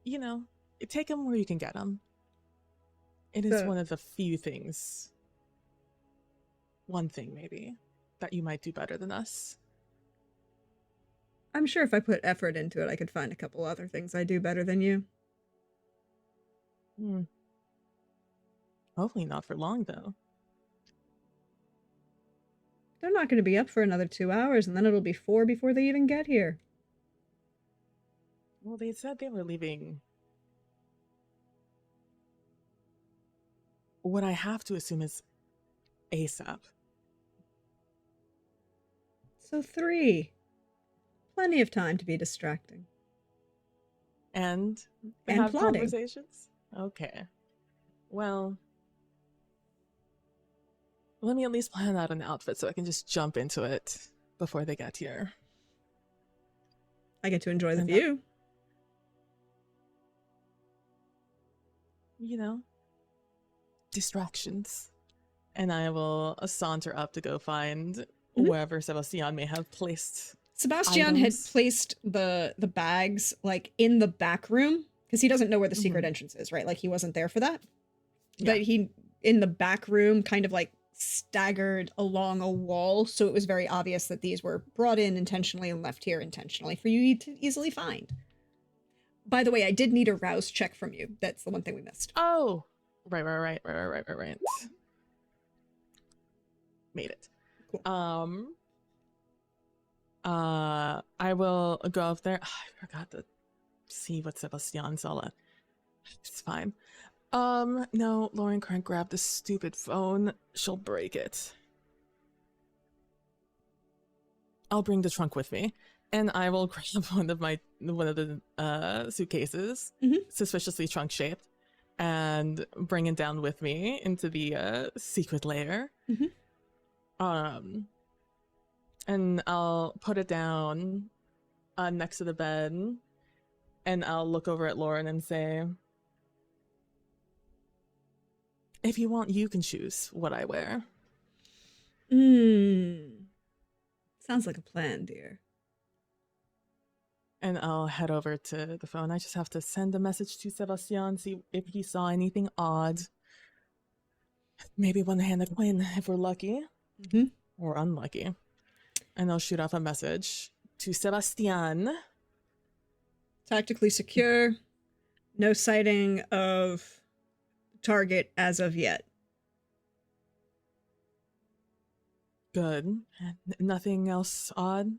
You know, take them where you can get them. It is one of the few things, one thing maybe, that you might do better than us. I'm sure if I put effort into it, I could find a couple other things I do better than you. Hopefully not for long, though. They're not going to be up for another 2 hours, and then it'll be 4 before they even get here. Well, they said they were leaving. What I have to assume is ASAP. So 3. Plenty of time to be distracting. And have plotting. Conversations? Okay. Well, let me at least plan out an outfit so I can just jump into it before they get here. I get to enjoy the view. You know, distractions. And I will saunter up to go find wherever Sebastian may have placed Sebastian had placed the bags like in the back room because he doesn't know where the secret entrance is, right? Like he wasn't there for that. Yeah. But he in the back room kind of like staggered along a wall, so it was very obvious that these were brought in intentionally and left here intentionally for you to easily find. By the way, I did need a rouse check from you. That's the one thing we missed. Oh, right. Made it. Cool. I will go up there. Oh, I forgot to see what Sebastian's all at. It's fine. No, Lauren can't grab the stupid phone. She'll break it. I'll bring the trunk with me, and I will grab one of the suitcases, suspiciously trunk shaped, and bring it down with me into the secret lair. And I'll put it down next to the bed, and I'll look over at Lauren and say, if you want, you can choose what I wear. Sounds like a plan, dear. And I'll head over to the phone. I just have to send a message to Sebastian, see if he saw anything odd. Maybe one hand of Quinn, if we're lucky. Or unlucky. And I'll shoot off a message to Sebastian. Tactically secure. No sighting of target as of yet. Good. Nothing else odd?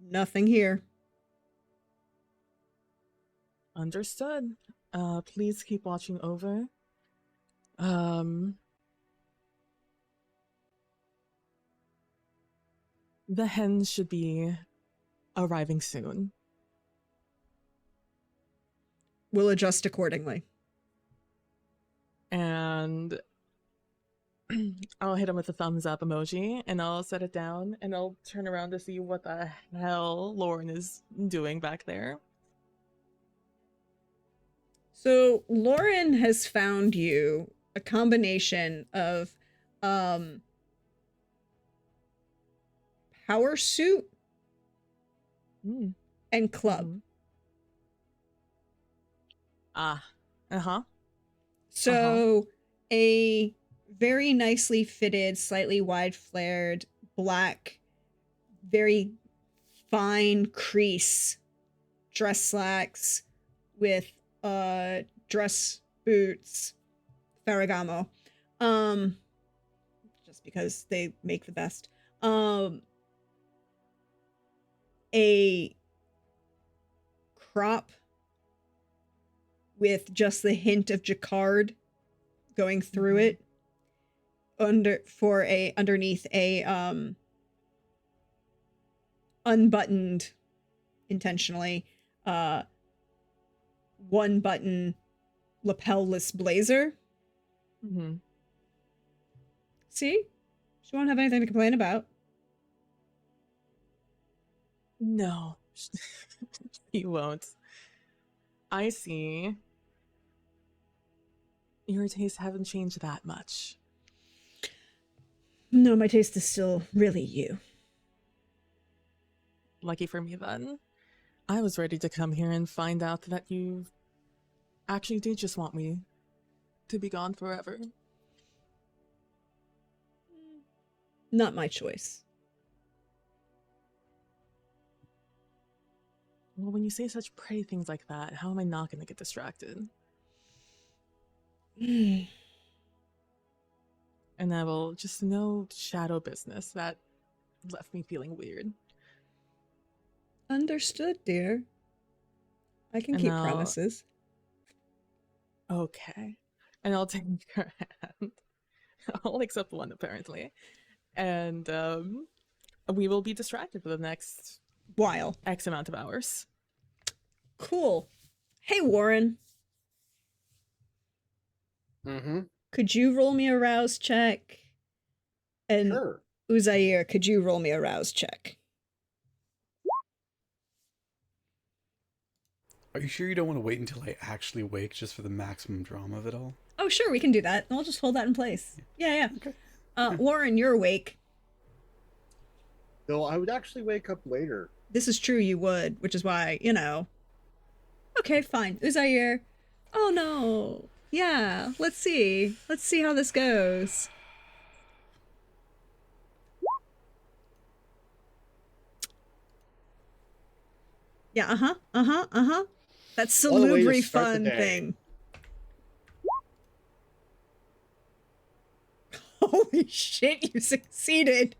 Nothing here. Understood. Please keep watching over. The hens should be arriving soon. We'll adjust accordingly. And I'll hit him with a thumbs up emoji, and I'll set it down, and I'll turn around to see what the hell Lauren is doing back there. So Lauren has found you a combination of power suit and club. So a very nicely fitted, slightly wide flared, black, very fine crease dress slacks with dress boots, Ferragamo. Just because they make the best. A crop with just the hint of jacquard going through it underneath a unbuttoned intentionally one button lapel-less blazer. See? She won't have anything to complain about. No, he won't. I see. Your tastes haven't changed that much. No, my taste is still really you. Lucky for me then. I was ready to come here and find out that you actually did just want me to be gone forever. Not my choice. Well, when you say such pretty things like that, how am I not going to get distracted? And I will just no shadow business that left me feeling weird. Understood, dear. I can And keep now- promises. Okay. And I'll take your hand. I'll accept one, apparently. And we will be distracted for the next While. X amount of hours. Cool. Hey, Warren. Mm-hmm. Could you roll me a rouse check? And Sure. Uzair, could you roll me a rouse check? Are you sure you don't want to wait until I actually wake just for the maximum drama of it all? Oh, sure, we can do that. I'll just hold that in place. Yeah. Okay. Warren, you're awake. Though I would actually wake up later. This is true, you would, which is why, Okay, fine. Uzair. Oh, no. Yeah, let's see. Let's see how this goes. Yeah, That's What a way to salubri start the fun day. thing. Holy shit, you succeeded.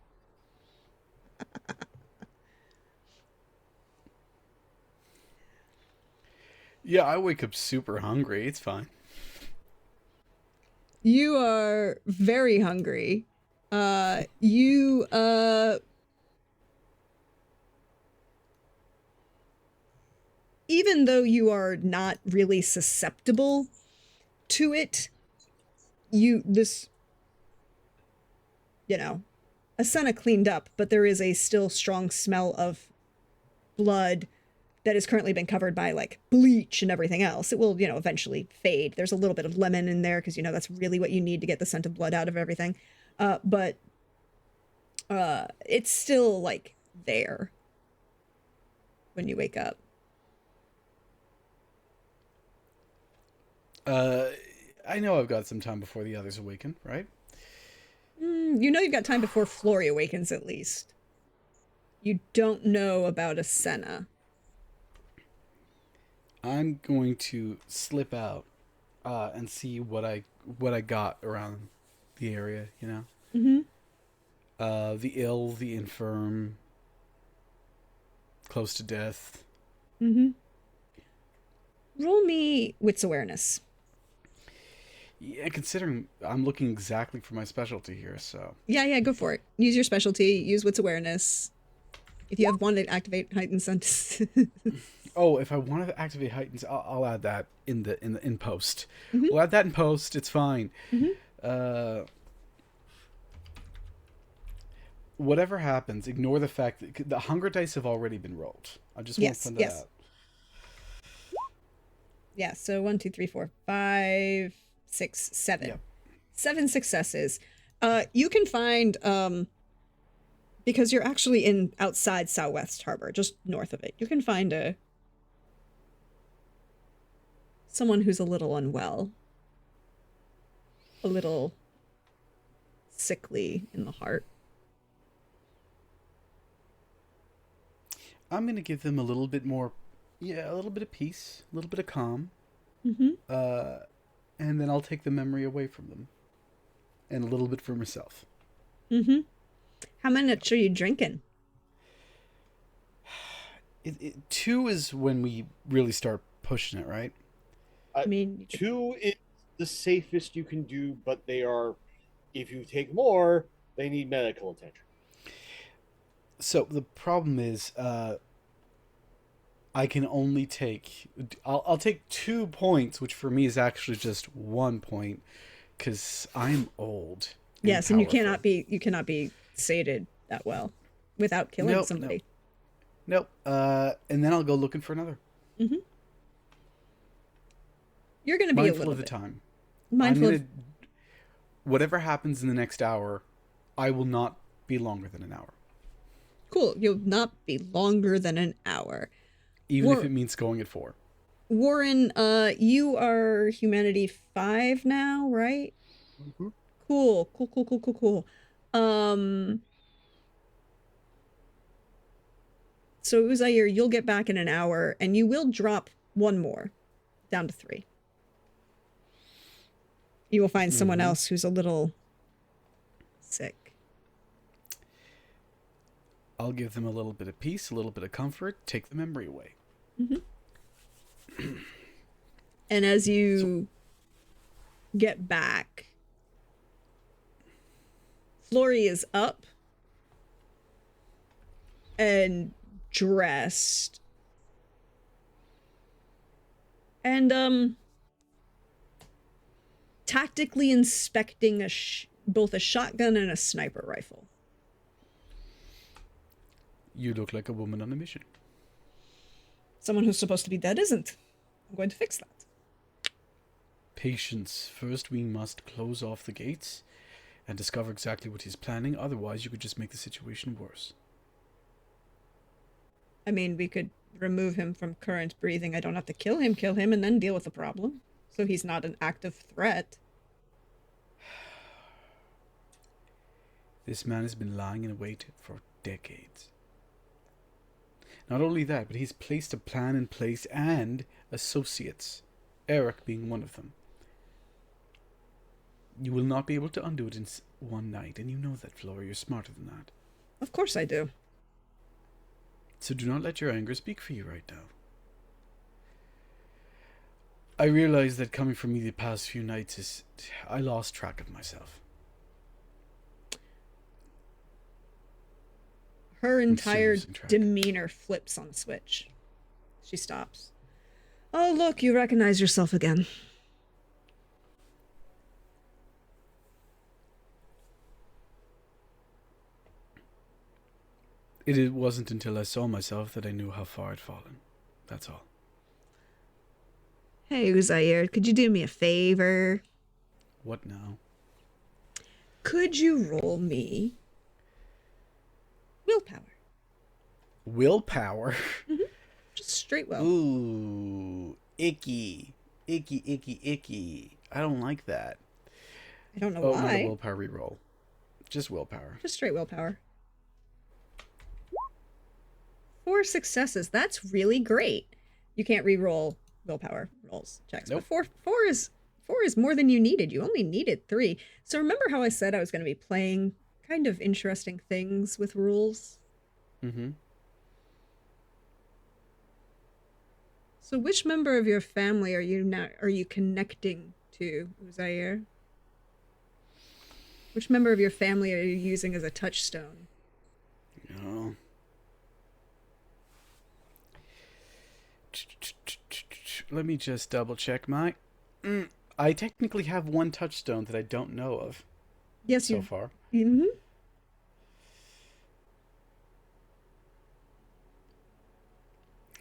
Yeah, I wake up super hungry. It's fine. You are very hungry. Even though you are not really susceptible to it, Asena cleaned up, but there is a still strong smell of blood that has currently been covered by like bleach and everything else. It will, eventually fade. There's a little bit of lemon in there because that's really what you need to get the scent of blood out of everything. But it's still like there when you wake up. I know I've got some time before the others awaken, right? You've got time before Flory awakens at least. You don't know about Asena. I'm going to slip out and see what I got around the area, Mm-hmm. The ill, the infirm, close to death. Mm-hmm. Roll me wits awareness. Yeah, considering I'm looking exactly for my specialty here, so... Yeah, go for it. Use your specialty, use wits awareness. If you have one to activate heightened sense. Oh, if I want to activate heightened, I'll add that in post. Mm-hmm. We'll add that in post. It's fine. Mm-hmm. Whatever happens, ignore the fact that the hunger dice have already been rolled. I just want to send that out. Yeah, so 1, 2, 3, 4, 5, 6, 7. Yep. 7 successes. You can find, because you're actually in outside Southwest Harbor, just north of it, you can find someone who's a little unwell. A little sickly in the heart. I'm going to give them a little bit more, a little bit of peace, a little bit of calm. Mm-hmm. And then I'll take the memory away from them. And a little bit for myself. Mm-hmm. How much are you drinking? 2 is when we really start pushing it, right? I mean... 2 is the safest you can do, but they are, if you take more, they need medical attention. So the problem is, I can only take... I'll take 2 points, which for me is actually just 1 point, because I'm old. Yes, and you powerful. cannot be sated that well without killing somebody. Nope. And then I'll go looking for another. Mm-hmm. You're going to be Mindful a little of the bit time. mindful of... Whatever happens in the next hour, I will not be longer than an hour. Cool. You'll not be longer than an hour. Even if it means going at 4. Warren, you are humanity 5 now, right? Mm-hmm. Cool. So Uzair, you'll get back in an hour, and you will drop 1 more, down to 3. You will find someone else who's a little sick. I'll give them a little bit of peace, a little bit of comfort, take the memory away. And as you get back, Flory is up and dressed. And, tactically inspecting both a shotgun and a sniper rifle. You look like a woman on a mission. Someone who's supposed to be dead isn't. I'm going to fix that. Patience. First, we must close off the gates and discover exactly what he's planning. Otherwise, you could just make the situation worse. I mean, we could remove him from current breathing. I don't have to kill him, and then deal with the problem. So he's not an active threat. This man has been lying in wait for decades. Not only that, but he's placed a plan in place and associates, Eric being one of them. You will not be able to undo it in one night, and you know that, Flora. You're smarter than that. Of course I do. So do not let your anger speak for you right now. I realize that coming from me the past few nights I lost track of myself. Her entire seriously track. demeanor flips on a switch. She stops. Oh, look, you recognize yourself again. It wasn't until I saw myself that I knew how far I'd fallen. That's all. Hey, Uzair, could you do me a favor? What now? Could you roll me willpower? Willpower? Just straight will. Ooh, icky. Icky. I don't like that. I don't know Not a why. willpower reroll. Just willpower. Just straight willpower. 4 successes. That's really great. You can't re-roll willpower rolls checks. Nope. But four is more than you needed. You only needed 3. So remember how I said I was going to be playing kind of interesting things with rules? Mm-hmm. So which member of your family are you connecting to, Uzair? Which member of your family are you using as a touchstone? Oh. Let me just double check my... I technically have 1 touchstone that I don't know of. Yes, so far. Mm-hmm.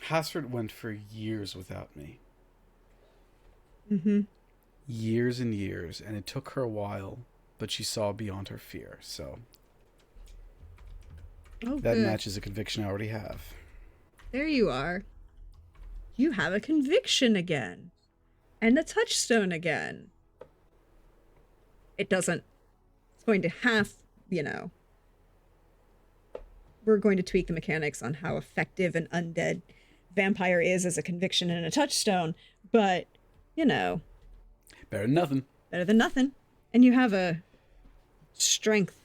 Hasford went for years without me. Mm-hmm. Years and years, and it took her a while, but she saw beyond her fear, so... Oh, that good. matches a conviction I already have. There you are. You have a conviction again. And a touchstone again. It doesn't... It's going to have, we're going to tweak the mechanics on how effective an undead vampire is as a conviction and a touchstone. But, Better than nothing. better than nothing. And you have a strength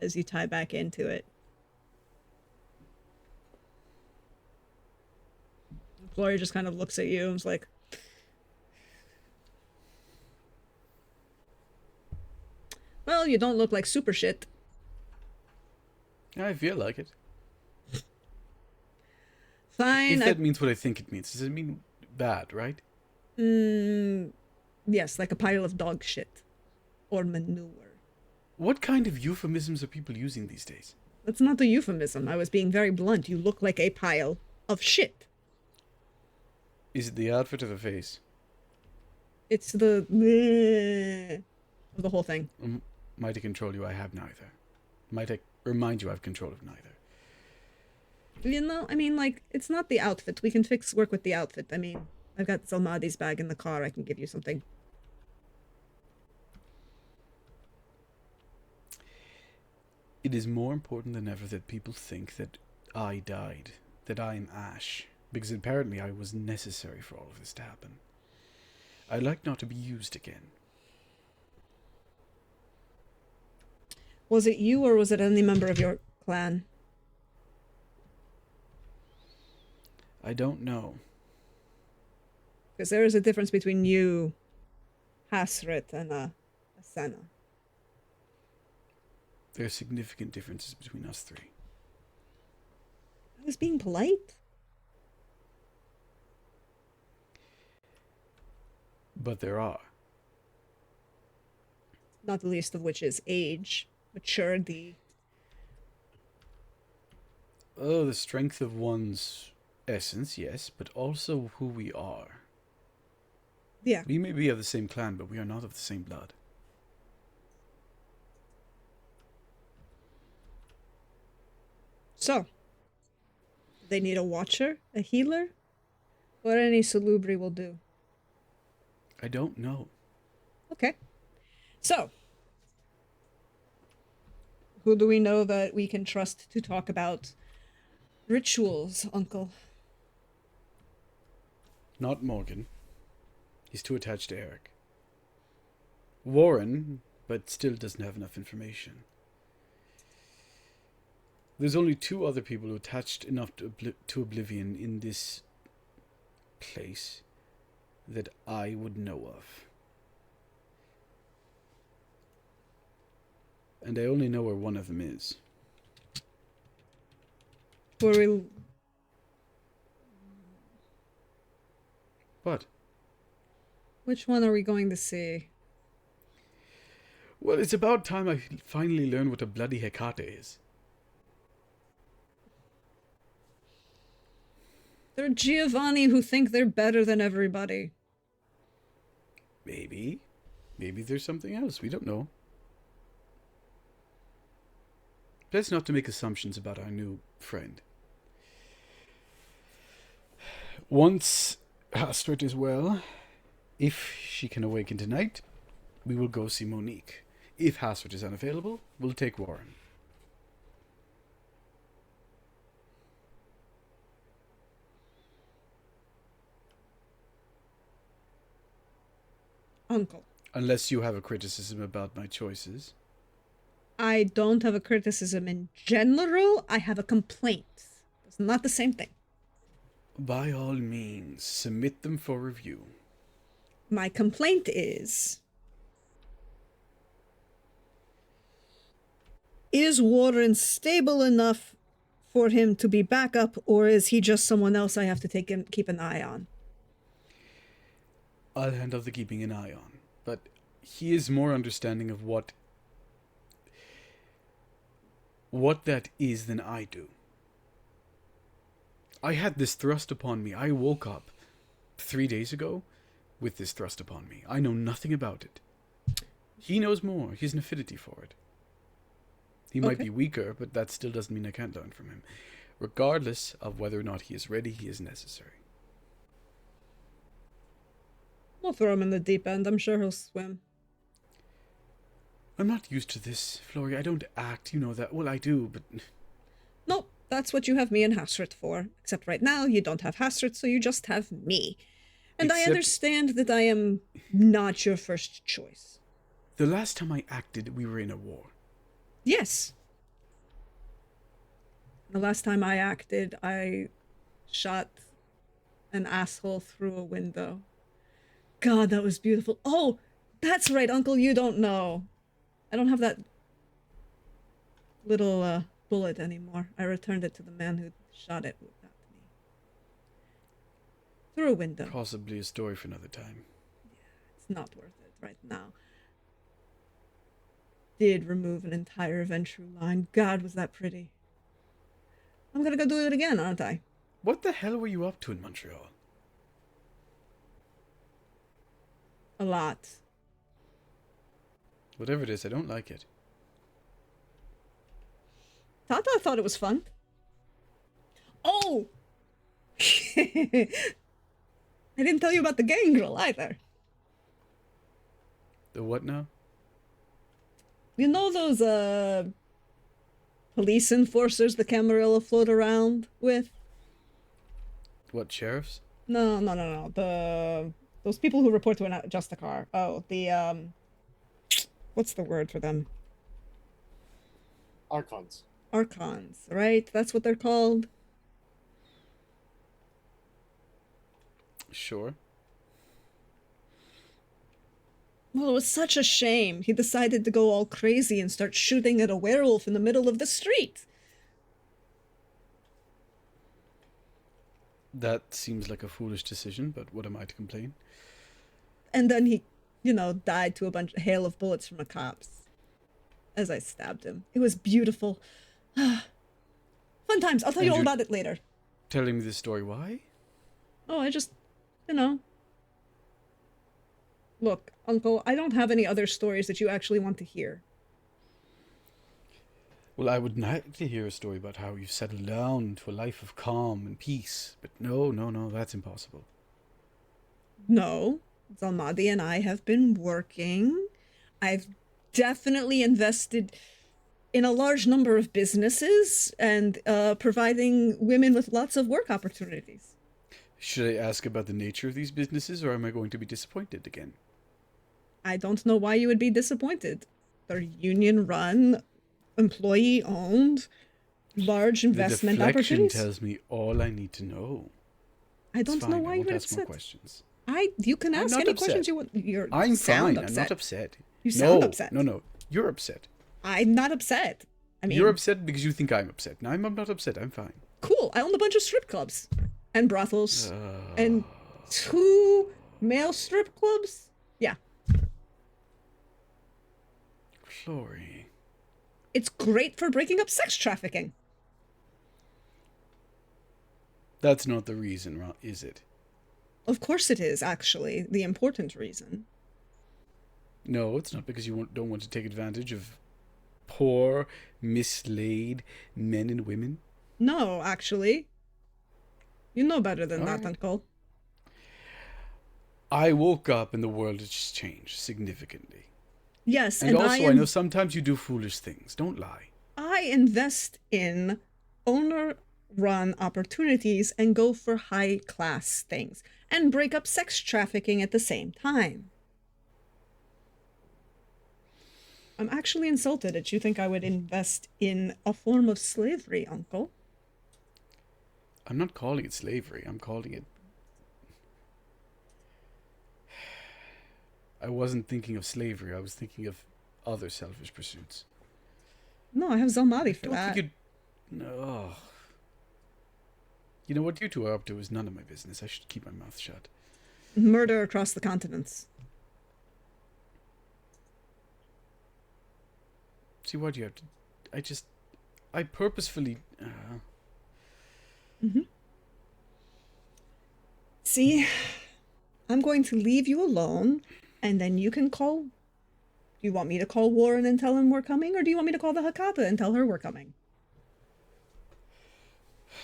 as you tie back into it. Gloria just kind of looks at you and is like, well, you don't look like super shit. I feel like it. Fine. If that means what I think it means. Does it mean bad, right? Yes, like a pile of dog shit. Or manure. What kind of euphemisms are people using these days? That's not a euphemism. I was being very blunt. You look like a pile of shit. Is it the outfit or the face? It's the of the whole thing. Might I control you? I have neither. Might I remind you I have control of neither? You know, I mean, like, it's not the outfit. We can work with the outfit. I mean, I've got Salmadi's bag in the car. I can give you something. It is more important than ever that people think that I died, that I am Ash, because apparently I was necessary for all of this to happen. I'd like not to be used again. Was it you or was it any member of your clan? I don't know. Because there is a difference between you, Hasret, and Asana. There are significant differences between us three. I was being polite. But there are. Not the least of which is age, maturity. Oh, the strength of one's essence, yes, but also who we are. Yeah. We may be of the same clan, but we are not of the same blood. So, they need a watcher, a healer, or any salubri will do. I don't know. Okay. So, who do we know that we can trust to talk about rituals, Uncle? Not Morgan. He's too attached to Eric. Warren, but still doesn't have enough information. There's only two other people who attached enough to oblivion in this place that I would know of. And I only know where one of them is. Who are we... What? Which one are we going to see? Well, it's about time I finally learn what a bloody Hecate is. They're Giovanni who think they're better than everybody. Maybe. Maybe there's something else. We don't know. Best not to make assumptions about our new friend. Once Astrid is well, if she can awaken tonight, we will go see Monique. If Hasford is unavailable, we'll take Warren. Uncle. Unless you have a criticism about my choices. I don't have a criticism in general. I have a complaint. It's not the same thing. By all means, submit them for review. My complaint is Warren stable enough for him to be backup, or is he just someone else I have to keep an eye on? I'll handle the keeping an eye on, but he is more understanding of what that is than I do. I had this thrust upon me. I woke up 3 days ago with this thrust upon me. I know nothing about it. He knows more. He has an affinity for it. He might be weaker, but that still doesn't mean I can't learn from him. Regardless of whether or not he is ready, he is necessary. We'll throw him in the deep end. I'm sure he'll swim. I'm not used to this, Flory. I don't act, you know that. Well, I do, but... Nope, that's what you have me and Hasrit for. Except right now, you don't have Hasrit, so you just have me. And I understand that I am not your first choice. The last time I acted, we were in a war. Yes. The last time I acted, I shot an asshole through a window. God, that was beautiful. Oh, that's right, Uncle, you don't know. I don't have that little bullet anymore. I returned it to the man who shot it at me. Through a window. Possibly a story for another time. Yeah, it's not worth it right now. Did remove an entire Ventru line. God, was that pretty. I'm gonna go do it again, aren't I? What the hell were you up to in Montreal? A lot. Whatever it is, I don't like it. Tata thought it was fun. Oh! I didn't tell you about the gangrel either. The what now? You know those, police enforcers the Camarilla float around with? What, sheriffs? No. Those people who report to an Justicar. Oh, what's the word for them? Archons. Archons, right? That's what they're called. Sure. Well, it was such a shame. He decided to go all crazy and start shooting at a werewolf in the middle of the street. That seems like a foolish decision, but what am I to complain? And then he, died to a hail of bullets from the cops. As I stabbed him. It was beautiful. Fun times. I'll tell you all about it later. Telling me this story, why? Oh, I just, Look, Uncle, I don't have any other stories that you actually want to hear. Well, I would like to hear a story about how you settled down to a life of calm and peace, but no, that's impossible. No, Zalmadi and I have been working. I've definitely invested in a large number of businesses and providing women with lots of work opportunities. Should I ask about the nature of these businesses, or am I going to be disappointed again? I don't know why you would be disappointed. They're union-run, employee-owned, large investment the deflection opportunities. tells me all I need to know. I don't know why you would ask more upset. questions. You can ask any questions you want. I'm sound fine. upset. I'm not upset. You sound upset. No. You're upset. I'm not upset. I mean, You're upset because you think I'm upset. No, I'm not upset. I'm fine. Cool. I own a bunch of strip clubs and brothels and 2 male strip clubs. Yeah. Flory. It's great for breaking up sex trafficking. That's not the reason, is it? Of course it is, actually, the important reason. No, it's not, because you don't want to take advantage of poor, mislaid men and women. No, actually. You know better than that, right. Uncle. I woke up and the world has just changed significantly. Yes, and also I know sometimes you do foolish things. Don't lie. I invest in owner-run opportunities and go for high-class things and break up sex trafficking at the same time. I'm actually insulted that you think I would invest in a form of slavery, Uncle. I'm not calling it slavery. I'm calling it... I wasn't thinking of slavery. I was thinking of other selfish pursuits. No, I have Zalmadi for Don't that. think you'd... No. You know what you two are up to is none of my business. I should keep my mouth shut. Murder across the continents. See, why do you have to... I purposefully... See, I'm going to leave you alone, and then you can call... Do you want me to call Warren and tell him we're coming, or do you want me to call the Hakata and tell her we're coming?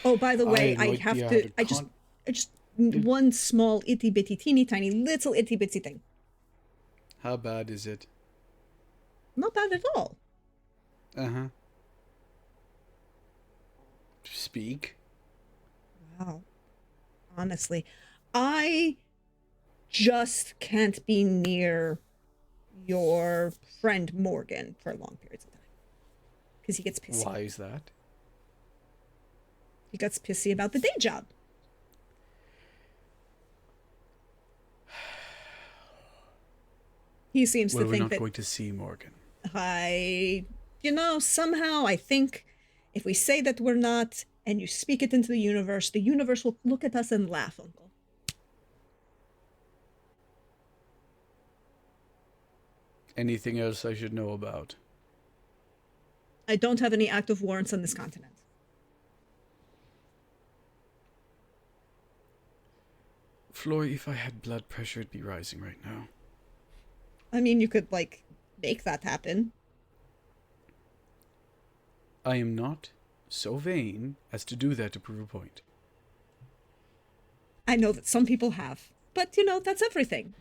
Oh, by the way, I have to... I just one small itty bitty teeny tiny little itty bitsy thing. How bad is it? Not bad at all. Uh-huh. Speak. Wow. Honestly, I just can't be near your friend Morgan for long periods of time. Because he gets pissy. Why is that? He gets pissy about the day job. He seems to think that... we're not going to see Morgan. Somehow I think if we say that we're not, and you speak it into the universe will look at us and laugh, Uncle. Anything else I should know about? I don't have any active warrants on this continent. Flory, if I had blood pressure, it'd be rising right now. I mean, you could, like, make that happen. I am not so vain as to do that to prove a point. I know that some people have. But, that's everything,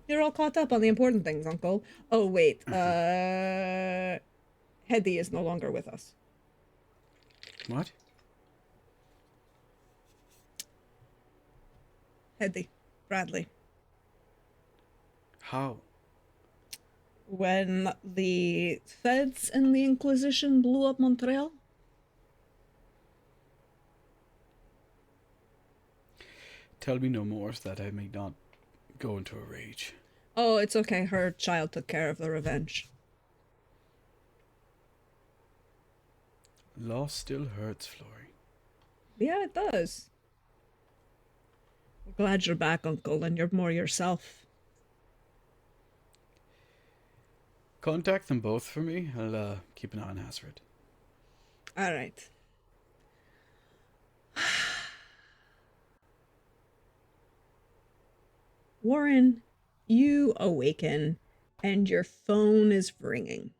You're all caught up on the important things, Uncle. Oh, wait. Hedy is no longer with us. What? Hedy. Bradley. How? When the feds and the Inquisition blew up Montreal? Tell me no more, so that I may not go into a rage. Oh, it's okay. Her child took care of the revenge. Loss still hurts, Flory. Yeah, it does. We're glad you're back, Uncle, and you're more yourself. Contact them both for me. I'll keep an eye on Hasrid. All right. Warren, you awaken, and your phone is ringing.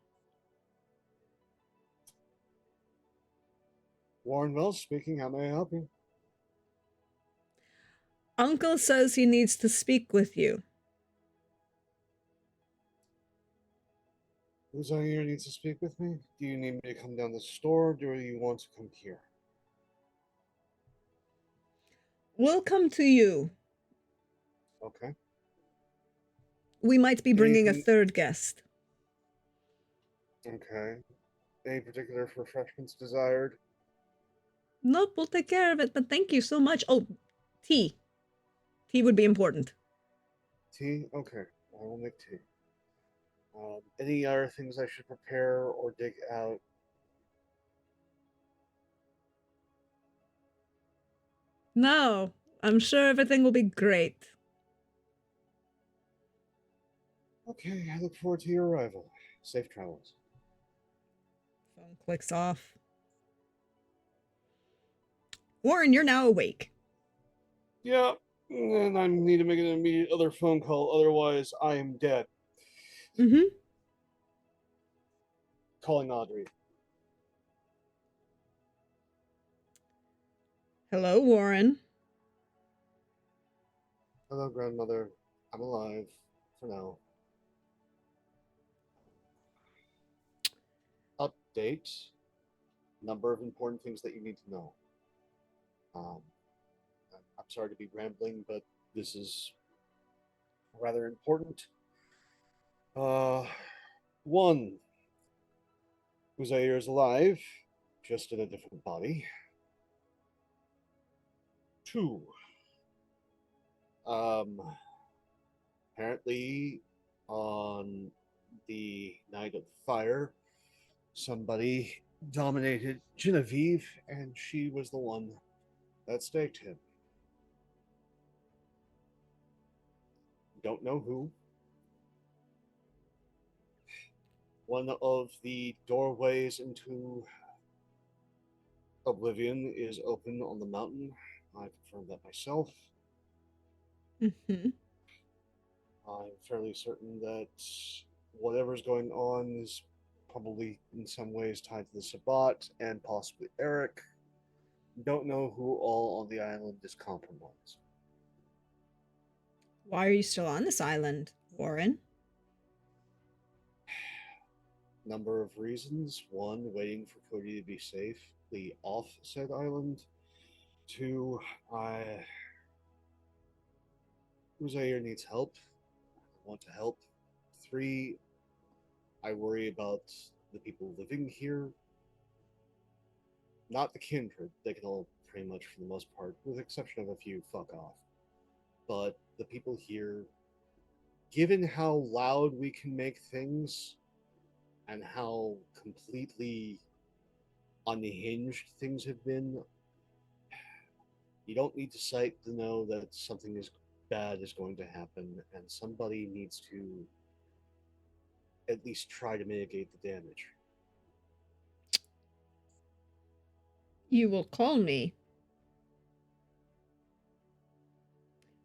Warren Wells speaking. How may I help you? Uncle says he needs to speak with you. Uzair needs to speak with me. Do you need me to come down the store, or do you want to come here? We'll come to you. Okay. We might be bringing a Anything- third guest. Okay. Any particular refreshments desired? Nope, we'll take care of it, but thank you so much. Oh, tea. Tea would be important. Tea? Okay. I will make tea. Any other things I should prepare or dig out? No, I'm sure everything will be great. Okay, I look forward to your arrival. Safe travels. Phone clicks off. Warren, you're now awake. Yeah, and I need to make an immediate other phone call, otherwise I am dead. Mm-hmm. Calling Audrey. Hello, Warren. Hello, grandmother. I'm alive for now. Update. Number of important things that you need to know. I'm sorry to be rambling, but this is rather important. One, Uzair is alive, just in a different body. Two, apparently on the night of the fire, somebody dominated Genevieve, and she was the one that staked him. Don't know who. One of the doorways into Oblivion is open on the mountain. I confirmed that myself. Mm-hmm. I'm fairly certain that whatever's going on is probably in some ways tied to the Sabbat and possibly Eric. Don't know who all on the island is compromised. Why are you still on this island, Warren? Number of reasons. One, waiting for Cody to be safely off said island. Two, Uzair needs help. I want to help. Three, I worry about the people living here. Not the kindred. They can all pretty much, for the most part, with the exception of a few, fuck off. But the people here, given how loud we can make things and how completely unhinged things have been, you don't need to sight to know that something is bad is going to happen, and somebody needs to at least try to mitigate the damage. You will call me.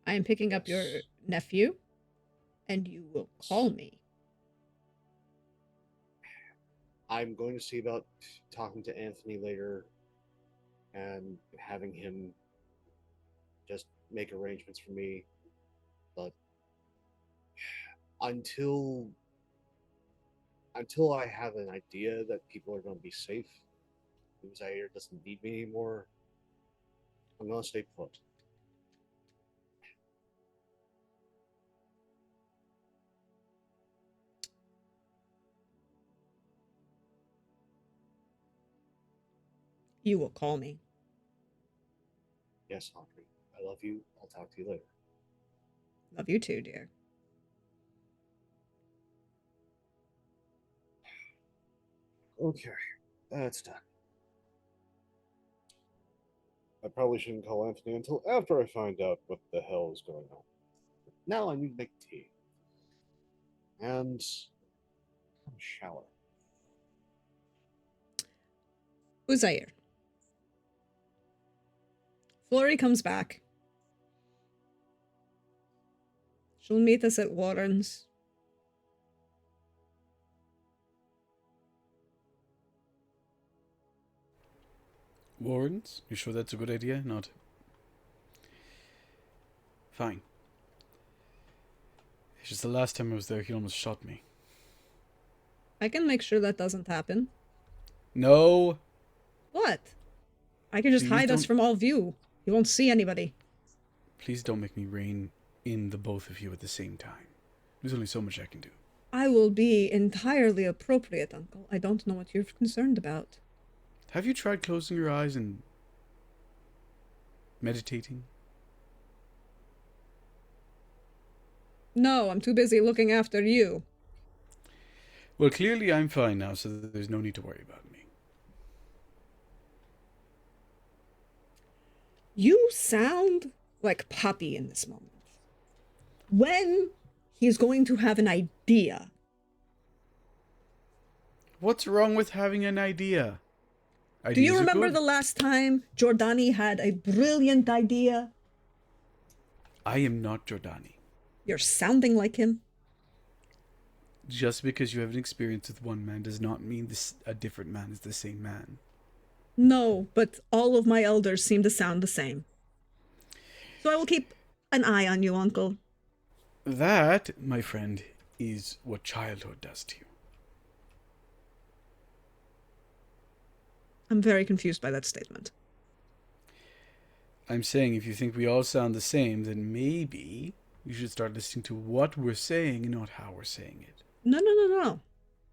I am picking up your Yes. nephew. And you will call me. I'm going to see about talking to Anthony later and having him just make arrangements for me. But until I have an idea that people are going to be safe, Zaire doesn't need me anymore, I'm going to stay put. You will call me. Yes, Audrey. I love you. I'll talk to you later. Love you too, dear. Okay, that's done. I probably shouldn't call Anthony until after I find out what the hell is going on. Now I need to make tea. And have a shower. Uzair. Florrie comes back. She'll meet us at Warren's. Warrens? You sure that's a good idea? Not. Fine. It's just the last time I was there, he almost shot me. I can make sure that doesn't happen. No! What? I can just Please hide us don't- from all view. You won't see anybody. Please don't make me rein in the both of you at the same time. There's only so much I can do. I will be entirely appropriate, Uncle. I don't know what you're concerned about. Have you tried closing your eyes and meditating? No, I'm too busy looking after you. Well, clearly I'm fine now, so there's no need to worry about me. You sound like Poppy in this moment. When he's going to have an idea. What's wrong with having an idea? Do you Ideas are remember good. the last time Giordani had a brilliant idea? I am not Giordani. You're sounding like him. Just because you have an experience with one man does not mean a different man is the same man. No, but all of my elders seem to sound the same. So I will keep an eye on you, Uncle. That, my friend, is what childhood does to you. I'm very confused by that statement. I'm saying if you think we all sound the same, then maybe you should start listening to what we're saying and not how we're saying it. No.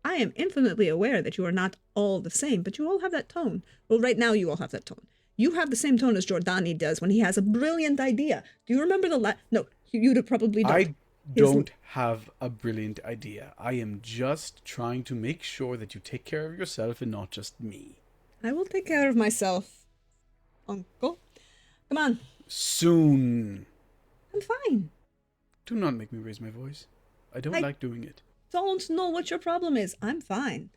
I am infinitely aware that you are not all the same, but you all have that tone. Well, right now you all have that tone. You have the same tone as Giordani does when he has a brilliant idea. Do you remember No, you probably don't. I don't have a brilliant idea. I am just trying to make sure that you take care of yourself and not just me. I will take care of myself, Uncle. Come on. Soon. I'm fine. Do not make me raise my voice. I don't like doing it. Don't know what your problem is. I'm fine.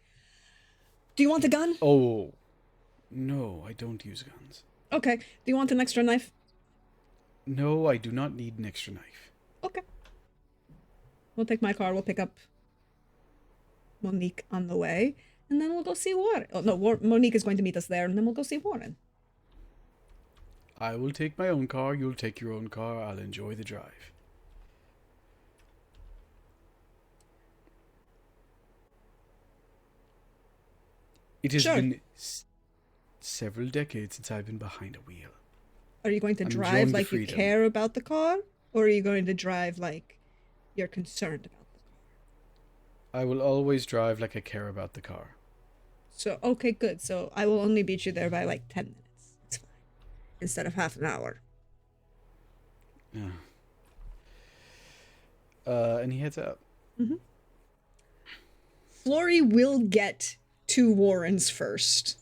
Do you want a gun? Oh, no, I don't use guns. Okay. Do you want an extra knife? No, I do not need an extra knife. Okay. We'll take my car. We'll pick up Monique on the way. And then we'll go see Warren. Oh, no, Monique is going to meet us there. And then we'll go see Warren. I will take my own car. You'll take your own car. I'll enjoy the drive. It has been several decades since I've been behind a wheel. Are you going to drive like you care about the car? Or are you going to drive like you're concerned about the car? I will always drive like I care about the car. So, okay, good. So I will only beat you there by like 10 minutes. It's fine. Instead of half an hour. Yeah. And he heads out. Mm-hmm. Florrie will get to Warren's first.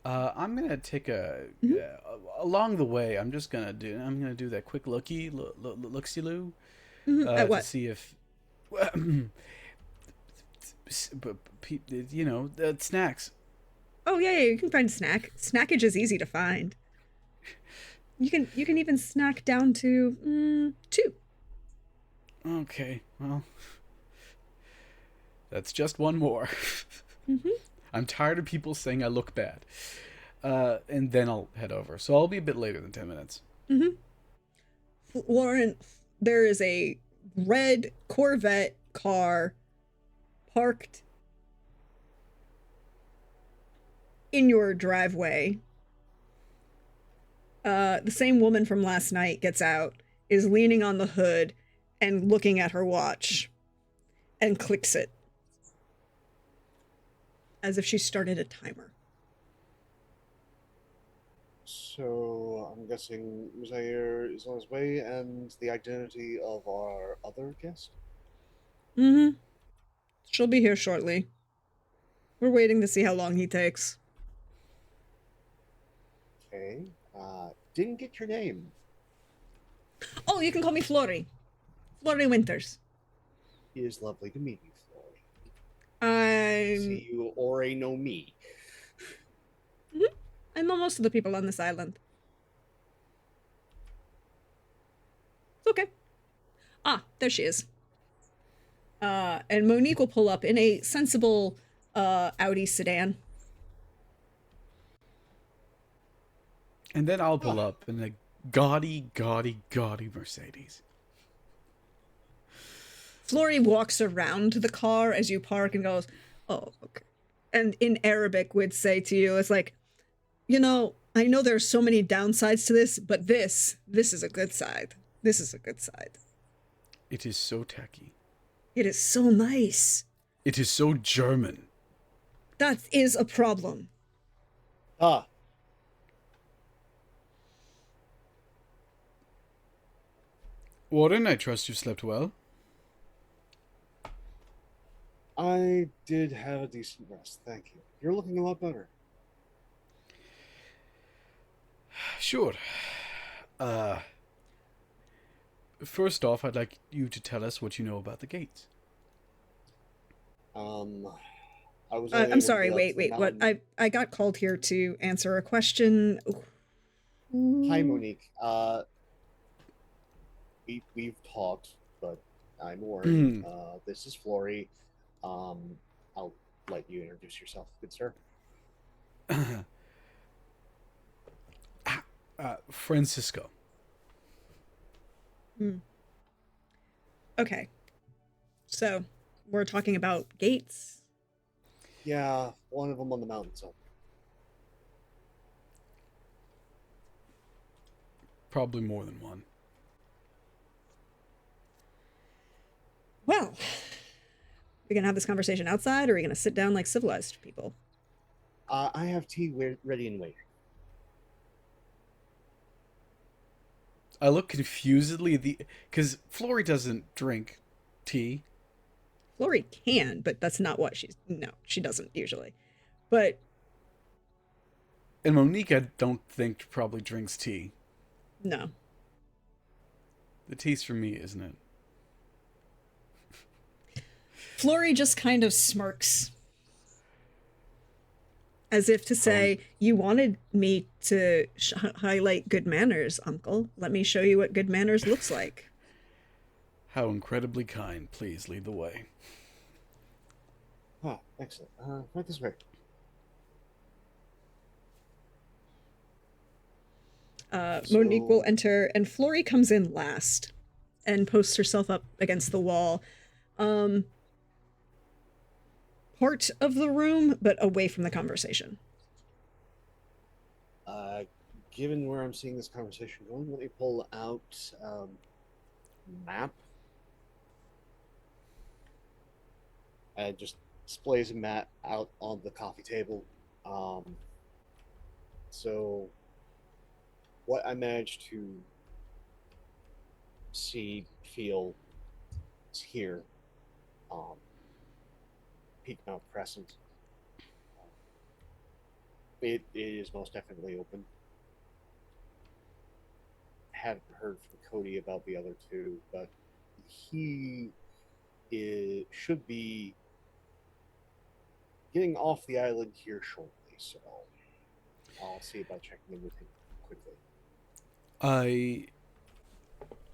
I'm gonna take along the way. I'm gonna do that quick looksy loo. At what? To see if snacks. Oh yeah, you can find snack. Snackage is easy to find. You can even snack down to 2. Okay, well, that's just one more. Mm-hmm. I'm tired of people saying I look bad. And then I'll head over. So I'll be a bit later than 10 minutes. Mm-hmm. Lauren, there is a red Corvette car parked in your driveway. The same woman from last night gets out, is leaning on the hood and looking at her watch, and clicks it as if she started a timer. So I'm guessing Muzair is on his way, and the identity of our other guest. Mm-hmm. She'll be here shortly. We're waiting to see how long he takes. Okay. Didn't get your name. Oh, you can call me Flory. Flory Winters. It is lovely to meet you, Flory. I'm... See, you already know me. I know most of the people on this island. It's okay. Ah, there she is. And Monique will pull up in a sensible Audi sedan. And then I'll pull up in a gaudy Mercedes. Flory walks around the car as you park and goes, oh, okay. And in Arabic would say to you, it's like, you know, I know there's so many downsides to this, but this is a good side. This is a good side. It is so tacky. It is so nice. It is so German. That is a problem. Ah. Warren, I trust you slept well. I did have a decent rest, thank you. You're looking a lot better. Sure. First off, I'd like you to tell us what you know about the gates. I was. I'm sorry. Wait. What? I got called here to answer a question. Hi, Monique. We've talked, but I'm Warren. This is Flory. I'll let you introduce yourself, good sir. Francisco. Okay. So, we're talking about gates. Yeah, one of them on the mountainside. Probably more than one. Well, we gonna have this conversation outside, or are we gonna sit down like civilized people? I have tea ready and waiting. I look confusedly at because Flory doesn't drink tea. Flory can, but that's not what she doesn't usually. But And Monique, I don't think probably drinks tea. no. The tea's for me, isn't it? Flory just kind of smirks. As if to say, you wanted me to highlight good manners, Uncle. Let me show you what good manners looks like. How incredibly kind. Please lead the way. Ah, excellent. Right this way. Monique will enter, and Flory comes in last and posts herself up against the wall. Part of the room, but away from the conversation. Given where I'm seeing this conversation going, let me pull out map. And just displays a map out on the coffee table. So what I managed to see, feel is here. Peak Mount Crescent. It is most definitely open. Haven't heard from Cody about the other two, but he should be getting off the island here shortly, so I'll see about checking in with him quickly. I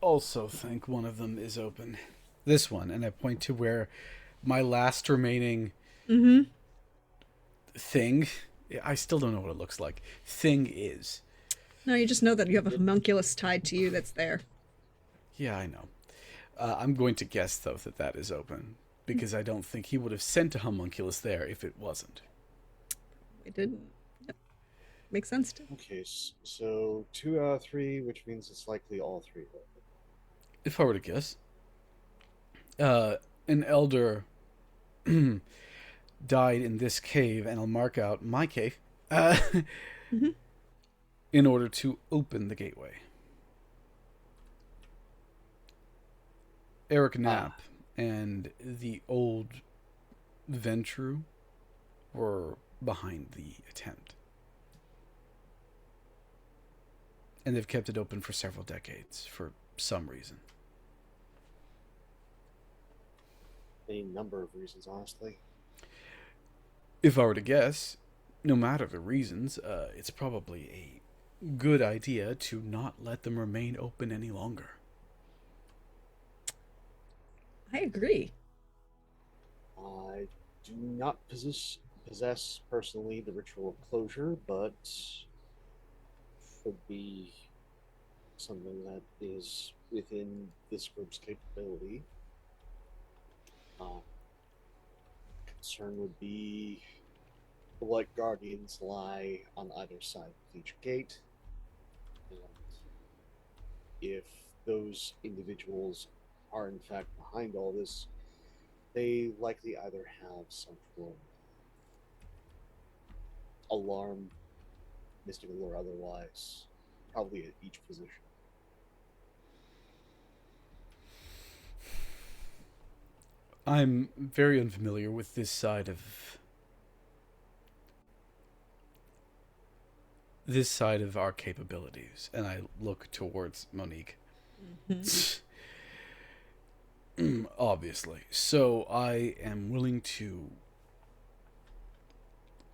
also think one of them is open. This one, and I point to where my last remaining Mm-hmm. thing, I still don't know what it looks like, thing is. No, you just know that you have a homunculus tied to you that's there. Yeah, I know. I'm going to guess, though, that that is open, because I don't think he would have sent a homunculus there if it wasn't. It didn't. Yep. Makes sense too. Okay, so 2 out of 3, which means it's likely all 3 of them. If I were to guess, an elder died in this cave, and I'll mark out my cave, Mm-hmm. in order to open the gateway. Eric Knapp and the old Ventru were behind the attempt. And they've kept it open for several decades, for some reason. A number of reasons, honestly. If I were to guess, no matter the reasons, it's probably a good idea to not let them remain open any longer. I agree. I do not possess personally the ritual of closure, but could be something that is within this group's capability. Concern would be the White Guardians lie on either side of each gate, and if those individuals are in fact behind all this, they likely either have some form of alarm, mystical or otherwise, probably at each position. I'm very unfamiliar with this side of our capabilities, and I look towards Monique. Mm-hmm. Obviously. So I am willing to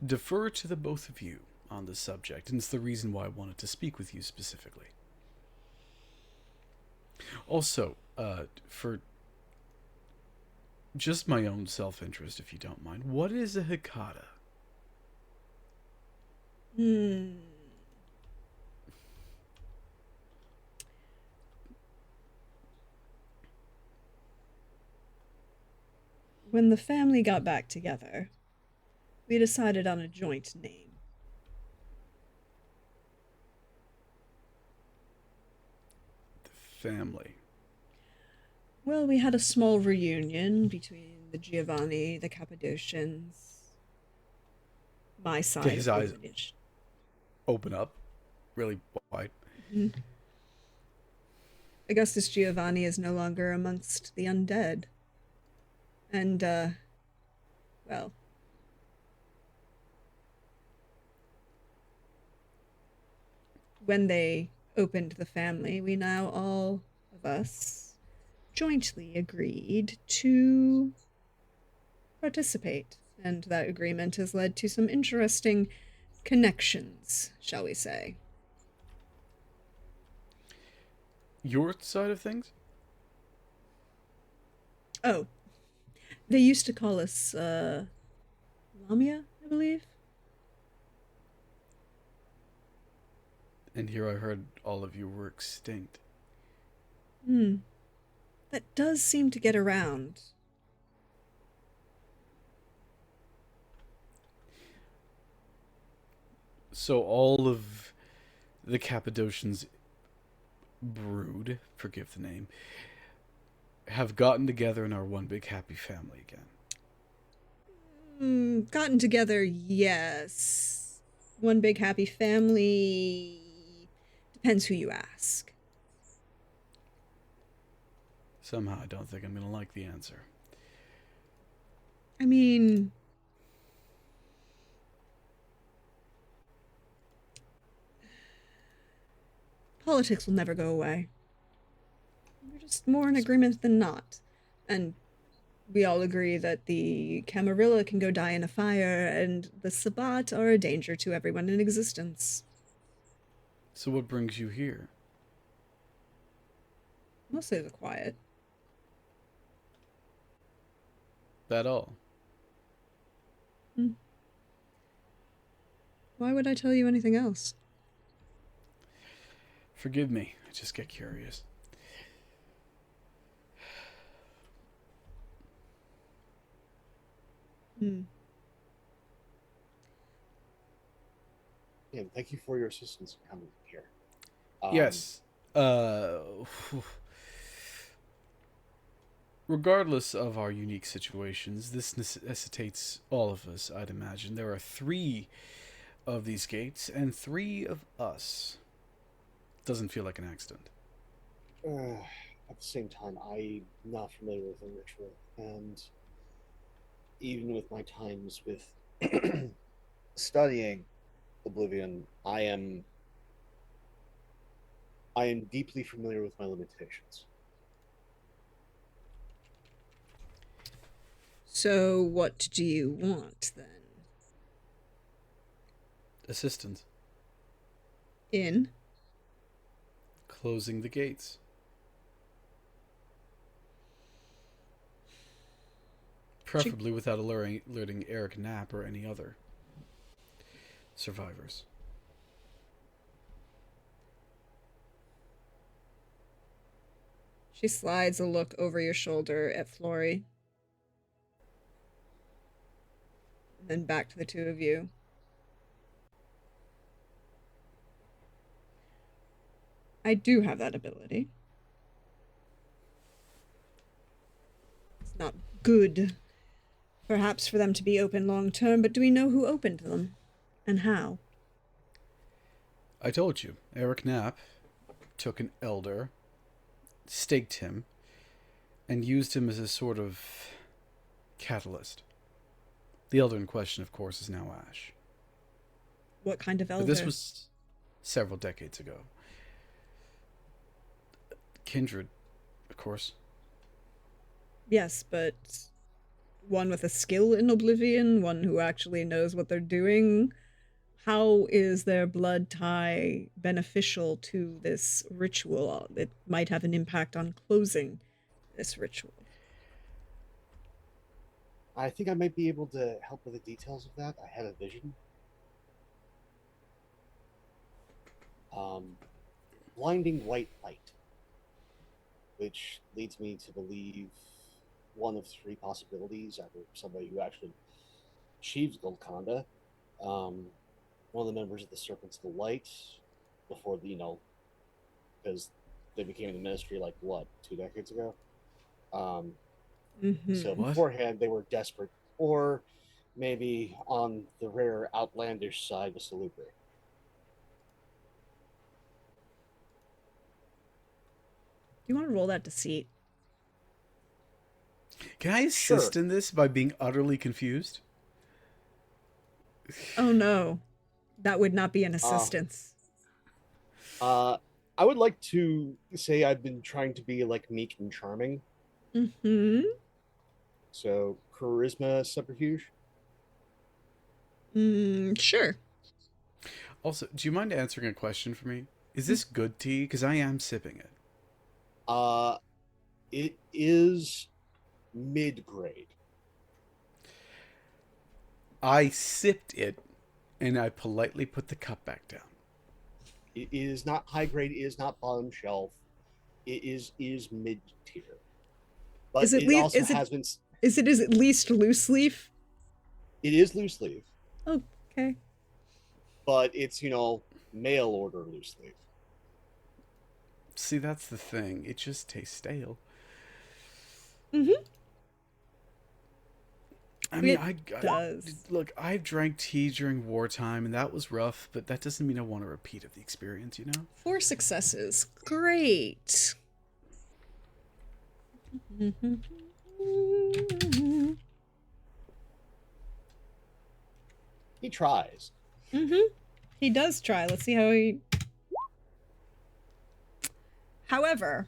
defer to the both of you on this subject, and it's the reason why I wanted to speak with you specifically. Also, for just my own self-interest, if you don't mind, what is a Hikata? When the family got back together, we decided on a joint name. The family. Well, we had a small reunion between the Giovanni, the Cappadocians, my side His of the eyes lineage. open up really wide. Mm-hmm. Augustus Giovanni is no longer amongst the undead. And, well, when they opened the family, we now all of us jointly agreed to participate. And that agreement has led to some interesting connections, shall we say. Your side of things? Oh, they used to call us, Lamia, I believe. And here I heard all of you were extinct. That does seem to get around. So all of the Cappadocians brood, forgive the name, have gotten together and are one big happy family again. Gotten together, yes. One big happy family. Depends who you ask. Somehow I don't think I'm going to like the answer. I mean, politics will never go away. We're just more in agreement than not. And we all agree that the Camarilla can go die in a fire, and the Sabbat are a danger to everyone in existence. So what brings you here? Mostly the quiet. That all? Why would I tell you anything else? Forgive me. I just get curious. Hmm. Yeah, thank you for your assistance in coming here. Yes. Regardless of our unique situations, this necessitates all of us, I'd imagine. There are 3 of these gates and 3 of us. Doesn't feel like an accident. At the same time, I'm not familiar with the ritual, and even with my times with studying Oblivion, I am deeply familiar with my limitations. So what do you want then? Assistance. In? Closing the gates. Preferably without alerting Eric Knapp or any other survivors. She slides a look over your shoulder at Flory. And then back to the 2 of you. I do have that ability. It's not good, perhaps, for them to be open long term, but do we know who opened them? And how? I told you, Eric Knapp took an elder, staked him, and used him as a sort of catalyst. The elder in question, of course, is now Ash. What kind of elder? But this was several decades ago. Kindred, of course. Yes, but one with a skill in Oblivion, one who actually knows what they're doing. How is their blood tie beneficial to this ritual? It might have an impact on closing this ritual. I think I might be able to help with the details of that. I had a vision. Blinding white light, which leads me to believe one of 3 possibilities: either somebody who actually achieves Golconda, one of the members of the Serpents of the Light, before because they became the Ministry like what, 2 decades ago. So What? beforehand they were desperate, or maybe on the rare outlandish side of Salubri. Do you want to roll that deceit? Can I assist Sure. in this by being utterly confused? Oh no, that would not be an assistance. I would like to say I've been trying to be like meek and charming. Mm-hmm. So charisma subterfuge. Sure. Also, do you mind answering a question for me? Is this good tea? Because I am sipping it. It is mid grade. I sipped it, and I politely put the cup back down. It is not high grade. It is not bottom shelf. It is mid tier. But Is it it also is it has been. is it at least loose leaf? It is loose leaf, Okay. but it's mail order loose leaf. See, that's the thing. It just tastes stale. Mm-hmm. I mean, It does. Look, I've drank tea during wartime, and that was rough, but that doesn't mean I want a repeat of the experience, you know? 4 successes. Great. He tries. He does try. Let's see how he... However,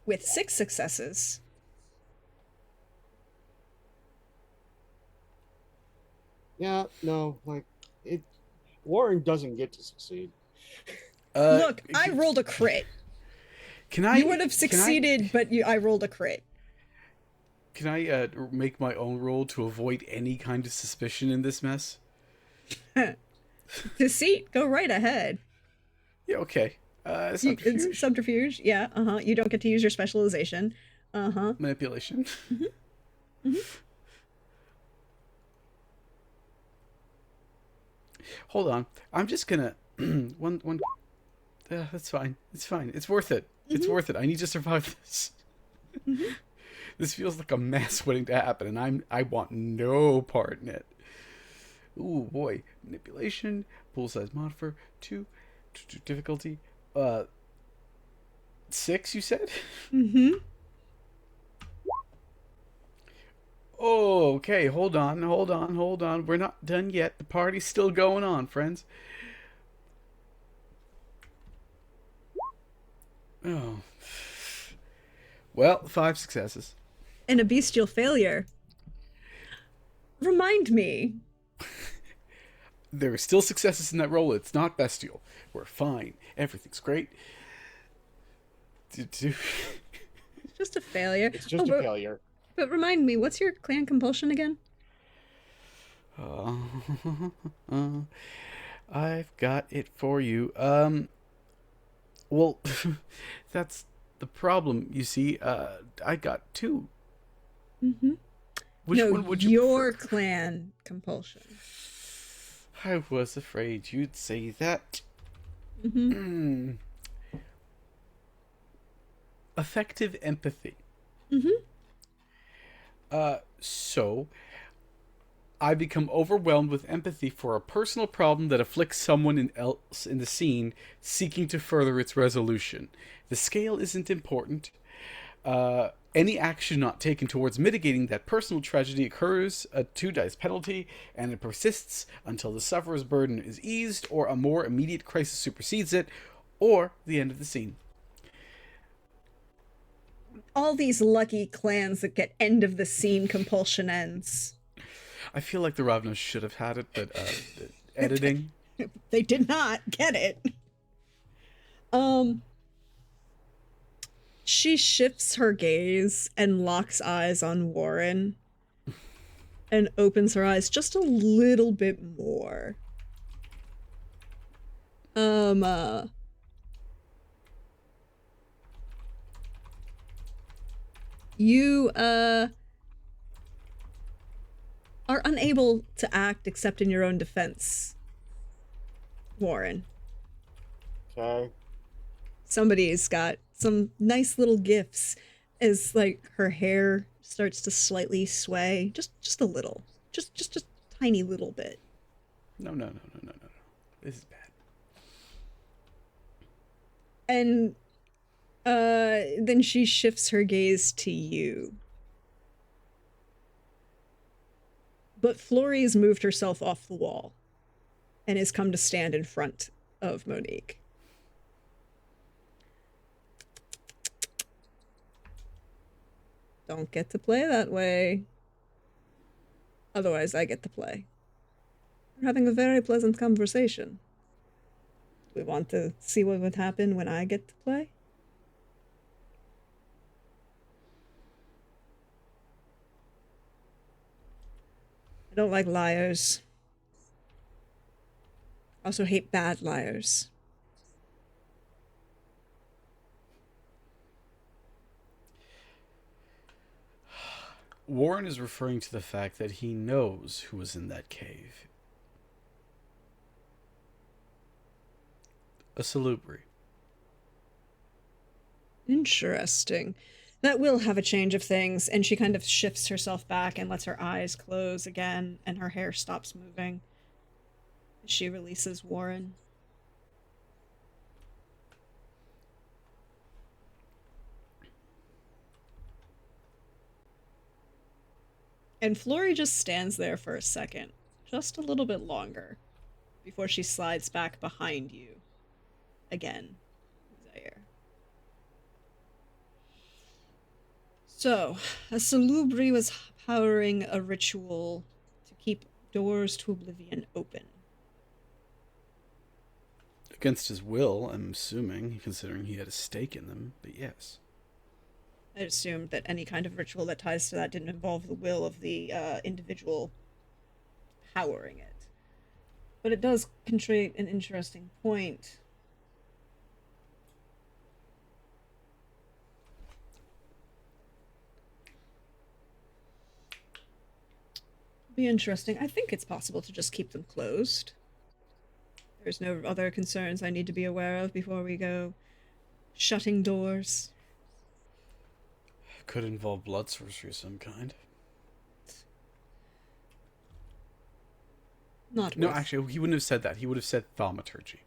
with 6 successes... Yeah, no, like it. Warren doesn't get to succeed. Look, I rolled a crit. Can I? You would have succeeded, but I rolled a crit. Can I make my own roll to avoid any kind of suspicion in this mess? Deceit, go right ahead. Yeah, okay. It's Subterfuge? subterfuge, yeah, You don't get to use your specialization. Manipulation. Hold on. I'm just gonna... one... that's fine. It's fine. It's worth it. It's worth it. I need to survive this. This feels like a mess waiting to happen, and I want no part in it. Ooh, boy. Manipulation. Pool size modifier. 2. Difficulty. 6, you said? Mm-hmm. Oh, okay. Hold on. We're not done yet. The party's still going on, friends. Oh. Well, 5 successes. And a bestial failure. Remind me. There are still successes in that roll. It's not bestial. We're fine. Everything's great. It's just a failure. It's just a failure. But remind me, what's your clan compulsion again? I've got it for you. Well, that's the problem, you see. I got 2. Mm-hmm. Which no, one would you your prefer? clan compulsion. I was afraid you'd say that. Mm-hmm. Effective empathy. Mm-hmm. So, I become overwhelmed with empathy for a personal problem that afflicts someone else in the scene, seeking to further its resolution. The scale isn't important. Any action not taken towards mitigating that personal tragedy occurs a 2 dice penalty, and it persists until the sufferer's burden is eased, or a more immediate crisis supersedes it, or the end of the scene. All these lucky clans that get end of the scene compulsion ends. I feel like the Ravnas should have had it, but editing. They did not get it. She shifts her gaze and locks eyes on Warren and opens her eyes just a little bit more. You are unable to act except in your own defense, Warren. Okay. Somebody's got some nice little gifts as like her hair starts to slightly sway, just a little, just a tiny little bit. No. This is bad. And then she shifts her gaze to you. But Florrie's moved herself off the wall and has come to stand in front of Monique. Don't get to play that way. Otherwise, I get to play. We're having a very pleasant conversation. We want to see what would happen when I get to play? I don't like liars. I also hate bad liars. Warren is referring to the fact that he knows who was in that cave. A salubri. Interesting. That will have a change of things, and she kind of shifts herself back and lets her eyes close again, and her hair stops moving. She releases Warren. And Florrie just stands there for a second, just a little bit longer, before she slides back behind you. Again, Zaire. So, a salubri was powering a ritual to keep doors to oblivion open. Against his will, I'm assuming, considering he had a stake in them, but yes. I assumed that any kind of ritual that ties to that didn't involve the will of the individual powering it. But it does contribute an interesting point. Be interesting. I think it's possible to just keep them closed. There's no other concerns I need to be aware of before we go shutting doors. Could involve blood sorcery of some kind. Not No, worth. actually, he wouldn't have said that. He would have said thaumaturgy.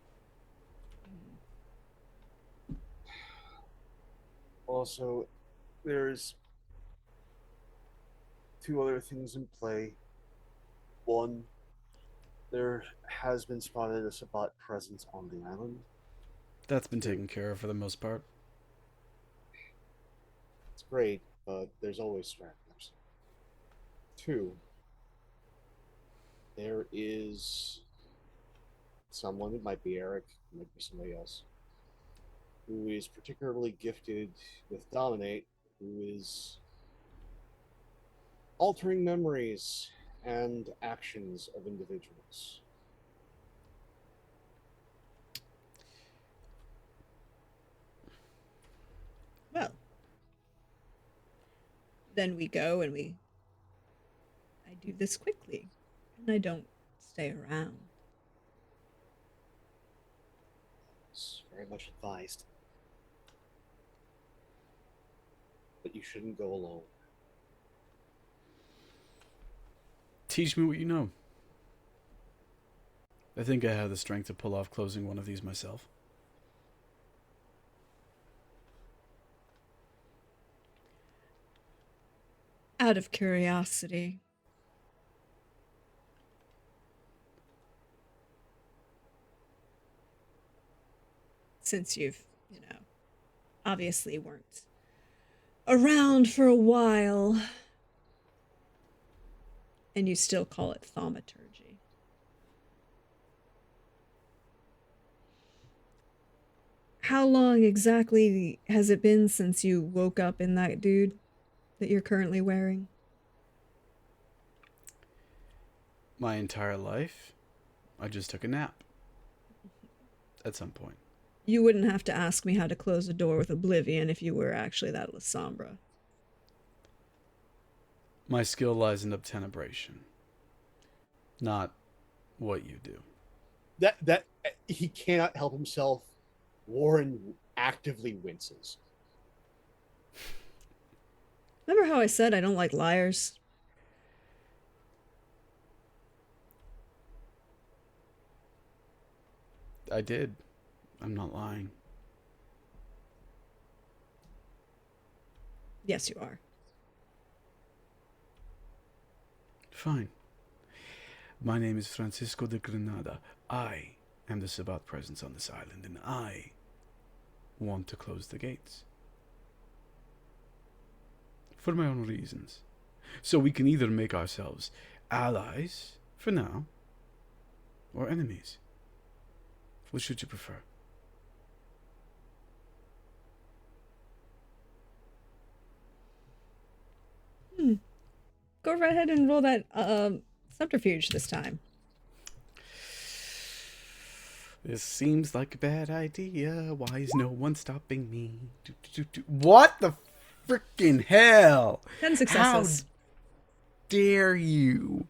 Also, there's two other things in play. One, there has been spotted a Sabbat presence on the island. That's been taken care of for the most part. It's great, but there's always stragglers. Two, there is someone, it might be Eric, it might be somebody else, who is particularly gifted with Dominate, who is altering memories and actions of individuals. Well, then we go and I do this quickly, and I don't stay around. It's very much advised. But you shouldn't go alone. Teach me what you know. I think I have the strength to pull off closing one of these myself. Out of curiosity, since you've, obviously weren't around for a while, and you still call it thaumaturgy. How long exactly has it been since you woke up in that dude that you're currently wearing? My entire life, I just took a nap. At some point. You wouldn't have to ask me how to close a door with Oblivion if you were actually that Lasombra. My skill lies in obtenebration, not what you do. That he cannot help himself. Warren actively winces. Remember how I said I don't like liars? I did. I'm not lying. Yes, you are. Fine. My name is Francisco de Granada. I am the Sabbat presence on this island, and I want to close the gates. For my own reasons. So we can either make ourselves allies, for now, or enemies. What should you prefer? Go right ahead and roll that subterfuge this time. This seems like a bad idea. Why is no one stopping me? What the freaking hell? 10 successes. How dare you?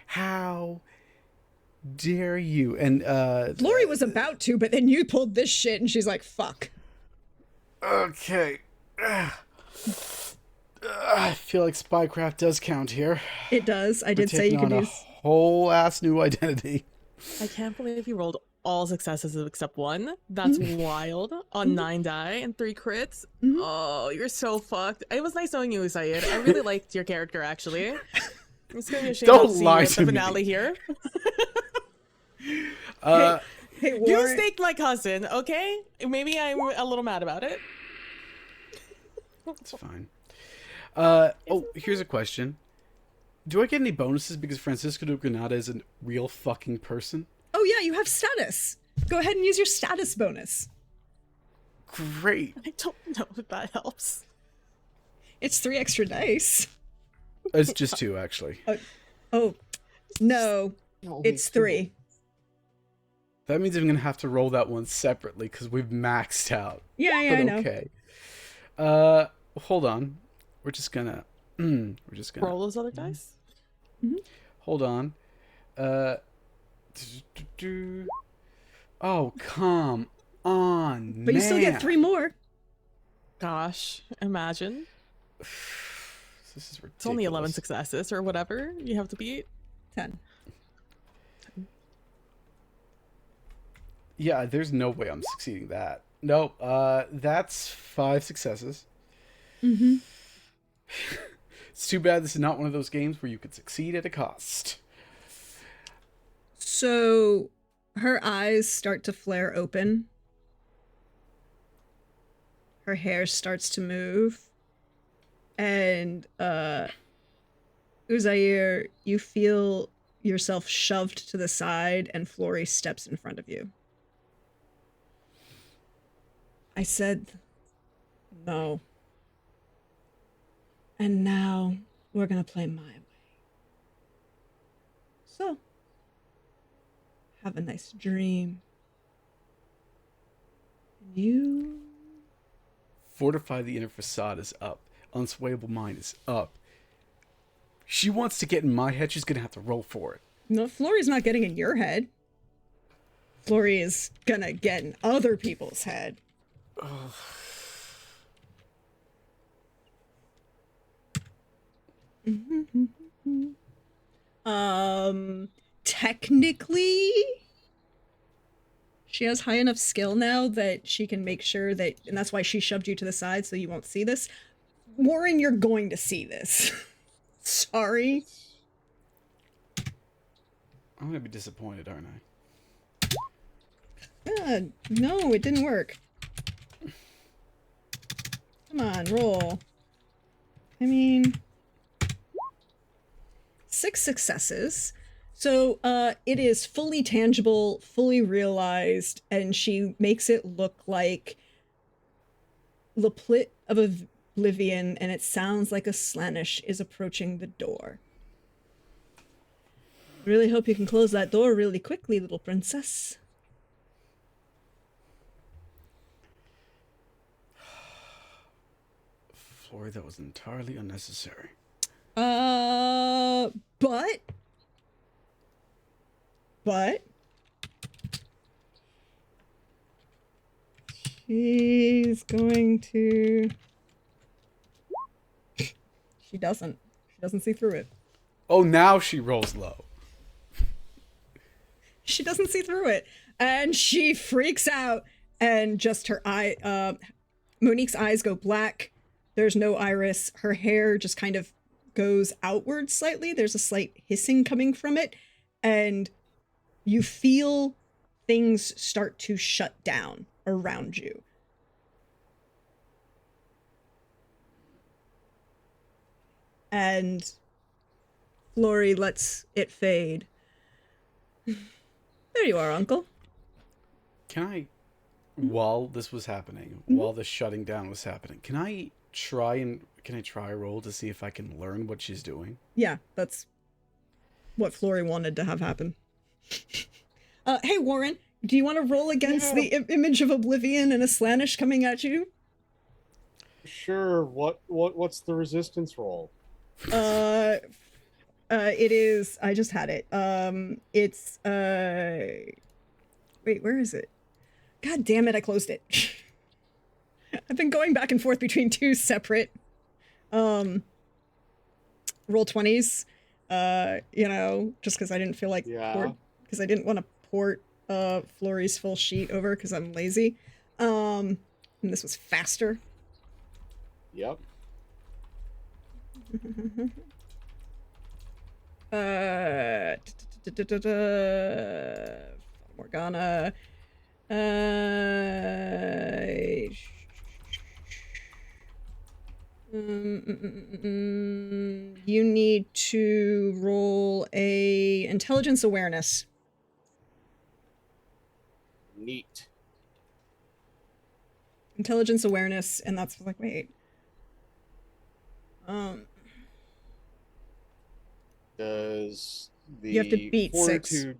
How dare you? And Lori was about to, but then you pulled this shit and she's like, fuck. Okay. I feel like spycraft does count here. It does. I did We're say you taking could on use... a whole ass new identity. I can't believe you rolled all successes except one. That's wild. On 9 die and 3 crits. Oh, you're so fucked. It was nice knowing you, Syed. I really liked your character, actually. It's gonna be a shame Don't to see lie you at to the me. finale here. Hey, You Warren. staked my cousin, okay? Maybe I'm a little mad about it. It's fine. Here's a question. Do I get any bonuses because Francisco de Granada is a real fucking person? Oh yeah, you have status. Go ahead and use your status bonus. Great. I don't know if that helps. It's 3 extra dice. It's just 2, actually. Oh, no. No, It's two. 3. That means I'm going to have to roll that one separately because we've maxed out. Yeah, But I know. okay. Hold on. We're just gonna Roll those other dice. hold on. Oh, come on, But you still get man. 3 more. Gosh, imagine. This is ridiculous. It's only 11 successes or whatever you have to beat. 10. Yeah, there's no way I'm succeeding that. Nope. That's 5 successes. Mm-hmm. It's too bad this is not one of those games where you could succeed at a cost. So her eyes start to flare open. Her hair starts to move. And Uzair, you feel yourself shoved to the side and Flory steps in front of you. I said no. And now we're gonna play my way. So, have a nice dream. You... Fortify the inner facade is up. Unswayable mind is up. She wants to get in my head, she's gonna have to roll for it. No, Flory's not getting in your head. Flory is gonna get in other people's head. Technically, she has high enough skill now that she can make sure that, and that's why she shoved you to the side so you won't see this. Warren, you're going to see this. Sorry. I'm gonna be disappointed, aren't I? No, it didn't work. Come on, roll. I mean, 6 successes. So, it is fully tangible, fully realized, and she makes it look like the Plit of Oblivion, and it sounds like a Slaanesh is approaching the door. Really hope you can close that door really quickly, little princess. Flory, that was entirely unnecessary. But she's going to... She doesn't see through it. Oh, now she rolls low. She doesn't see through it. And she freaks out and just her Monique's eyes go black. There's no iris. Her hair just kind of goes outward slightly. There's a slight hissing coming from it. And you feel things start to shut down around you. And Flory lets it fade. There you are, Uncle. Can I, while this was happening, while the shutting down was happening, can I try a roll to see if I can learn what she's doing? Yeah, that's what Flory wanted to have happen. Hey, Warren, do you want to roll against the image of Oblivion and a Slaanesh coming at you? Sure. What's the resistance roll? It is, I just had it. It's, wait, where is it? God damn it, I closed it. I've been going back and forth between 2 separate, roll 20s, you know, just because I didn't feel like, because I didn't want to port, Flory's full sheet over because I'm lazy. And this was faster. Yep. Morgana. You need to roll a intelligence awareness. Neat. Intelligence, awareness, and that's like, wait. Does You have to the beat 6. fortitude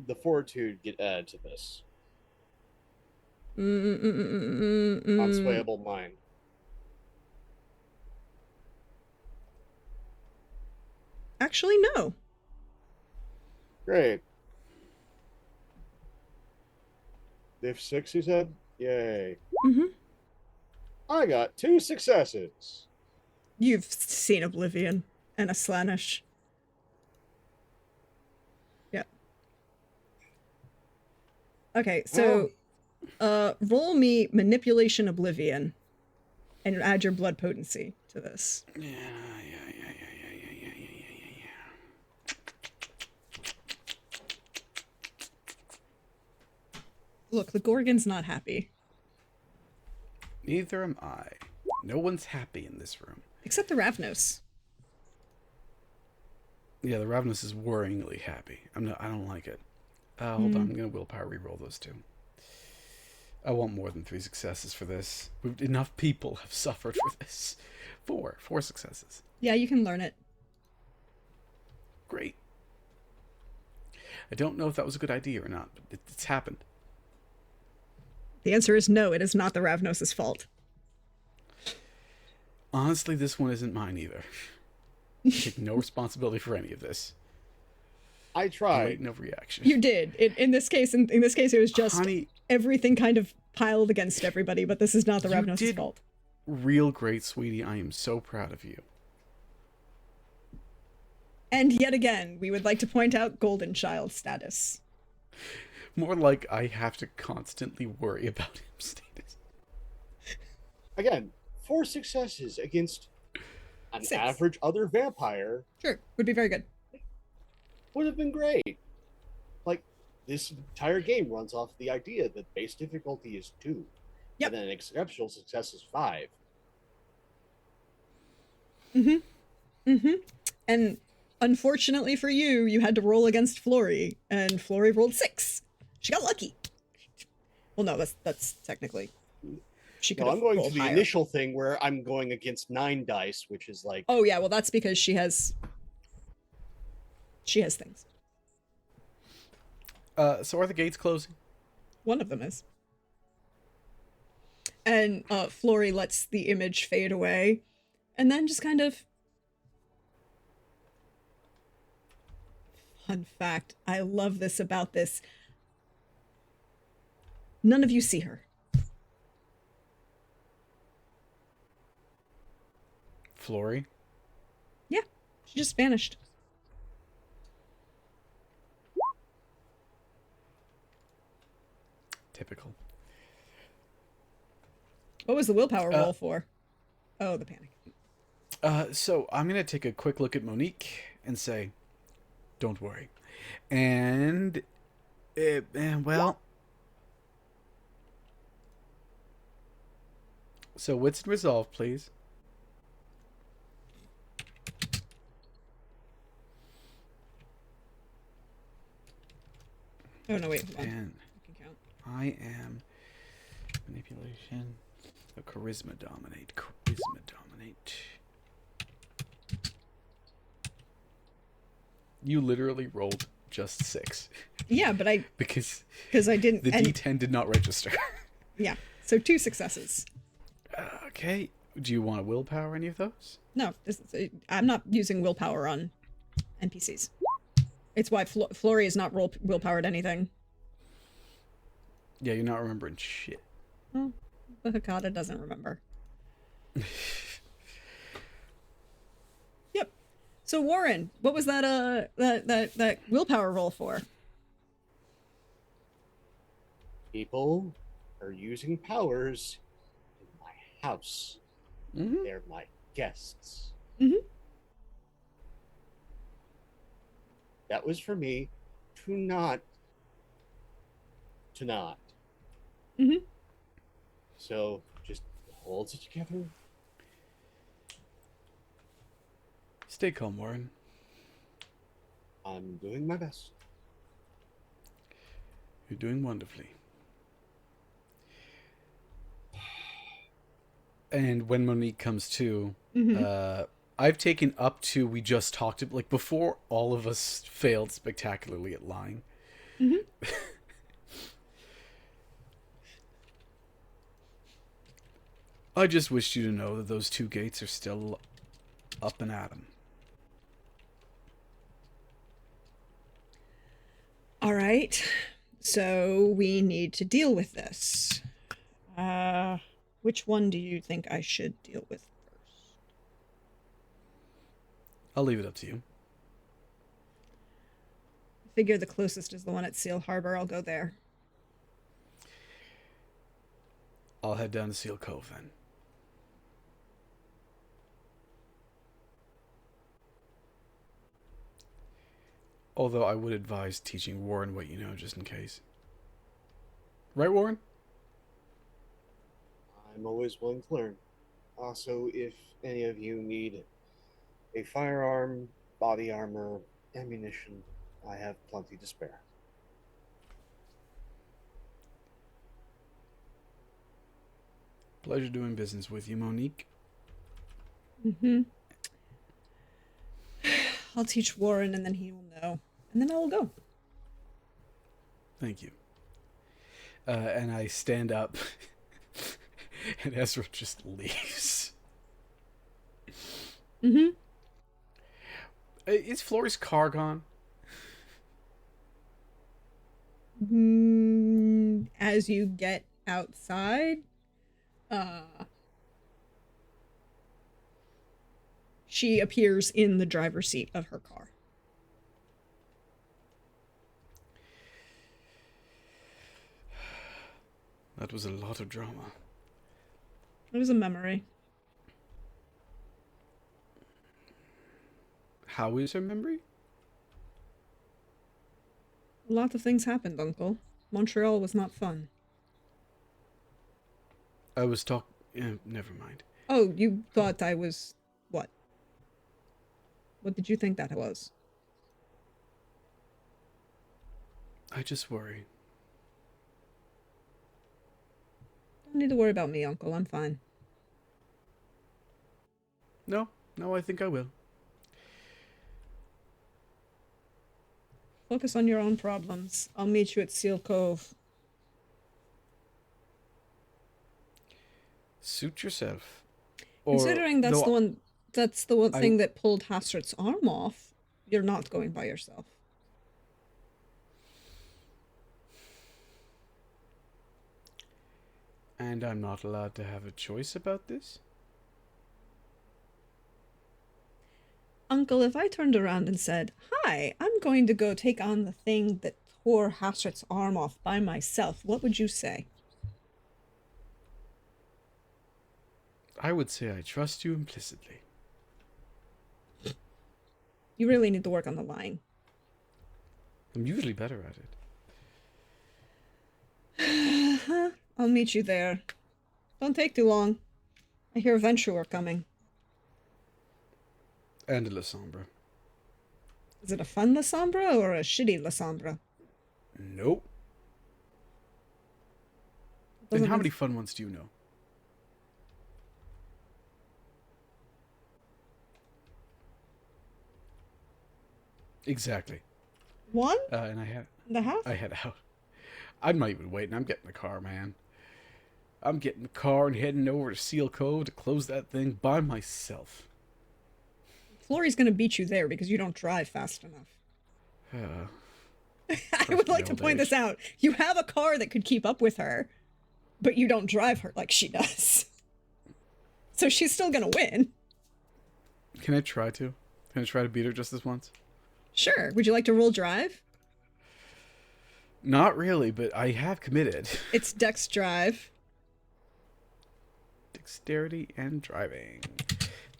the fortitude get added to this? Unswayable mind. Actually, no. Great. Diff 6, you said? Yay. Mm-hmm. I got 2 successes. You've seen Oblivion and a Slaanesh. Yep. Okay, so roll me Manipulation Oblivion and add your blood potency to this. Yeah. Look, the Gorgon's not happy. Neither am I. No one's happy in this room. Except the Ravnos. Yeah, the Ravenous is worryingly happy. I don't like it. Hold on, I'm gonna willpower reroll those 2. I want more than 3 successes for this. Enough people have suffered for this. 4 successes. Yeah, you can learn it. Great. I don't know if that was a good idea or not, but it's happened. The answer is no, it is not the Ravnos' fault. Honestly, this one isn't mine either. I take no responsibility for any of this. I tried. Great, no reaction. You did. In this case, it was just Honey, everything kind of piled against everybody, but this is not the Ravnos' did fault. real great, sweetie. I am so proud of you. And yet again, we would like to point out Golden Child status. More like I have to constantly worry about him status. Again, 4 successes against an 6. average other vampire Sure, would be very good. would have been great. Like, this entire game runs off the idea that base difficulty is 2. Yep. And then exceptional success is 5. And unfortunately for you, you had to roll against Flory, and Flory rolled 6. She got lucky. Well, no, that's technically. She could No, have I'm going to rolled the higher. initial thing where I'm going against 9 dice, which is like... Oh yeah, well that's because she has things. So are the gates closing? One of them is. And Flory lets the image fade away, and then just kind of. Fun fact, I love this about this. None of you see her. Flory? Yeah, she just vanished. Typical. What was the willpower roll for? Oh, the panic. So I'm going to take a quick look at Monique and say, don't worry. And well... So wits and resolve, please. Oh, no, wait. Hold on. And I can count. I am manipulation. Oh, charisma dominate. Charisma dominate. You literally rolled just 6. Yeah, but because I didn't. the and, D10 did not register. Yeah, so 2 successes. Okay. Do you want a willpower any of those? No, I'm not using willpower on NPCs. It's why Flory is not willpowered anything. Yeah, you're not remembering shit. Well, the Hakata doesn't remember. Yep. So Warren, what was that willpower roll for? People are using powers in my house. Mm-hmm. They're my guests. Mm-hmm. That was for me to not. Mm-hmm. So just hold it together. Stay calm, Warren. I'm doing my best. You're doing wonderfully. And when Monique comes to, I've taken up to we just talked like before all of us failed spectacularly at lying. I just wished you to know that those two gates are still up and at 'em. All right. So we need to deal with this. Which one do you think I should deal with first? I'll leave it up to you. I figure the closest is the one at Seal Harbor. I'll go there. I'll head down to Seal Cove then. Although I would advise teaching Warren what you know just in case. Right, Warren? I'm always willing to learn. Also, if any of you need a firearm, body armor, ammunition, I have plenty to spare. Pleasure doing business with you, Monique. I'll teach Warren and then he will know. And then I will go. Thank you. And I stand up, and Ezra just leaves. Is Flory's car gone? As you get outside, she appears in the driver's seat of her car. That was a lot of drama. It was a memory. How is her memory? A lot of things happened, Uncle. Montreal was not fun. I was never mind. Oh, you thought I was... what? What did you think that was? I just worry. Don't need to worry about me, Uncle. I'm fine. No, I think I will. Focus on your own problems. I'll meet you at Seal Cove. Suit yourself. Considering that's the one thing that pulled Hastret's arm off, you're not going by yourself. And I'm not allowed to have a choice about this? Uncle, if I turned around and said, "Hi, I'm going to go take on the thing that tore Hastret's arm off by myself," what would you say? I would say I trust you implicitly. You really need to work on the lying. I'm usually better at it. I'll meet you there. Don't take too long. I hear Venture are coming. And a La Sombra. Is it a fun La Sombra or a shitty La Sombra? Nope. And how many fun ones do you know? Exactly. One? And I had... And a half? I head out. I'm not even waiting. I'm getting the car, man. I'm getting the car and heading over to Seal Cove to close that thing by myself. Flory's gonna beat you there because you don't drive fast enough. I would like to point this out. You have a car that could keep up with her, but you don't drive her like she does. So she's still gonna win. Can I try to? Can I try to beat her just this once? Sure. Would you like to roll drive? Not really, but I have committed. It's Dex Drive. Dexterity and driving.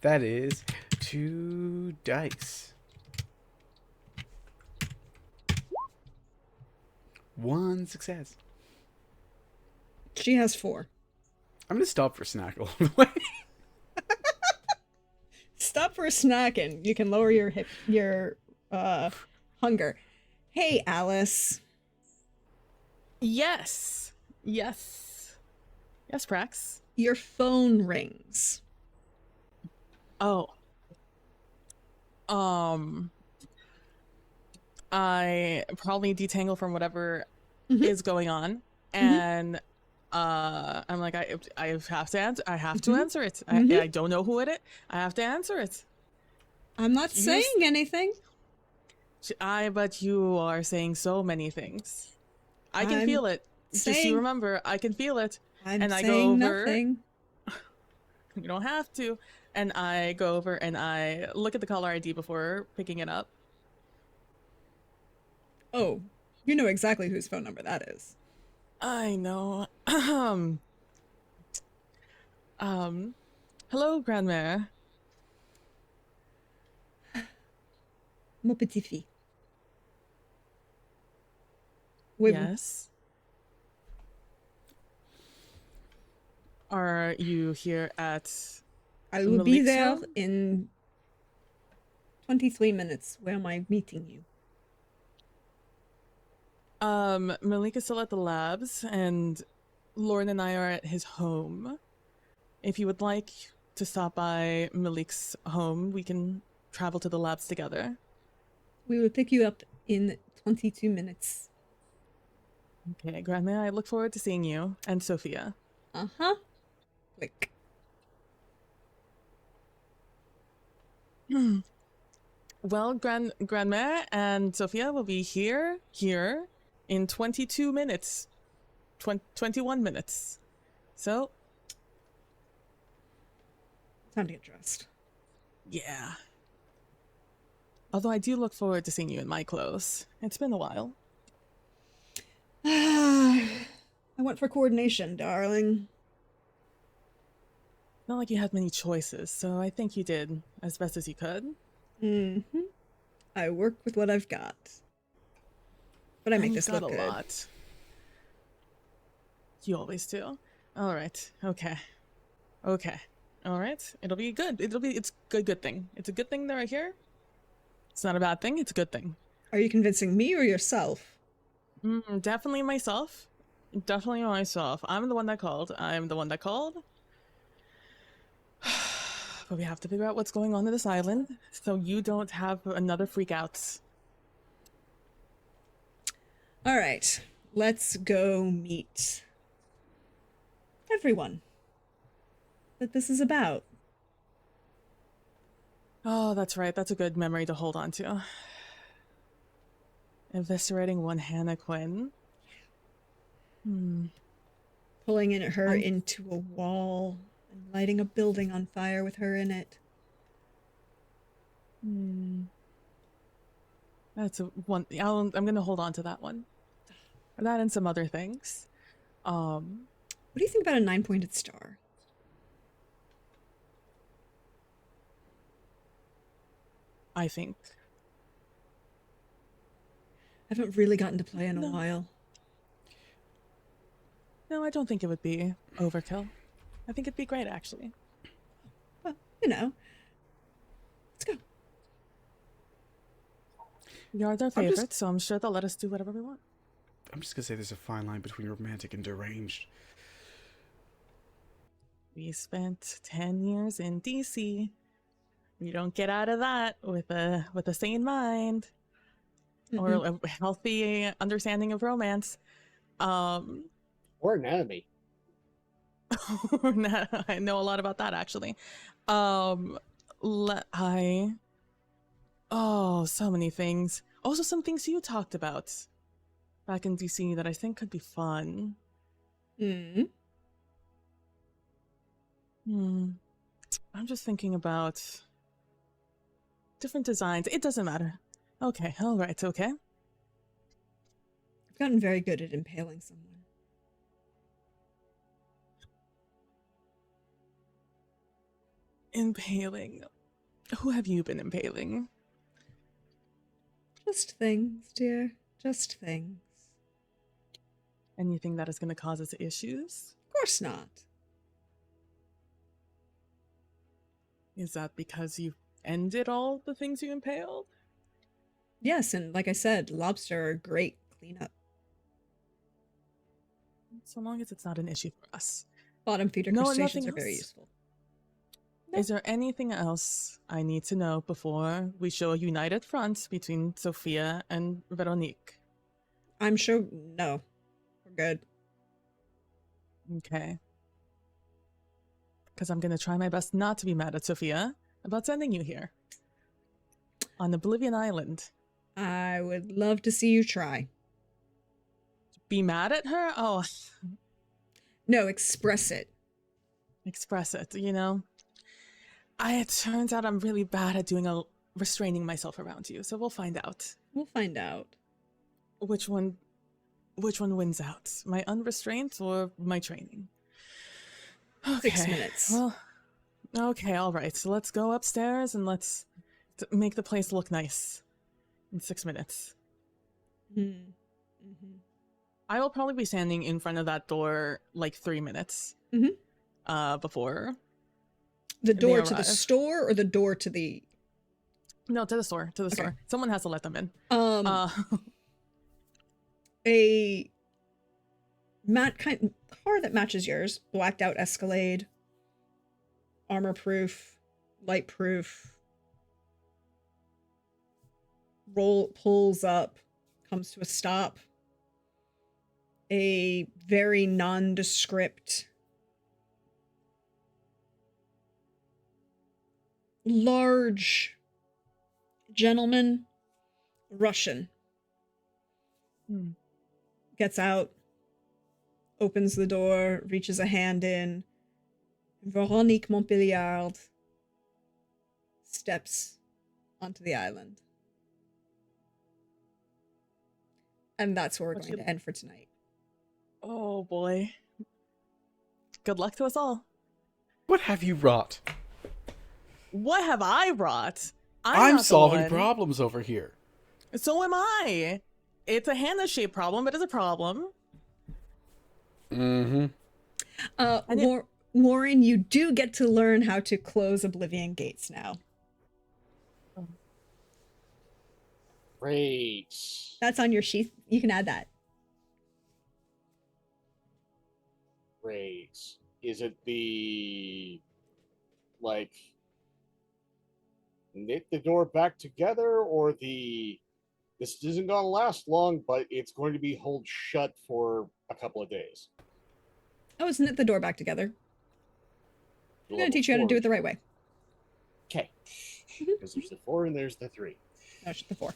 That is 2 dice. 1 success. She has 4. I'm gonna stop for snack along the way. Stop for a snack and you can lower your hunger. Hey, Alice. Yes. Yes. Yes, Prax. Your phone rings. Oh. I probably detangle from whatever Mhm. is going on, and I'm like, I have to answer. I have to answer it. I don't know who it is. I have to answer it. I'm not You saying anything. but you are saying so many things. I can I'm feel it. Just you saying- remember, I can feel it. I'm and I go saying over. nothing. You don't have to. And I go over and I look at the caller ID before picking it up. Oh, you know exactly whose phone number that is. I know. Hello, Grandmère. Mon petit fille. Yes. Are you here at I will be Malik's there home? in 23 minutes. Where am I meeting you? Malik is still at the labs, and Lauren and I are at his home. If you would like to stop by Malik's home, we can travel to the labs together. We will pick you up in 22 minutes. Okay, Grandma, I look forward to seeing you and Sophia. Uh-huh. Click. Well, Grandma and Sophia will be here in 22 minutes. 21 minutes. So, Time to get dressed. yeah. Although I do look forward to seeing you in my clothes. It's been a while. I went for coordination, darling. Not like you had many choices, so I think you did as best as you could. Mm-hmm. I work with what I've got. But I make And this you've got look a good. lot. You always do. All right. Okay. All right. It'll be good. It's a good thing. It's a good thing they're here. It's not a bad thing. It's a good thing. Are you convincing me or yourself? Definitely myself. Definitely myself. I'm the one that called. But we have to figure out what's going on in this island so you don't have another freak out. All right. Let's go meet everyone that this is about. Oh, that's right. That's a good memory to hold on to. Eviscerating one Hannah Quinn. Pulling her into a wall and lighting a building on fire with her in it. That's one. I'm gonna hold on to that one. That and some other things. What do you think about a 9-pointed star? I think. I haven't really gotten to play in a while. No, I don't think it would be overkill. I think it'd be great, actually. Well, you know. Let's go. We are their favorites, so I'm sure they'll let us do whatever we want. I'm just gonna say there's a fine line between romantic and deranged. We spent 10 years in DC. You don't get out of that with a sane mind or a healthy understanding of romance. Or anatomy. I know a lot about that, actually. So many things. Also, some things you talked about back in DC that I think could be fun. I'm just thinking about different designs. It doesn't matter. Okay, all right, okay. I've gotten very good at impaling someone. Impaling. Who have you been impaling? Just things, dear. Just things. Anything that is going to cause us issues? Of course not. Is that because you ended all the things you impaled? Yes, and like I said, lobster are great cleanup. So long as it's not an issue for us. Bottom feeder No, crustaceans nothing are very else? useful. Is there anything else I need to know before we show a united front between Sophia and Veronique? I'm sure. No, we're good. Okay. Because I'm going to try my best not to be mad at Sophia about sending you here. On Oblivion Island. I would love to see you try. Be mad at her? Oh, No, express it. express it, you know? It turns out I'm really bad at restraining myself around you, so we'll find out. We'll find out. Which one wins out? My unrestraint or my training? Okay. 6 minutes. Well, okay, all right. So let's go upstairs and let's make the place look nice in 6 minutes. Mm-hmm. I will probably be standing in front of that door like 3 minutes before The door to the arrive. store or the door to the... No, to the store. To the Okay. store. Someone has to let them in. A car that matches yours, blacked out Escalade, armor proof, light proof, pulls up, comes to a stop. A very nondescript, large gentleman, Russian, gets out, opens the door, reaches a hand in. Veronique Montpelliard steps onto the island. And that's where we're going to end for tonight. Oh boy. Good luck to us all. What have you wrought? What have I wrought? I'm not the solving one. problems over here. So am I. It's a Hannah-shaped problem, but it's a problem. Mm-hmm. Warren, you do get to learn how to close Oblivion gates now. Great. That's on your sheath. You can add that. Great. Is it the like knit the door back together, or this isn't gonna last long, but it's going to be held shut for a couple of days? Oh, it's knit the door back together. I'm going to teach you how to do it the right way. Okay. Because there's the 4 and there's the 3. No, the 4.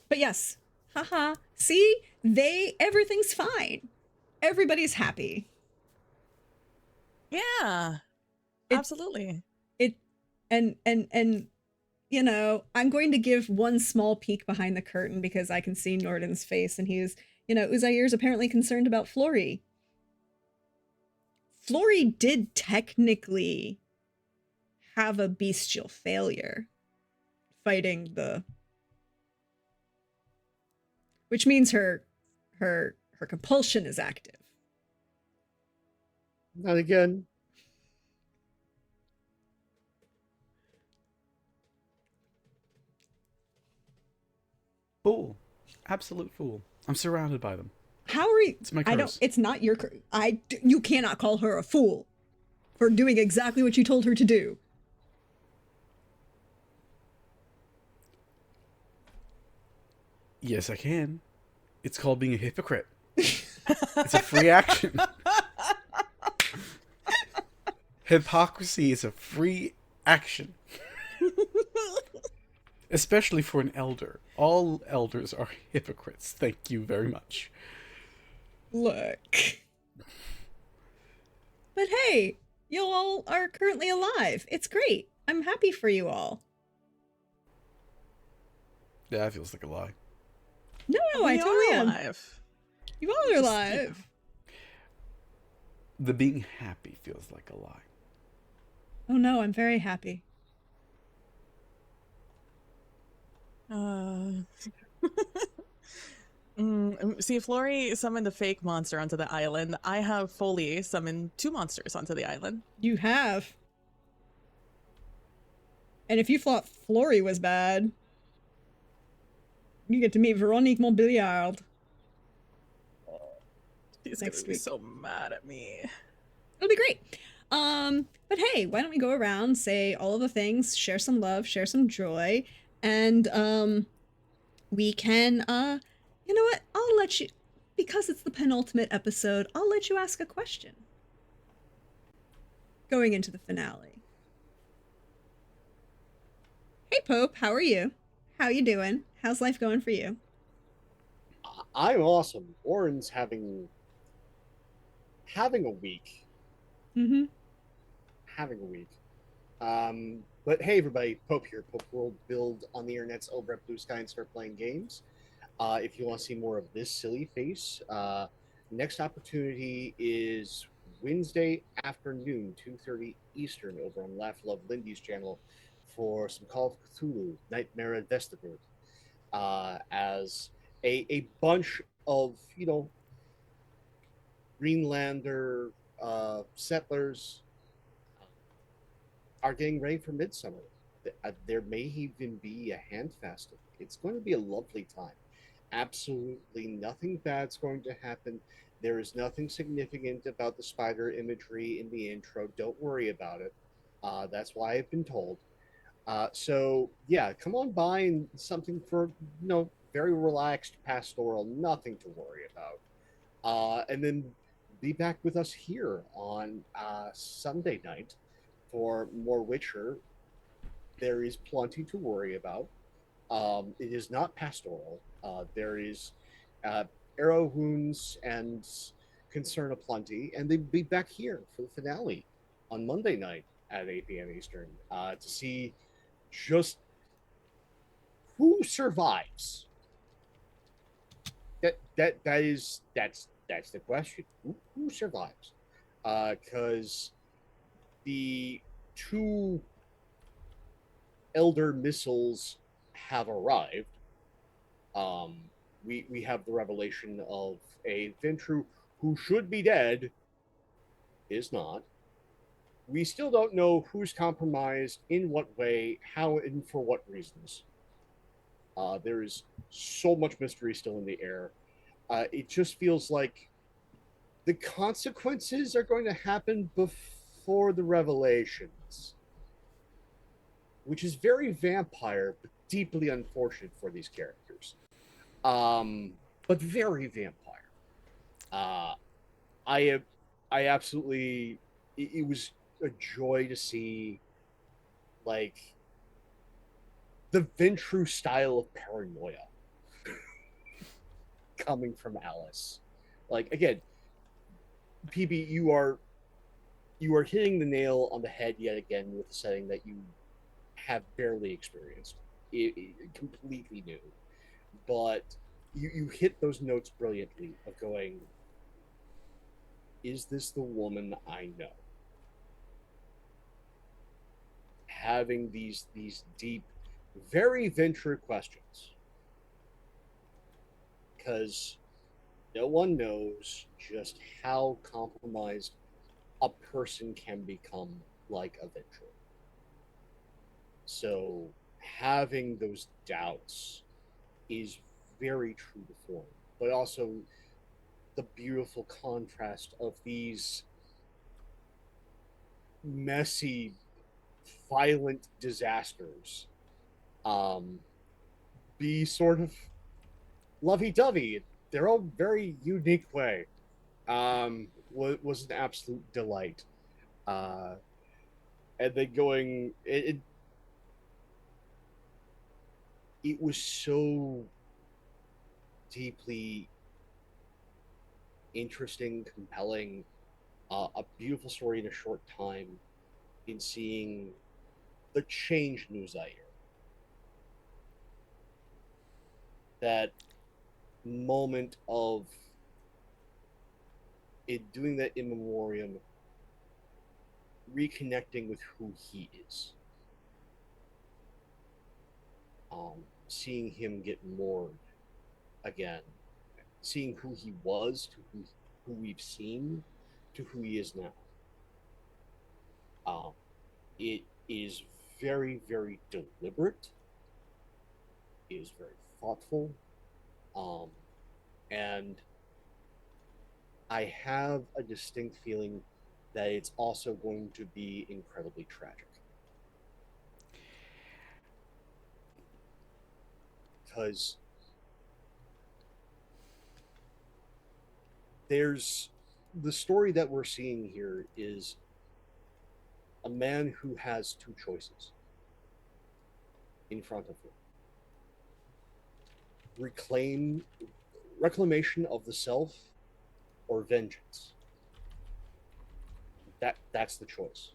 But yes. Haha. See? Everything's fine. Everybody's happy. Yeah. Absolutely. And you know, I'm going to give one small peek behind the curtain because I can see Norden's face, and he's, you know, Uzair's apparently concerned about Flory. Flory did technically have a bestial failure fighting which means her compulsion is active. Not again. Fool. Absolute fool. I'm surrounded by them. How are you? It's my I don't. curse. It's not your. You cannot call her a fool for doing exactly what you told her to do. Yes, I can. It's called being a hypocrite. It's a free action. Hypocrisy is a free action. Especially for an elder. All elders are hypocrites. Thank you very much. Look. But hey, you all are currently alive. It's great. I'm happy for you all. Yeah, that feels like a lie. No, I We totally are am. alive. You all are alive. The being happy feels like a lie. Oh no, I'm very happy. See, Flory summoned a fake monster onto the island. I have fully summoned 2 monsters onto the island. You have. And if you thought Flory was bad, you get to meet Veronique Montbéliard. He's next gonna be week. so mad at me. It'll be great. But hey, why don't we go around, say all of the things, share some love, share some joy, and we can you know what? I'll let you, because it's the penultimate episode, I'll let you ask a question going into the finale. Hey Pope, how are you? How you doing? How's life going for you? I'm awesome. Oren's having a week. Mm-hmm. Having a week. But hey, everybody, Pope here. Pope World Build on the internet's over at Blue Sky and start playing games. If you want to see more of this silly face, next opportunity is Wednesday afternoon, 2:30 Eastern, over on Laugh Love Lindy's channel for some Call of Cthulhu, Nightmare at Vestaburg, as a bunch of, Greenlander settlers are getting ready for midsummer. There may even be a handfast. It's going to be a lovely time. Absolutely nothing bad's going to happen. There is nothing significant about the spider imagery in the intro. Don't worry about it. That's why I've been told. So yeah, come on by and something for very relaxed pastoral, nothing to worry about. And then be back with us here on Sunday night for more Witcher. There is plenty to worry about. It is not pastoral. There is uh, arrow wounds and concern aplenty, and they'll be back here for the finale on Monday night at 8 p.m. Eastern to see just who survives. That's the question. Who survives? Because the two elder missiles have arrived. Um, we have the revelation of a Ventru who should be dead, is not. We still don't know who's compromised, in what way, how, and for what reasons. There is so much mystery still in the air. It just feels like the consequences are going to happen before the revelations, which is very vampire, but deeply unfortunate for these characters. But very vampire. Uh, I I absolutely it was a joy to see like the Ventru style of paranoia coming from Alice. Like again, PB, you are hitting the nail on the head yet again with the setting that you have barely experienced. Completely new, but you hit those notes brilliantly of going, is this the woman I know? Having these deep, very venture questions, because no one knows just how compromised a person can become like a venture. So having those doubts is very true to form, but also the beautiful contrast of these messy, violent disasters be sort of lovey-dovey, their own very unique way. Was an absolute delight. Uh, and then it was so deeply interesting, compelling, a beautiful story in a short time. In seeing the change in Uzair, that moment of it doing that in memoriam, reconnecting with who he is, seeing him get moored again, seeing who he was to who we've seen to who he is now. Um, it is very, very deliberate. It is very thoughtful, and I have a distinct feeling that it's also going to be incredibly tragic. Because there's the story that we're seeing here is a man who has two choices in front of him: reclamation of the self, or vengeance. That's the choice,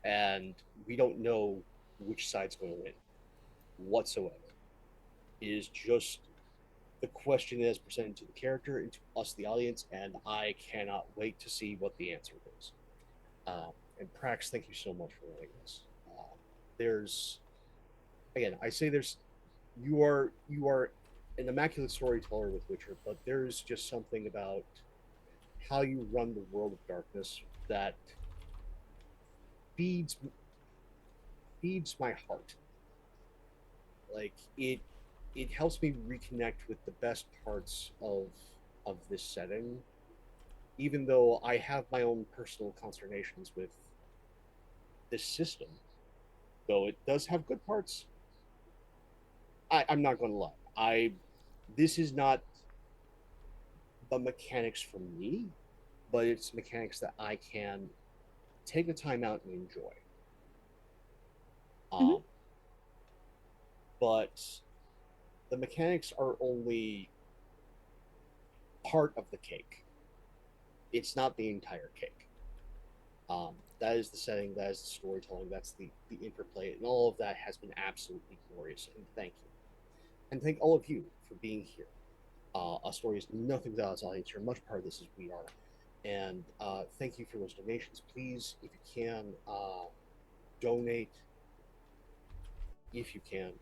and we don't know which side's going to win whatsoever. It is just the question is presented to the character and to us, the audience, and I cannot wait to see what the answer is. And Prax, thank you so much for running this. There's again, I say there's you are an immaculate storyteller with Witcher, but there's just something about how you run the world of darkness that feeds feeds my heart. Like it helps me reconnect with the best parts of this setting, even though I have my own personal consternations with this system. Though it does have good parts, I'm not going to lie. This is not the mechanics for me, but it's mechanics that I can take the time out and enjoy. Mhm. But the mechanics are only part of the cake. It's not the entire cake. That is the setting, that is the storytelling, that's the interplay, and all of that has been absolutely glorious. And thank you, and thank all of you for being here. A story is nothing without its audience. You're much part of this as we are, and thank you for those donations. Please, if you can, donate if you can.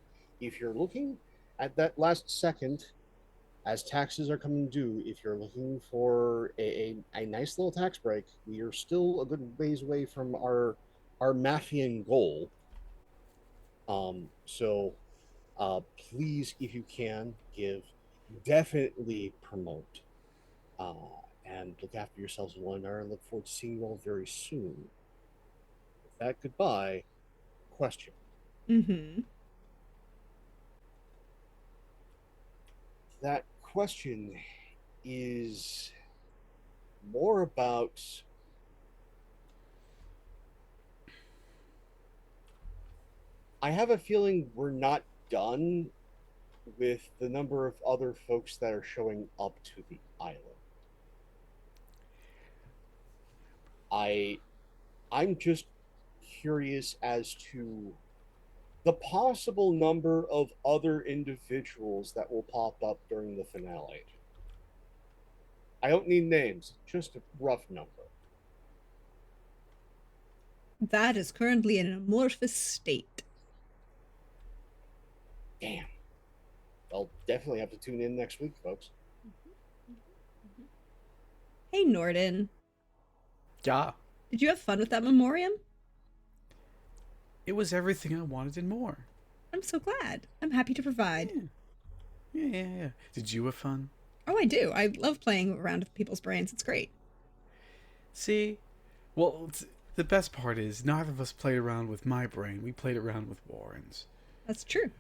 If you're looking at that last second, as taxes are coming due, if you're looking for a nice little tax break, we are still a good ways away from our Mathian goal. So please, if you can, give, definitely promote, uh, and look after yourselves and one another. And look forward to seeing you all very soon. With that, goodbye. Question. Mm-hmm. That question is more about I have a feeling we're not done with the number of other folks that are showing up to the island. I I'm just curious as to the possible number of other individuals that will pop up during the finale. I don't need names, just a rough number. That is currently in an amorphous state. Damn. I'll definitely have to tune in next week, folks. Hey, Norden. Yeah. Did you have fun with that memoriam? It was everything I wanted and more. I'm so glad. I'm happy to provide. Yeah. Did you have fun? Oh, I do. I love playing around with people's brains. It's great. See? Well, the best part is neither of us played around with my brain. We played around with Warren's. That's true.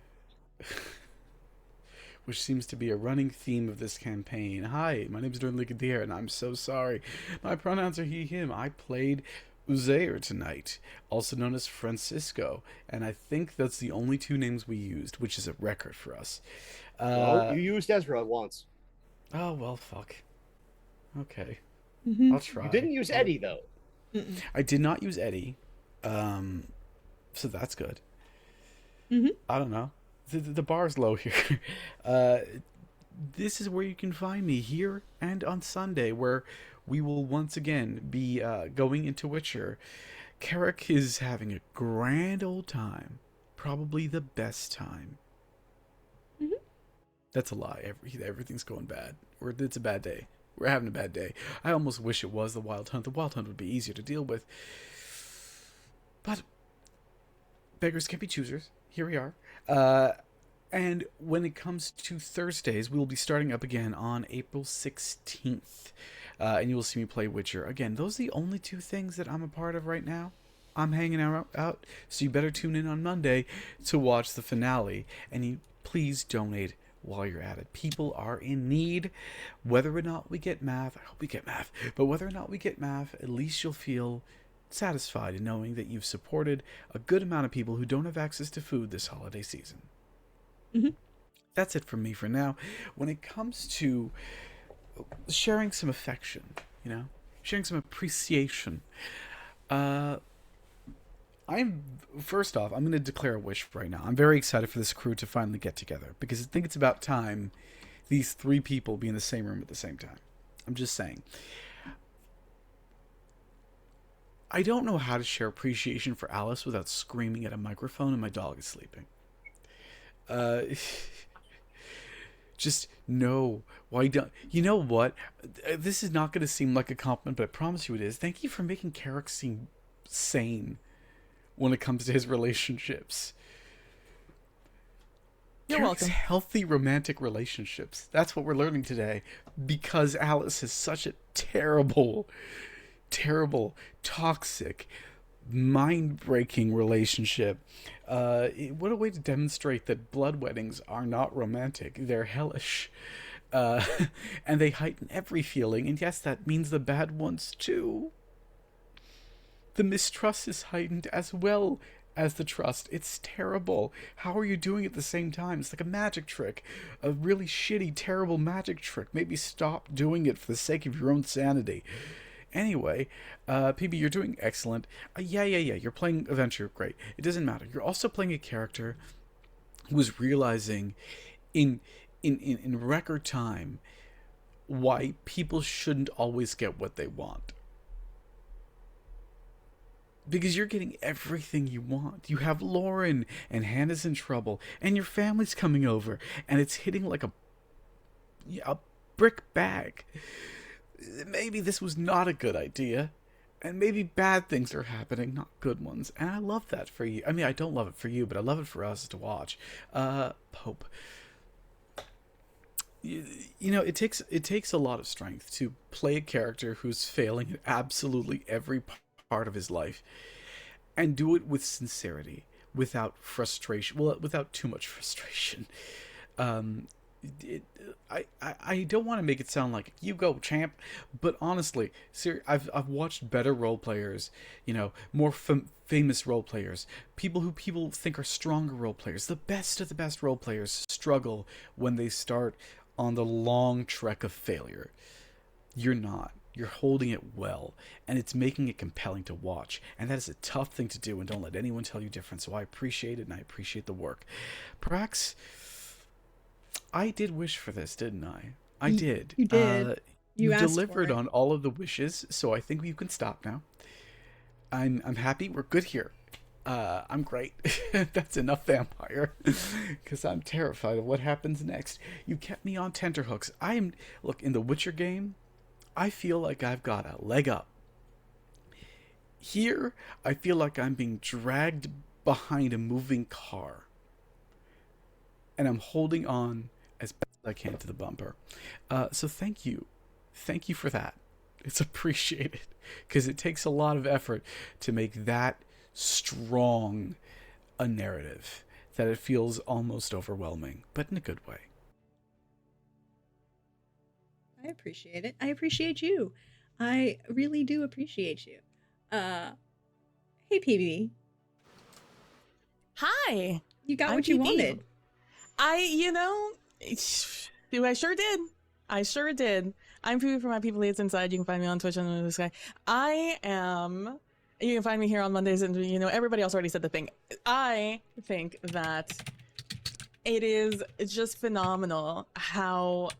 Which seems to be a running theme of this campaign. Hi, my name is Dorn Ligadir, and I'm so sorry. My pronouns are he, him. I played Uzair tonight, also known as Francisco, and I think that's the only two names we used, which is a record for us. Well, you used Ezra once. Oh, well, fuck. Okay. Mm-hmm. I'll try. You didn't use Eddie, though. Mm-mm. I did not use Eddie, so that's good. Mm-hmm. I don't know. The bar's low here. This is where you can find me, here and on Sunday, where we will once again be going into Witcher. Carrick is having a grand old time. Probably the best time. Mm-hmm. That's a lie. Everything's going bad. It's a bad day. We're having a bad day. I almost wish it was the Wild Hunt. The Wild Hunt would be easier to deal with. But beggars can't be choosers. Here we are. And when it comes to Thursdays, we will be starting up again on April 16th. And you will see me play Witcher. Again, those are the only two things that I'm a part of right now. I'm hanging out, so you better tune in on Monday to watch the finale. And you please donate while you're at it. People are in need. Whether or not we get math, I hope we get math, but whether or not we get math, at least you'll feel satisfied in knowing that you've supported a good amount of people who don't have access to food this holiday season. Mm-hmm. That's it from me for now. When it comes to sharing some affection, sharing some appreciation, first off, I'm going to declare a wish right now. I'm very excited for this crew to finally get together because I think it's about time these three people be in the same room at the same time. I'm just saying. I don't know how to share appreciation for Alice without screaming at a microphone and my dog is sleeping. Just no. Why don't you know what? This is not going to seem like a compliment, but I promise you it is. Thank you for making Carrick seem sane when it comes to his relationships. You're Carrick's welcome. Healthy romantic relationships. That's what we're learning today, because Alice has such a terrible, toxic, mind-breaking relationship. What a way to demonstrate that blood weddings are not romantic. They're hellish. And they heighten every feeling, and yes, that means the bad ones too. The mistrust is heightened as well as the trust. It's terrible. How are you doing it at the same time? It's like a magic trick. A really shitty, terrible magic trick. Maybe stop doing it for the sake of your own sanity. Anyway, PB, you're doing excellent. Yeah. You're playing Adventure. Great. It doesn't matter. You're also playing a character who is realizing in record time why people shouldn't always get what they want. Because you're getting everything you want. You have Lauren, and Hannah's in trouble, and your family's coming over, and it's hitting like a brick bag. Maybe this was not a good idea, and maybe bad things are happening, not good ones. And I love that for you. I mean, I don't love it for you, but I love it for us to watch. Pope. It takes a lot of strength to play a character who's failing at absolutely every part of his life, and do it with sincerity, without frustration. Well, without too much frustration. I don't want to make it sound like you go champ, but honestly, I've watched better role players, more famous role players, people who people think are stronger role players. The best of the best role players struggle when they start on the long trek of failure. You're not. You're holding it well, and it's making it compelling to watch. And that is a tough thing to do, and don't let anyone tell you different. So I appreciate it, and I appreciate the work. Prax, I did wish for this, didn't I? I did. You did. You asked delivered for it. on all of the wishes, so I think we can stop now. I'm happy. We're good here. I'm great. That's enough, vampire, because I'm terrified of what happens next. You kept me on tenterhooks. Look, in the Witcher game, I feel like I've got a leg up. Here, I feel like I'm being dragged behind a moving car, and I'm holding on as best I can to the bumper. So thank you for that. It's appreciated, because it takes a lot of effort to make that strong a narrative that it feels almost overwhelming, but in a good way. I appreciate it. I appreciate you. I really do appreciate you. Hey, PB. Hi. You got I'm what you PB. wanted. I sure did. I sure did. I'm PB for my people leads inside. You can find me on Twitch and the sky. You can find me here on Mondays, and everybody else already said the thing. I think that it is just phenomenal how,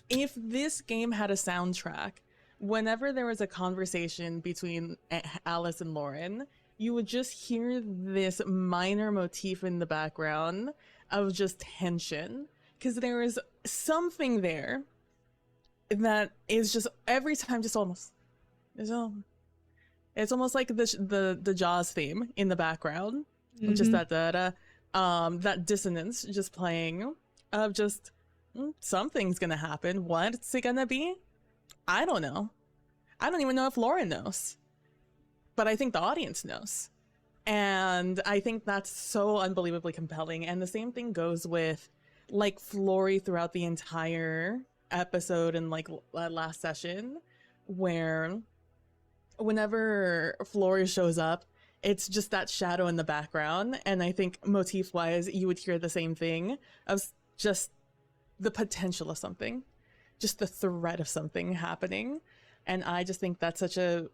if this game had a soundtrack, whenever there was a conversation between Alice and Lauren, you would just hear this minor motif in the background of just tension, because there is something there that is just every time just almost it's almost like the Jaws theme in the background. Mm-hmm. Just that da da that dissonance just playing of just something's gonna happen. What's it gonna be? I don't know. I don't even know if Lauren knows, but I think the audience knows. And I think that's so unbelievably compelling. And the same thing goes with like Flory throughout the entire episode and like last session, where whenever Flory shows up, it's just that shadow in the background. And I think motif wise, you would hear the same thing of just the potential of something, just the threat of something happening. And I just think that's such a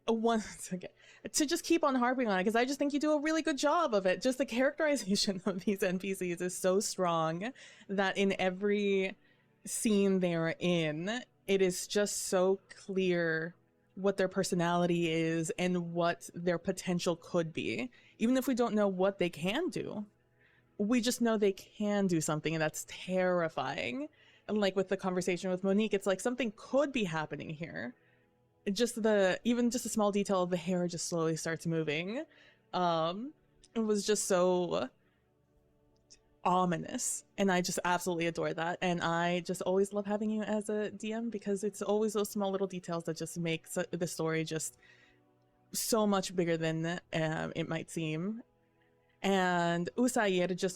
once again to just keep on harping on it, because I just think you do a really good job of it. Just the characterization of these NPCs is so strong that in every scene they're in, it is just so clear what their personality is and what their potential could be. Even if we don't know what they can do, we just know they can do something, and that's terrifying. And like with the conversation with Monique, it's like something could be happening here. Just even just a small detail of the hair just slowly starts moving. It was just so ominous, and I just absolutely adore that. And I just always love having you as a DM, because it's always those small little details that just make the story just so much bigger than it might seem. And Usair just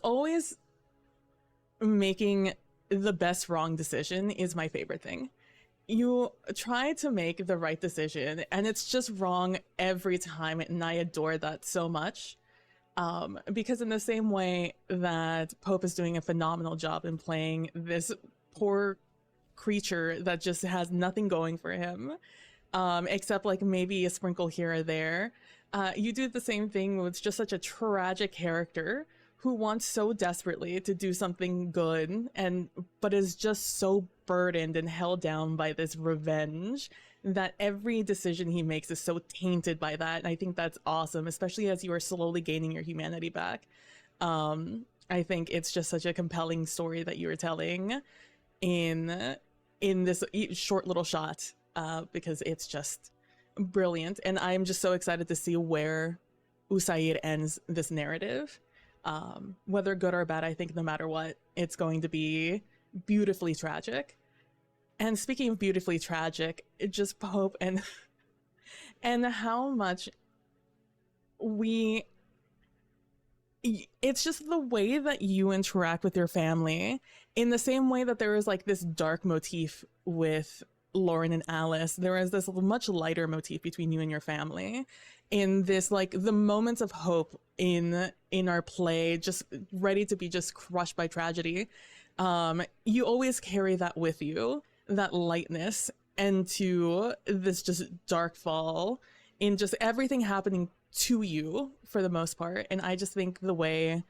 always making the best wrong decision is my favorite thing. You try to make the right decision and it's just wrong every time, and I adore that so much. Because in the same way that Pope is doing a phenomenal job in playing this poor creature that just has nothing going for him, except like maybe a sprinkle here or there, you do the same thing with just such a tragic character who wants so desperately to do something good, but is just so burdened and held down by this revenge that every decision he makes is so tainted by that. And I think that's awesome, especially as you are slowly gaining your humanity back. I think it's just such a compelling story that you are telling in this short little shot, because it's just brilliant. And I'm just so excited to see where Usair ends this narrative. Whether good or bad, I think no matter what, it's going to be beautifully tragic. And speaking of beautifully tragic, it just Pope and how much it's just the way that you interact with your family, in the same way that there is like this dark motif with Lauren and Alice, there is this much lighter motif between you and your family, in this like the moments of hope in our play, just ready to be just crushed by tragedy. You always carry that with you, that lightness, into this just dark fall in just everything happening to you for the most part. And I just think the way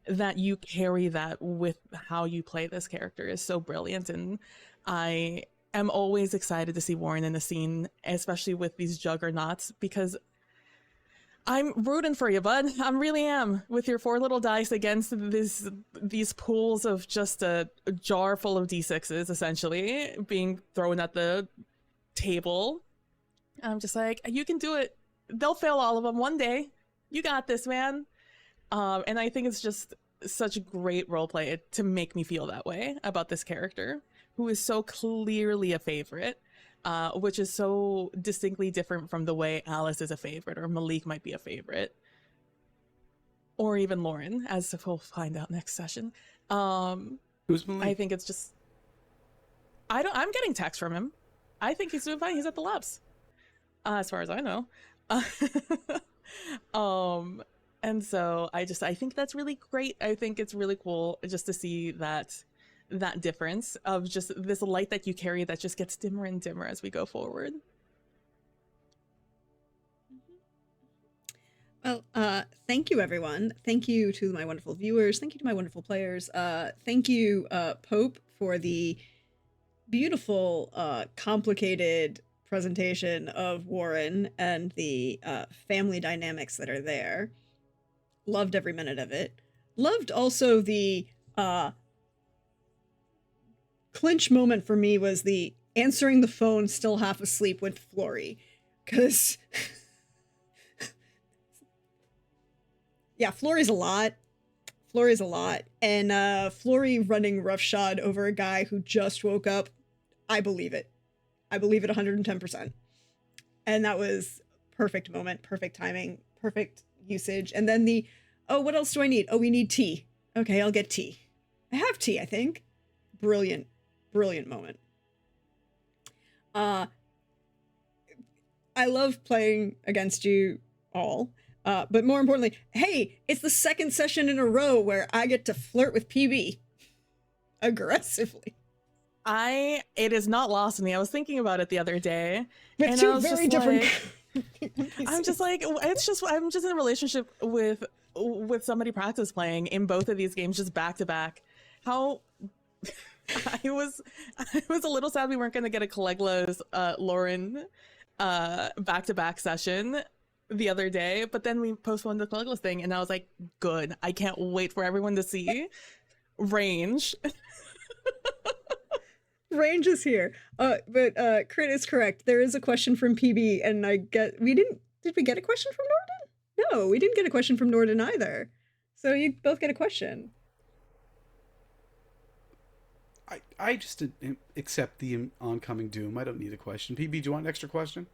that you carry that with how you play this character is so brilliant. And I am always excited to see Warren in a scene, especially with these juggernauts, because I'm rooting for you, bud. I really am. With your 4 little dice against these pools of just a jar full of d6s, essentially, being thrown at the table. I'm just like, you can do it. They'll fail all of them one day. You got this, man. And I think it's just such a great roleplay to make me feel that way about this character, who is so clearly a favorite. Which is so distinctly different from the way Alice is a favorite, or Malik might be a favorite, or even Lauren, as we'll find out next session. Who's Malik? I think it's just, I'm getting texts from him. I think he's doing fine. He's at the labs, as far as I know. And so I think that's really great. I think it's really cool just to see that difference of just this light that you carry that just gets dimmer and dimmer as we go forward. Well, thank you, everyone. Thank you to my wonderful viewers. Thank you to my wonderful players. Thank you, Pope, for the beautiful, complicated presentation of Warren and the family dynamics that are there. Loved every minute of it. Loved also the clinch moment for me was the answering the phone still half asleep with Flory, because yeah, Flory's a lot. Flory's a lot. And Flory running roughshod over a guy who just woke up, I believe it. I believe it 110%. And that was perfect moment, perfect timing, perfect usage. And then oh, what else do I need? Oh, we need tea. Okay, I'll get tea. I have tea, I think. Brilliant, brilliant moment. I love playing against you all. But more importantly, hey, it's the second session in a row where I get to flirt with PB aggressively. It is not lost on me. I was thinking about it the other day. With and two very different I'm just like, I'm just in a relationship with somebody practice playing in both of these games just back to back. How I was a little sad we weren't going to get a Caligula's Lauren back to back session the other day, but then we postponed the Caligula's thing, and I was like, good. I can't wait for everyone to see range. Range is here. But Crit is correct. There is a question from PB, and did we get a question from Norden? No, we didn't get a question from Norden either. So you both get a question. I just accept the oncoming doom. I don't need a question. PB, do you want an extra question?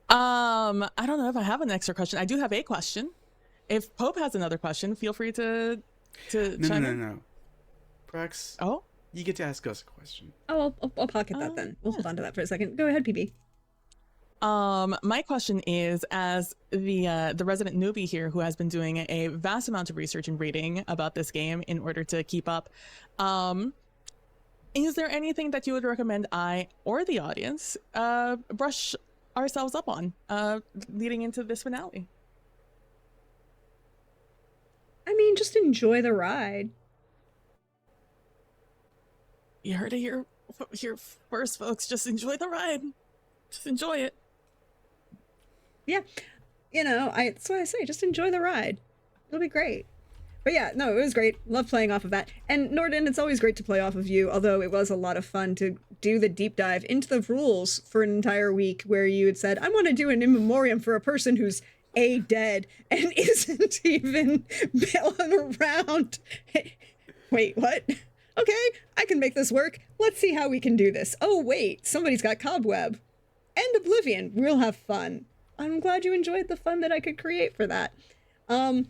I don't know if I have an extra question. I do have a question. If Pope has another question, feel free to chime in. No. Prax. Oh? You get to ask us a question. Oh, I'll pocket that then. We'll hold on to that for a second. Go ahead, PB. My question is, as the resident newbie here who has been doing a vast amount of research and reading about this game in order to keep up, is there anything that you would recommend I or the audience brush ourselves up on leading into this finale? I mean, just enjoy the ride. You heard it here first, folks. Just enjoy the ride. Just enjoy it. Yeah, that's what I say. Just enjoy the ride. It'll be great. But yeah, no, it was great. Love playing off of that. And Norden, it's always great to play off of you, although it was a lot of fun to do the deep dive into the rules for an entire week where you had said, I want to do an in memoriam for a person who's dead and isn't even bailing around. Wait, what? Okay, I can make this work. Let's see how we can do this. Oh, wait, somebody's got Cobweb. And Oblivion. We'll have fun. I'm glad you enjoyed the fun that I could create for that. So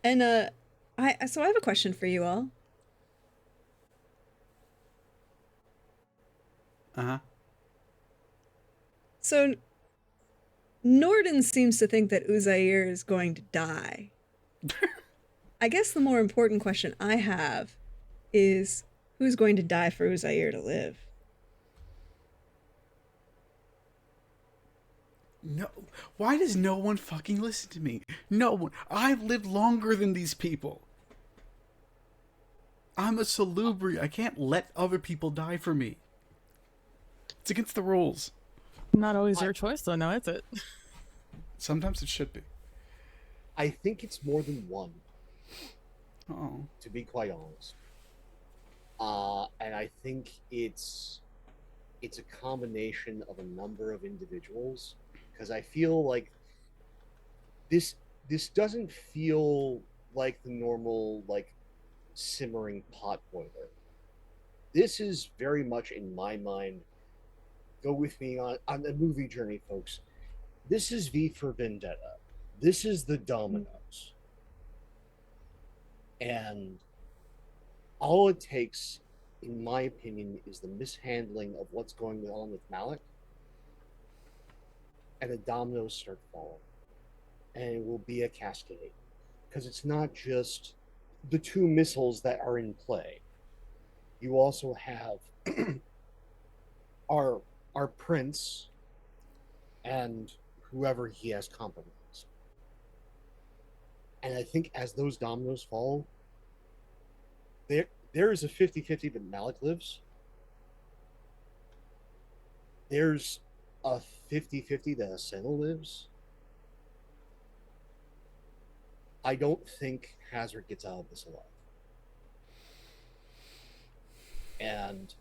I have a question for you all. Uh-huh. So Norden seems to think that Uzair is going to die. I guess the more important question I have is, who's going to die for Uzair to live? No. Why does no one fucking listen to me? No one. I've lived longer than these people. I'm a salubri. I can't let other people die for me. It's against the rules. Not always your choice, though, now is it? Sometimes it should be. I think it's more than one. Oh. To be quite honest. And I think it's a combination of a number of individuals, because I feel like this doesn't feel like the normal simmering pot boiler. This is very much, in my mind, go with me on the movie journey, folks. This is V for Vendetta. This is the dominoes. And all it takes, in my opinion, is the mishandling of what's going on with Malik, and the dominoes start falling. And it will be a cascade. Because it's not just the two missiles that are in play. You also have our prince and whoever he has compromised. And I think as those dominoes fall, there is a 50-50 that Malik lives. There's a 50-50 that Ascendal lives. I don't think Hazard gets out of this alive. And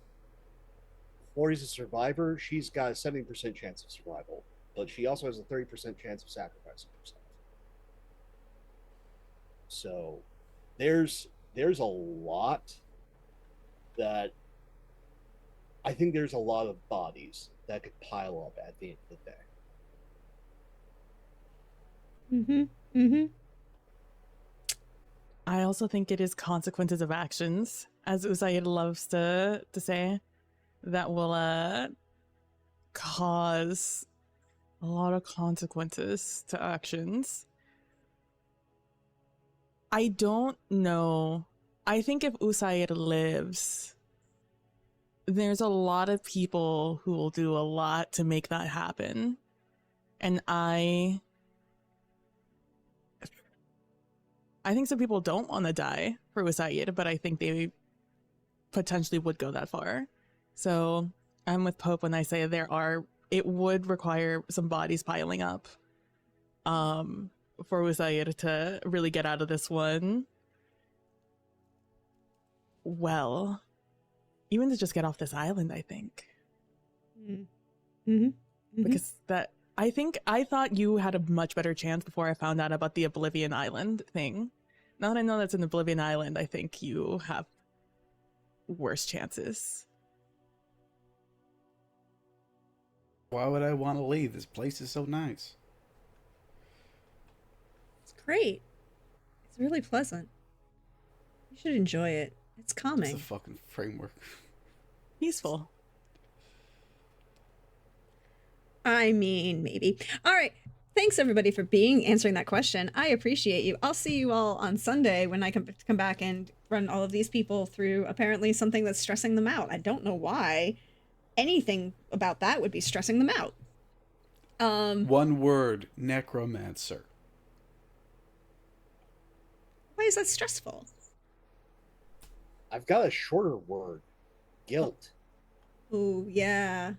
Flori's a survivor. She's got a 70% chance of survival, but she also has a 30% chance of sacrificing herself. So there's a lot that I think there's a lot of bodies that could pile up at the end of the day. I also think it is consequences of actions, as Usaid loves to say, that will cause a lot of consequences to actions. I don't know. I think if Usaid lives, there's a lot of people who will do a lot to make that happen. And I think some people don't want to die for Usaid, but I think they potentially would go that far. So I'm with Pope when I say it would require some bodies piling up for Usaid to really get out of this one. Well, even to just get off this island, I think. Because I thought you had a much better chance before I found out about the Oblivion Island thing. Now that I know that's an Oblivion Island, I think you have worse chances. Why would I want to leave? This place is so nice. It's great. It's really pleasant. You should enjoy it. It's calming. It's a fucking framework. Peaceful. I mean, maybe. All right. Thanks everybody for answering that question. I appreciate you. I'll see you all on Sunday when I come back and run all of these people through apparently something that's stressing them out. I don't know why anything about that would be stressing them out. One word, necromancer. Why is that stressful? I've got a shorter word. Guilt. Oh, yeah.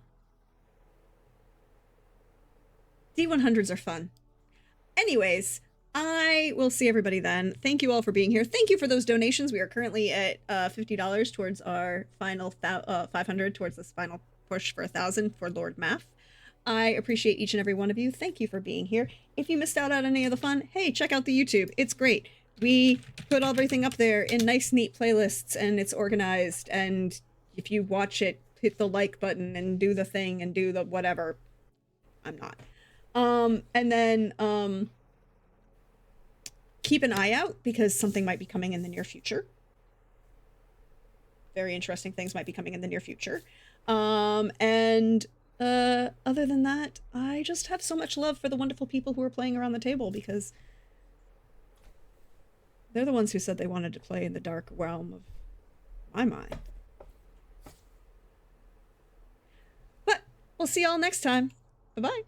D100s are fun. Anyways, I will see everybody then. Thank you all for being here. Thank you for those donations. We are currently at $50 towards our final 500 towards this final push for 1,000 for Lord Math. I appreciate each and every one of you. Thank you for being here. If you missed out on any of the fun, hey, check out the YouTube. It's great. We put everything up there in nice, neat playlists, and it's organized. And if you watch it, hit the like button and do the thing and do the whatever. I'm not. And then keep an eye out because something might be coming in the near future. Very interesting things might be coming in the near future. And other than that, I just have so much love for the wonderful people who are playing around the table because they're the ones who said they wanted to play in the dark realm of my mind. But we'll see y'all next time. Bye-bye.